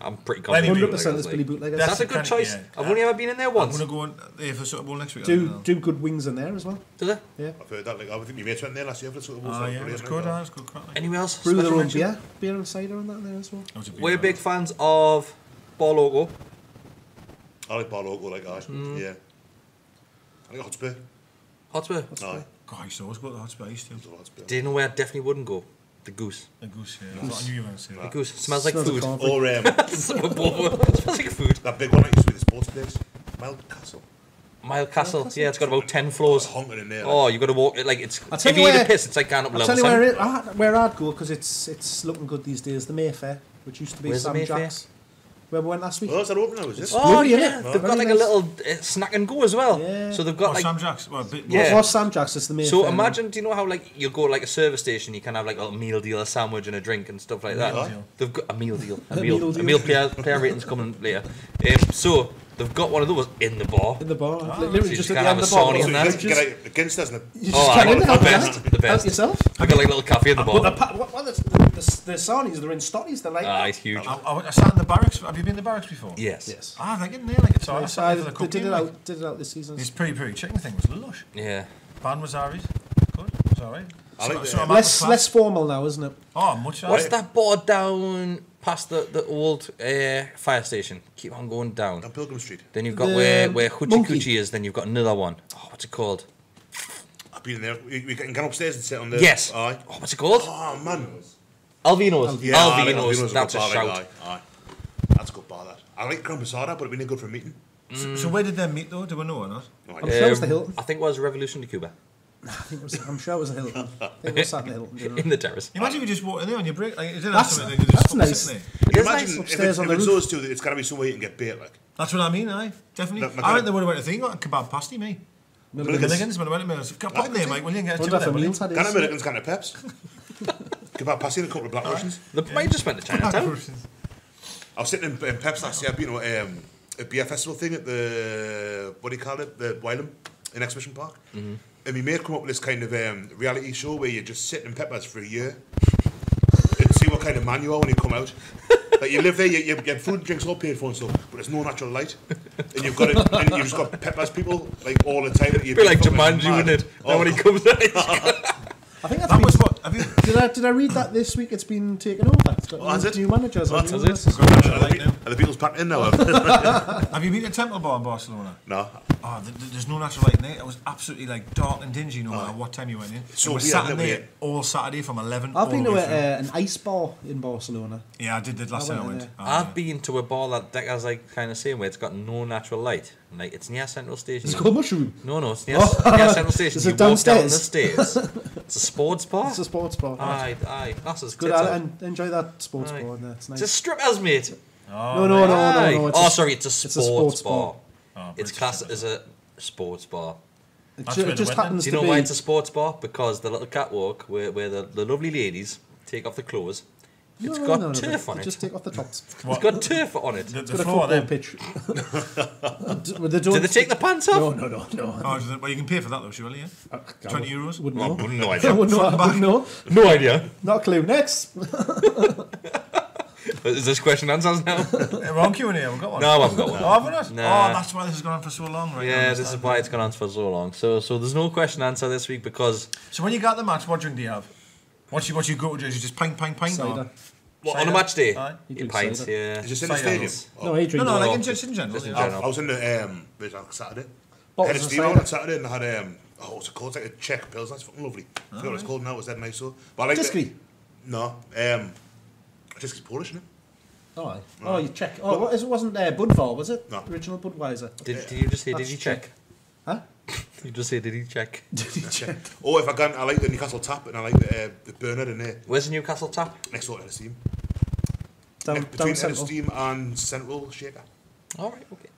[SPEAKER 1] I'm pretty
[SPEAKER 2] Well,
[SPEAKER 1] confident.
[SPEAKER 2] anyway,
[SPEAKER 3] 100%
[SPEAKER 1] Bootleggers,
[SPEAKER 3] is
[SPEAKER 1] like.
[SPEAKER 3] Billy Bootleggers.
[SPEAKER 1] That's a
[SPEAKER 2] the
[SPEAKER 1] good
[SPEAKER 2] kind of-
[SPEAKER 1] choice.
[SPEAKER 2] yeah.
[SPEAKER 1] I've only ever been in there
[SPEAKER 2] I'm
[SPEAKER 1] once.
[SPEAKER 2] going to go there for Super Bowl next week.
[SPEAKER 3] Do good wings in there as well.
[SPEAKER 1] Does it?
[SPEAKER 3] Yeah.
[SPEAKER 4] I've heard that. Like, I think my mates went there last year for the Super Bowl. so
[SPEAKER 2] Oh, yeah,
[SPEAKER 4] brilliant,
[SPEAKER 2] it's
[SPEAKER 4] like
[SPEAKER 2] good.
[SPEAKER 4] that.
[SPEAKER 2] It's good. Crack, like.
[SPEAKER 1] Anywhere else?
[SPEAKER 3] Brew their
[SPEAKER 1] special
[SPEAKER 3] own
[SPEAKER 1] mention?
[SPEAKER 3] beer and cider and that in there as well.
[SPEAKER 2] That was a big
[SPEAKER 1] We're
[SPEAKER 2] one.
[SPEAKER 1] big fans of Bar Logo.
[SPEAKER 4] I like Bar Logo, like that. Yeah. I like Hotspur.
[SPEAKER 1] Hotspur.
[SPEAKER 4] Aye.
[SPEAKER 2] God, I used to always go to the hot space too.
[SPEAKER 4] Hotspur.
[SPEAKER 1] Do you know where I definitely wouldn't go? The Goose.
[SPEAKER 2] The goose, yeah. I thought I knew you were going to say
[SPEAKER 1] The
[SPEAKER 2] that.
[SPEAKER 1] Goose. Smells like
[SPEAKER 3] Smells of
[SPEAKER 1] food.
[SPEAKER 3] cornflakes.
[SPEAKER 4] Or
[SPEAKER 1] Smells like food.
[SPEAKER 4] that big one that used to be the sports place. Newcastle.
[SPEAKER 1] Mile Castle. Yeah, it's got about 10 floors.
[SPEAKER 4] Honking in there.
[SPEAKER 1] Oh, you got to walk. Like it's.
[SPEAKER 3] I'll tell
[SPEAKER 1] If
[SPEAKER 3] you
[SPEAKER 1] you need
[SPEAKER 3] where-
[SPEAKER 1] a piss, it's like going up
[SPEAKER 3] I'll
[SPEAKER 1] level
[SPEAKER 3] tell you
[SPEAKER 1] 7.
[SPEAKER 3] where I'd go because it's looking good these days. The Mayfair, which used to be
[SPEAKER 1] Where's the
[SPEAKER 3] Sam
[SPEAKER 1] Mayfair?
[SPEAKER 3] Jack's. Where we went last week.
[SPEAKER 4] Oh, is that open now, is it?
[SPEAKER 1] Oh
[SPEAKER 3] Lovely,
[SPEAKER 1] yeah,
[SPEAKER 3] innit?
[SPEAKER 1] they've got
[SPEAKER 3] Very
[SPEAKER 1] like a
[SPEAKER 3] nice.
[SPEAKER 1] little snack and go as well.
[SPEAKER 3] Yeah.
[SPEAKER 1] So they've got like.
[SPEAKER 2] Sam Jack's. Well, a bit
[SPEAKER 1] Yeah.
[SPEAKER 3] It was Sam Jack's. It's the Mayfair.
[SPEAKER 1] So
[SPEAKER 3] now.
[SPEAKER 1] imagine, do you know how like you go to like a service station, you can have like a little meal deal, a sandwich, and a drink and stuff like that.
[SPEAKER 2] Meal deal.
[SPEAKER 1] They've got a meal deal,
[SPEAKER 3] A meal deal.
[SPEAKER 1] a meal player ratings coming later. So they've got one of those in the bar.
[SPEAKER 3] in the bar,
[SPEAKER 1] So
[SPEAKER 3] literally
[SPEAKER 1] you
[SPEAKER 3] just
[SPEAKER 1] just
[SPEAKER 3] at
[SPEAKER 1] can't
[SPEAKER 3] the end
[SPEAKER 1] have
[SPEAKER 3] of the
[SPEAKER 1] a
[SPEAKER 3] bar.
[SPEAKER 1] sauna in
[SPEAKER 4] So
[SPEAKER 1] that.
[SPEAKER 4] you
[SPEAKER 3] Just-
[SPEAKER 4] get out against us, isn't it?
[SPEAKER 3] You just
[SPEAKER 1] Oh,
[SPEAKER 3] can't
[SPEAKER 1] I
[SPEAKER 3] in
[SPEAKER 1] know,
[SPEAKER 3] there,
[SPEAKER 1] the
[SPEAKER 3] help
[SPEAKER 1] best, the best.
[SPEAKER 3] Help yourself.
[SPEAKER 1] I got like a little cafe in the
[SPEAKER 3] But
[SPEAKER 1] bar.
[SPEAKER 3] the saunas, they're in stotties. They're like.
[SPEAKER 1] It's huge.
[SPEAKER 2] I sat in the barracks. Have you been in the barracks before?
[SPEAKER 1] Yes.
[SPEAKER 3] Yes.
[SPEAKER 2] I get in there like it's all right.
[SPEAKER 3] So
[SPEAKER 2] The
[SPEAKER 3] they did it
[SPEAKER 2] like.
[SPEAKER 3] out this season.
[SPEAKER 2] This pretty chicken thing was lush.
[SPEAKER 1] Yeah.
[SPEAKER 2] Band was alright. Good. It was alright.
[SPEAKER 4] I like
[SPEAKER 2] So
[SPEAKER 4] the-
[SPEAKER 2] I'm at the
[SPEAKER 3] Less
[SPEAKER 2] class.
[SPEAKER 3] less formal now, isn't it?
[SPEAKER 2] Oh, much
[SPEAKER 1] What's
[SPEAKER 2] alright.
[SPEAKER 1] that bar down past the old fire station? Keep on going down.
[SPEAKER 4] On Pilgrim Street.
[SPEAKER 1] Then you've got
[SPEAKER 3] The
[SPEAKER 1] where Hoochie
[SPEAKER 3] Monkey.
[SPEAKER 1] Coochie is. Then you've got another one. Oh, what's it called?
[SPEAKER 4] I've been in there. We can go upstairs and sit on the...
[SPEAKER 1] Yes.
[SPEAKER 4] Aye.
[SPEAKER 1] Oh, what's it called?
[SPEAKER 4] Oh, man.
[SPEAKER 1] Alvino's.
[SPEAKER 4] Yeah, I like
[SPEAKER 1] Alvino's. That's a
[SPEAKER 4] bar,
[SPEAKER 1] shout.
[SPEAKER 4] like, aye. That's a good bar, that. I like Grand Posada, but it'd been good for a meeting.
[SPEAKER 2] So where did they meet though? Do we know or not?
[SPEAKER 4] No
[SPEAKER 3] I'm
[SPEAKER 4] idea.
[SPEAKER 3] sure it was the Hilton.
[SPEAKER 1] I think it was Revolution de Cuba
[SPEAKER 3] I'm sure it was the Hilton. I think it was sat in the Hilton. You know.
[SPEAKER 1] in the terrace.
[SPEAKER 2] Imagine you just walk in there on your break. Like, you didn't
[SPEAKER 3] That's-
[SPEAKER 2] have something. You just
[SPEAKER 3] that's
[SPEAKER 2] fucking
[SPEAKER 3] nice.
[SPEAKER 2] sit there.
[SPEAKER 1] It is
[SPEAKER 4] Imagine
[SPEAKER 1] nice.
[SPEAKER 4] if
[SPEAKER 3] Upstairs
[SPEAKER 4] it's,
[SPEAKER 3] on
[SPEAKER 4] if
[SPEAKER 3] the
[SPEAKER 4] it's
[SPEAKER 3] roof.
[SPEAKER 4] those two, it's got to be somewhere you can get bait, like.
[SPEAKER 2] That's what I mean, aye. Definitely.
[SPEAKER 4] My
[SPEAKER 2] I reckon they would have went to think like kebab pasty, me. Milligans, when I went to Mills. Put in there, Mike, will you get a tip of them?
[SPEAKER 4] Can of Milligans, can of Peps. Give that passing a couple of Black Russians.
[SPEAKER 1] The might just went to Chinatown.
[SPEAKER 4] I was sitting in Peps last year, you know, a beer festival thing at the, what do you call it, the Wylam in Exhibition Park. And my mate come up with this kind of reality show where you just sit in Peppers for a year and see what kind of man you are when you come out. Like you live there, you get food and drinks all paid for and stuff, but there's no natural light, and you've just got Peppers people like all the time.
[SPEAKER 1] Be like Jumanji, wouldn't it? Then when he comes out,
[SPEAKER 3] I think that was what. Did I read that this week? It's been taken over. It's got new managers.
[SPEAKER 4] Are the Beatles packed in now?
[SPEAKER 2] Have you been to Temple Bar in Barcelona?
[SPEAKER 4] No.
[SPEAKER 2] Oh, there's no natural light in there. It was absolutely like dark and dingy no matter what time you went in.
[SPEAKER 4] So
[SPEAKER 2] we were sat in there all Saturday from 11.
[SPEAKER 3] I've been to an ice bar in Barcelona.
[SPEAKER 2] Yeah, I did the last time I went.
[SPEAKER 1] I've been to a bar that Deka's like kind of saying where it's got no natural light. Like it's near Central Station.
[SPEAKER 3] It's called Mushroom.
[SPEAKER 1] No, it's near Central Station.
[SPEAKER 3] Is
[SPEAKER 1] you
[SPEAKER 3] it downstairs?
[SPEAKER 1] walk down the stairs. It's a sports bar.
[SPEAKER 3] It's a sports bar.
[SPEAKER 1] Aye, that's as
[SPEAKER 3] good. I enjoy that sports bar. In there. It's nice.
[SPEAKER 1] It's a strippers, mate.
[SPEAKER 3] No.
[SPEAKER 1] Sorry, it's a sports bar. It's classed as a sports bar.
[SPEAKER 3] It just happens
[SPEAKER 1] to be. Do you know why it's a sports bar? Because the little catwalk where the lovely ladies take off their clothes. It's got turf on it.
[SPEAKER 3] Just take off the tops.
[SPEAKER 1] It's got turf on it.
[SPEAKER 2] The floor there.
[SPEAKER 3] Pitch.
[SPEAKER 1] Do they take the pants off?
[SPEAKER 3] No.
[SPEAKER 2] Oh, well, you can pay for that though, surely, yeah? 20 euros?
[SPEAKER 3] Wouldn't know.
[SPEAKER 1] No idea.
[SPEAKER 3] Wouldn't know.
[SPEAKER 1] No idea.
[SPEAKER 3] Not a clue. Next.
[SPEAKER 1] Is this question answers now?
[SPEAKER 2] We're on Q&A, haven't got one.
[SPEAKER 1] No, I haven't got one.
[SPEAKER 2] Oh, have we not?
[SPEAKER 1] Nah.
[SPEAKER 2] Oh, that's why this has gone on for so long, right?
[SPEAKER 1] Yeah, this is why it's gone on for so long. So there's no question answer this week because...
[SPEAKER 2] So when you got the match, what drink do you have? What you go to? Is it just pint?
[SPEAKER 3] Cider.
[SPEAKER 1] What, on a match day?
[SPEAKER 3] You
[SPEAKER 1] Pints,
[SPEAKER 3] cider.
[SPEAKER 1] yeah.
[SPEAKER 4] Is this in the stadium?
[SPEAKER 3] No, he drinks.
[SPEAKER 2] No, like in general.
[SPEAKER 1] Just in
[SPEAKER 2] Yeah.
[SPEAKER 1] general.
[SPEAKER 4] I was in the Saturday.
[SPEAKER 3] Bottles
[SPEAKER 4] Had a
[SPEAKER 3] of
[SPEAKER 4] steam
[SPEAKER 3] cider.
[SPEAKER 4] on Saturday and I had what's it called? It's like a Czech pills. That's fucking lovely. I forgot what it's called now. It was that nice so. But I like
[SPEAKER 3] Discrete.
[SPEAKER 4] No, Discreet's Polish, isn't it?
[SPEAKER 3] Oh, you check. Oh, it wasn't Budvar, was it?
[SPEAKER 4] No.
[SPEAKER 3] Original Budweiser.
[SPEAKER 1] Did you just say, did
[SPEAKER 3] That's
[SPEAKER 1] he check?
[SPEAKER 3] Huh?
[SPEAKER 1] You just say, did he check?
[SPEAKER 3] Did he check?
[SPEAKER 4] Oh, if I can, I like the Newcastle tap and I like the burner in there.
[SPEAKER 1] Where's the Newcastle tap?
[SPEAKER 4] Next door to the steam.
[SPEAKER 3] Down
[SPEAKER 4] Between
[SPEAKER 3] Central.
[SPEAKER 4] Steam and Central Shaker.
[SPEAKER 1] All right, okay.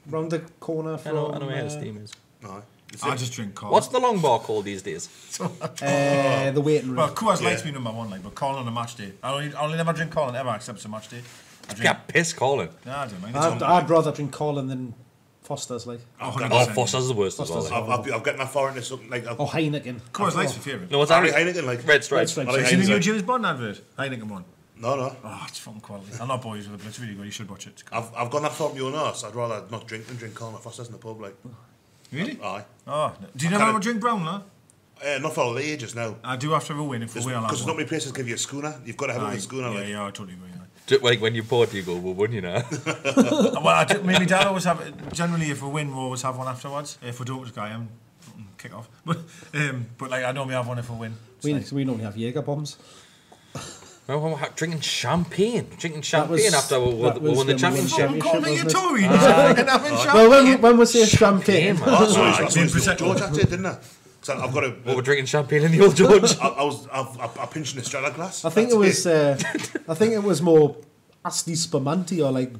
[SPEAKER 3] Round the corner
[SPEAKER 1] I
[SPEAKER 3] from...
[SPEAKER 1] know where the steam is.
[SPEAKER 4] No.
[SPEAKER 2] I just drink Cola.
[SPEAKER 1] What's the long bar called these days?
[SPEAKER 3] the waiting room.
[SPEAKER 2] Well, Coors Light's me number one, like, but Colin on a match day. I only never drink Colin ever except it's a match day.
[SPEAKER 1] Yeah, piss Colin.
[SPEAKER 2] Nah, I don't mind.
[SPEAKER 3] I'd rather drink Colin than Foster's, like.
[SPEAKER 1] Oh, Foster's the worst as well.
[SPEAKER 4] I've getting that far into something like...
[SPEAKER 3] Or Heineken.
[SPEAKER 2] Coors Light's my favourite.
[SPEAKER 1] No, what's
[SPEAKER 4] Harry
[SPEAKER 1] that?
[SPEAKER 4] Heineken, like...
[SPEAKER 1] Red Stripes.
[SPEAKER 3] Red Stripes.
[SPEAKER 4] I like
[SPEAKER 2] You seen the new
[SPEAKER 4] Heineken.
[SPEAKER 2] James Bond advert? Heineken one.
[SPEAKER 4] No.
[SPEAKER 2] Oh, it's fucking quality. I'm not boys with it, but it's really good. You should watch it.
[SPEAKER 4] I've gone that far from your nurse. I'd rather not drink than drink Colin Foster's in the pub, like...
[SPEAKER 2] Really?
[SPEAKER 4] Aye.
[SPEAKER 2] Oh, do you never have a drink brown, lad?
[SPEAKER 4] Not for all the ages now.
[SPEAKER 2] I do have to have a win if we win.
[SPEAKER 4] Because not many places give you a schooner. You've got to have a schooner.
[SPEAKER 2] Yeah,
[SPEAKER 4] like.
[SPEAKER 2] yeah, I totally agree.
[SPEAKER 1] Like when you poured, you go, well, wouldn't you know?
[SPEAKER 2] Well, me and my dad always have. Generally, if we win, we always have one afterwards. If we don't, it's guy, kick off. But like I normally have one if we win.
[SPEAKER 3] We normally have Jaeger bombs.
[SPEAKER 1] Well, drinking champagne
[SPEAKER 3] was-
[SPEAKER 1] after we
[SPEAKER 3] that was
[SPEAKER 1] won the
[SPEAKER 3] when we
[SPEAKER 1] championship.
[SPEAKER 3] won
[SPEAKER 2] Call me a
[SPEAKER 3] wasn't it?
[SPEAKER 2] Tory. Fucking having
[SPEAKER 3] Well, when we say champagne,
[SPEAKER 4] Oh, sorry,
[SPEAKER 2] Aye,
[SPEAKER 4] that's what George had it, didn't I? So I've got a...
[SPEAKER 1] Well, we're drinking champagne in the old George.
[SPEAKER 4] I pinched an Estrella glass.
[SPEAKER 3] I think it was more Asti Spumante or like.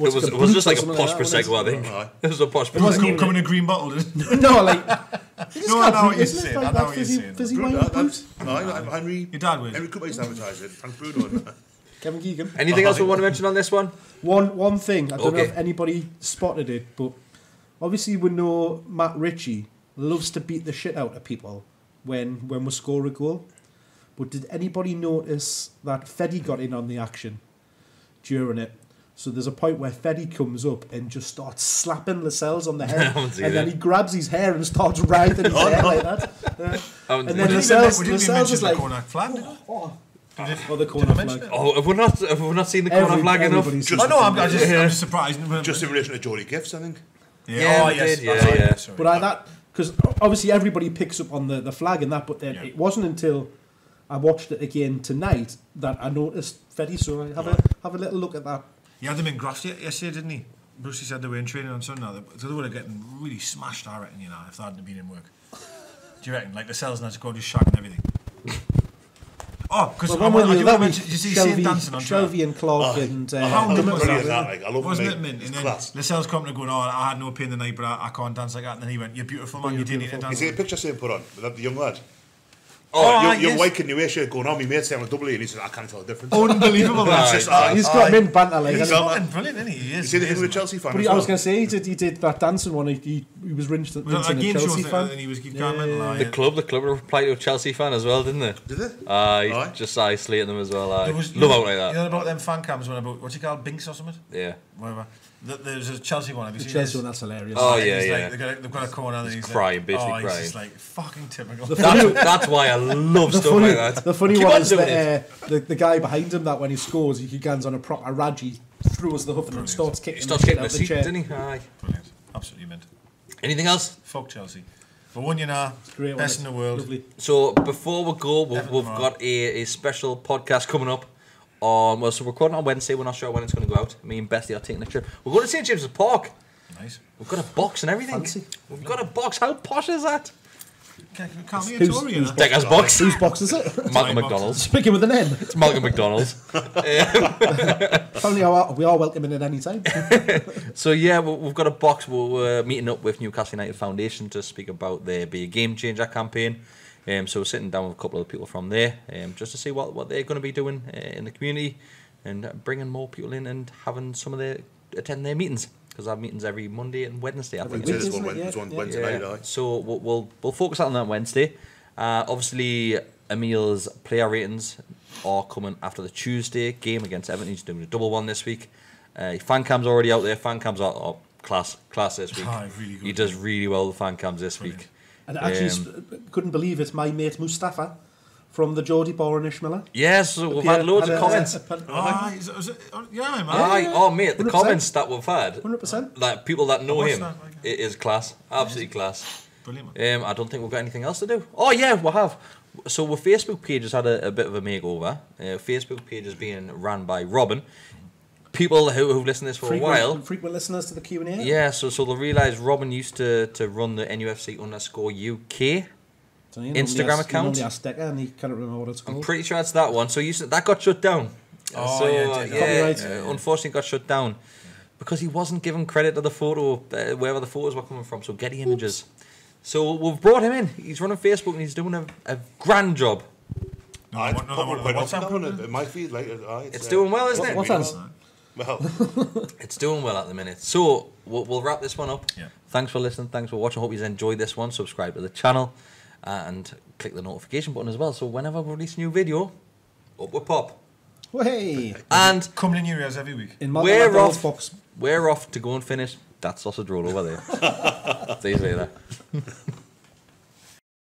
[SPEAKER 1] It was just like a posh Prosecco, I think.
[SPEAKER 4] Aye.
[SPEAKER 1] It was a posh
[SPEAKER 2] It wasn't
[SPEAKER 1] Prosecco.
[SPEAKER 2] coming in a green bottle, did it?
[SPEAKER 3] No, like.
[SPEAKER 2] No, I know what you're saying. I know what you're saying.
[SPEAKER 3] Fizzy
[SPEAKER 4] Bruno,
[SPEAKER 3] wine booze.
[SPEAKER 4] Henry...
[SPEAKER 2] Your dad was.
[SPEAKER 4] Henry Cooper used to advertise it. Thanks, Bruno.
[SPEAKER 3] Kevin Keegan.
[SPEAKER 1] Anything else we want to mention on this one?
[SPEAKER 3] One thing, I don't know
[SPEAKER 1] Okay.
[SPEAKER 3] if anybody spotted it, but obviously we know Matt Ritchie loves to beat the shit out of people when we score a goal. But did anybody notice that Feddy got in on the action during it? So there's a point where Feddy comes up and just starts slapping Lascelles on the head, and then he grabs his hair and starts writhing his hair like that. And then Lascelles is like,
[SPEAKER 2] corner flag, did
[SPEAKER 3] oh, the corner flag.
[SPEAKER 1] Oh, have we not seen the corner flag enough?
[SPEAKER 3] Everybody's
[SPEAKER 2] I know, I'm just surprised.
[SPEAKER 4] Just in relation to Geordie Gifts, I think.
[SPEAKER 1] Yeah,
[SPEAKER 2] oh,
[SPEAKER 1] we
[SPEAKER 2] yes.
[SPEAKER 1] did, yeah.
[SPEAKER 2] Sorry.
[SPEAKER 3] But because obviously everybody picks up on the flag and that, but then it wasn't until I watched it again tonight that I noticed Feddy. So I have a little look at that.
[SPEAKER 2] He had them in graphs yesterday, didn't he? Brucey said they were in training on Sunday. So they would have getting really smashed, I reckon, if they hadn't been in work. Do you reckon? Like the cells and that's going just shagging everything. Oh, Oh, because
[SPEAKER 3] Well, when we
[SPEAKER 2] did you see Shane dancing on track?
[SPEAKER 3] Shelby and Clark and...
[SPEAKER 2] How good was
[SPEAKER 4] Brilliant,
[SPEAKER 2] that?
[SPEAKER 4] like, I love
[SPEAKER 2] Wasn't
[SPEAKER 4] it,
[SPEAKER 2] it
[SPEAKER 4] mate.
[SPEAKER 2] mint?
[SPEAKER 4] It's
[SPEAKER 2] And then
[SPEAKER 4] class.
[SPEAKER 2] Lascelles come to going, I had no pain tonight, but I can't dance like that. And then he went, you're beautiful, man. You didn't need to
[SPEAKER 4] You
[SPEAKER 2] dance.
[SPEAKER 4] see a picture Sam put on? That the young lad?
[SPEAKER 2] Oh,
[SPEAKER 4] young
[SPEAKER 2] yes.
[SPEAKER 4] white kid in your shirt going on, my mate's saying a double E, and he said, I can't tell the difference.
[SPEAKER 2] Unbelievable.
[SPEAKER 4] It's just,
[SPEAKER 3] He's got mint banter like
[SPEAKER 2] He's
[SPEAKER 3] that.
[SPEAKER 2] fucking brilliant, isn't he? He
[SPEAKER 4] You
[SPEAKER 2] is.
[SPEAKER 4] see the
[SPEAKER 2] he
[SPEAKER 4] thing with
[SPEAKER 2] is,
[SPEAKER 4] a Chelsea fan
[SPEAKER 3] But
[SPEAKER 4] as
[SPEAKER 3] I was
[SPEAKER 4] well?
[SPEAKER 3] going to say, he did that dancing one. He was rinsing
[SPEAKER 2] man.
[SPEAKER 3] a
[SPEAKER 2] game show
[SPEAKER 3] Chelsea fan.
[SPEAKER 2] and he was going mental.
[SPEAKER 1] The club replied to a Chelsea fan as well, didn't they?
[SPEAKER 4] Did it?
[SPEAKER 1] He's
[SPEAKER 4] Aye.
[SPEAKER 1] just isolating them as well.
[SPEAKER 2] There was-
[SPEAKER 1] Love out like
[SPEAKER 2] You
[SPEAKER 1] that.
[SPEAKER 2] know about them fan cams when about, what's it called, Binks or something?
[SPEAKER 1] Yeah.
[SPEAKER 2] Whatever. There's a Chelsea one. Have you
[SPEAKER 3] The
[SPEAKER 2] seen
[SPEAKER 3] Chelsea
[SPEAKER 2] this?
[SPEAKER 3] one, that's hilarious.
[SPEAKER 1] Oh,
[SPEAKER 2] He's
[SPEAKER 1] yeah,
[SPEAKER 2] like,
[SPEAKER 1] yeah.
[SPEAKER 2] they've got a corner and he's
[SPEAKER 1] crying,
[SPEAKER 2] like,
[SPEAKER 1] basically
[SPEAKER 2] he's
[SPEAKER 1] crying.
[SPEAKER 2] just like, fucking typical.
[SPEAKER 1] That's why I love stuff like that.
[SPEAKER 3] The funny
[SPEAKER 1] Keep
[SPEAKER 3] one
[SPEAKER 1] on
[SPEAKER 3] is
[SPEAKER 1] doing
[SPEAKER 3] that the guy behind him, that when he scores, he guns on a proper Raji, throws the hoof and starts kicking
[SPEAKER 1] He starts
[SPEAKER 3] the shit
[SPEAKER 1] kicking
[SPEAKER 3] out
[SPEAKER 1] the
[SPEAKER 3] of the
[SPEAKER 1] seat,
[SPEAKER 3] chair.
[SPEAKER 1] didn't he? Aye.
[SPEAKER 2] Brilliant. Absolutely mint.
[SPEAKER 1] Anything else?
[SPEAKER 2] Fuck Chelsea. But one, you know,
[SPEAKER 3] Great one,
[SPEAKER 2] best in the world.
[SPEAKER 3] Lovely.
[SPEAKER 1] So before we go, we've
[SPEAKER 2] Everton
[SPEAKER 1] got a special podcast coming up. So we're recording on Wednesday. We're not sure when it's going to go out. Me and Bestie are taking a trip. We're going to St James's Park.
[SPEAKER 2] Nice.
[SPEAKER 1] We've got a box and everything.
[SPEAKER 3] Fancy.
[SPEAKER 1] We've got a box. How posh is that?
[SPEAKER 2] Can't be a
[SPEAKER 3] Who's-
[SPEAKER 2] Tory, you know.
[SPEAKER 1] Deka's box.
[SPEAKER 3] Whose box is it?
[SPEAKER 1] Malcolm
[SPEAKER 2] my
[SPEAKER 1] McDonald's.
[SPEAKER 3] Speaking with an N.
[SPEAKER 1] It's Malcolm McDonald's.
[SPEAKER 3] Apparently we are welcoming at any time.
[SPEAKER 1] So yeah, we've got a box. We're meeting up with Newcastle United Foundation to speak about their Be a Game Changer campaign. So we're sitting down with a couple of people from there, just to see what they're going to be doing in the community, and bringing more people in and having some of their attend their meetings, because I have meetings every Monday and Wednesday. I think it
[SPEAKER 3] week,
[SPEAKER 1] is.
[SPEAKER 3] isn't it?
[SPEAKER 4] There's one
[SPEAKER 3] Yeah.
[SPEAKER 4] Wednesday night, aye.
[SPEAKER 1] So we'll focus on that Wednesday. Obviously, Emil's player ratings are coming after the Tuesday game against Everton. He's doing a double one this week. Fan cam's already out there. Fan cams are class this week.
[SPEAKER 2] Really good.
[SPEAKER 1] He does really well with fan cams this week.
[SPEAKER 3] And I actually couldn't believe it's my mate Mustafa from the GEORDie Bar in Ishmael.
[SPEAKER 1] Yes, so we've had loads of comments.
[SPEAKER 2] Yeah, man.
[SPEAKER 1] Aye, oh mate, the
[SPEAKER 3] 100%.
[SPEAKER 1] comments that we've had,
[SPEAKER 3] 100%.
[SPEAKER 1] like people that know
[SPEAKER 2] watched
[SPEAKER 1] him,
[SPEAKER 2] that,
[SPEAKER 1] it is class, absolutely class.
[SPEAKER 2] Brilliant, man.
[SPEAKER 1] I don't think we've got anything else to do. Oh yeah, we have. So our Facebook page has had a bit of a makeover. Facebook page is being run by Robin. People who've listened to this for a while.
[SPEAKER 3] Frequent listeners to the Q&A.
[SPEAKER 1] Yeah, so they'll realise Robin used to run the NUFC_UK Instagram account.
[SPEAKER 3] Normally ask Deka and he can't remember what it's
[SPEAKER 1] I'm
[SPEAKER 3] called.
[SPEAKER 1] pretty sure it's that one. So that got shut down.
[SPEAKER 2] Oh,
[SPEAKER 1] So
[SPEAKER 2] yeah, it did.
[SPEAKER 3] Copyright.
[SPEAKER 1] unfortunately got shut down because he wasn't given credit to the photo, wherever the photos were coming from. So Getty Images. So we've brought him in. He's running Facebook and he's doing a grand job.
[SPEAKER 4] Aye, it's popping quite
[SPEAKER 2] What's
[SPEAKER 4] often
[SPEAKER 2] happening?
[SPEAKER 4] now, it might feel like
[SPEAKER 1] It's doing well, isn't it?
[SPEAKER 3] What's else?
[SPEAKER 4] Well,
[SPEAKER 1] It's doing well at the minute. So we'll wrap this one up.
[SPEAKER 2] Yeah.
[SPEAKER 1] Thanks for listening. Thanks for watching. Hope you enjoyed this one. Subscribe to the channel and click the notification button as well. So whenever we release a new video, up we pop.
[SPEAKER 3] Hey,
[SPEAKER 1] And
[SPEAKER 2] Coming in New Year's every week.
[SPEAKER 3] in my
[SPEAKER 1] We're
[SPEAKER 3] McDonald's
[SPEAKER 1] off.
[SPEAKER 3] box.
[SPEAKER 1] we're off to go and finish that sausage roll over there. See you later.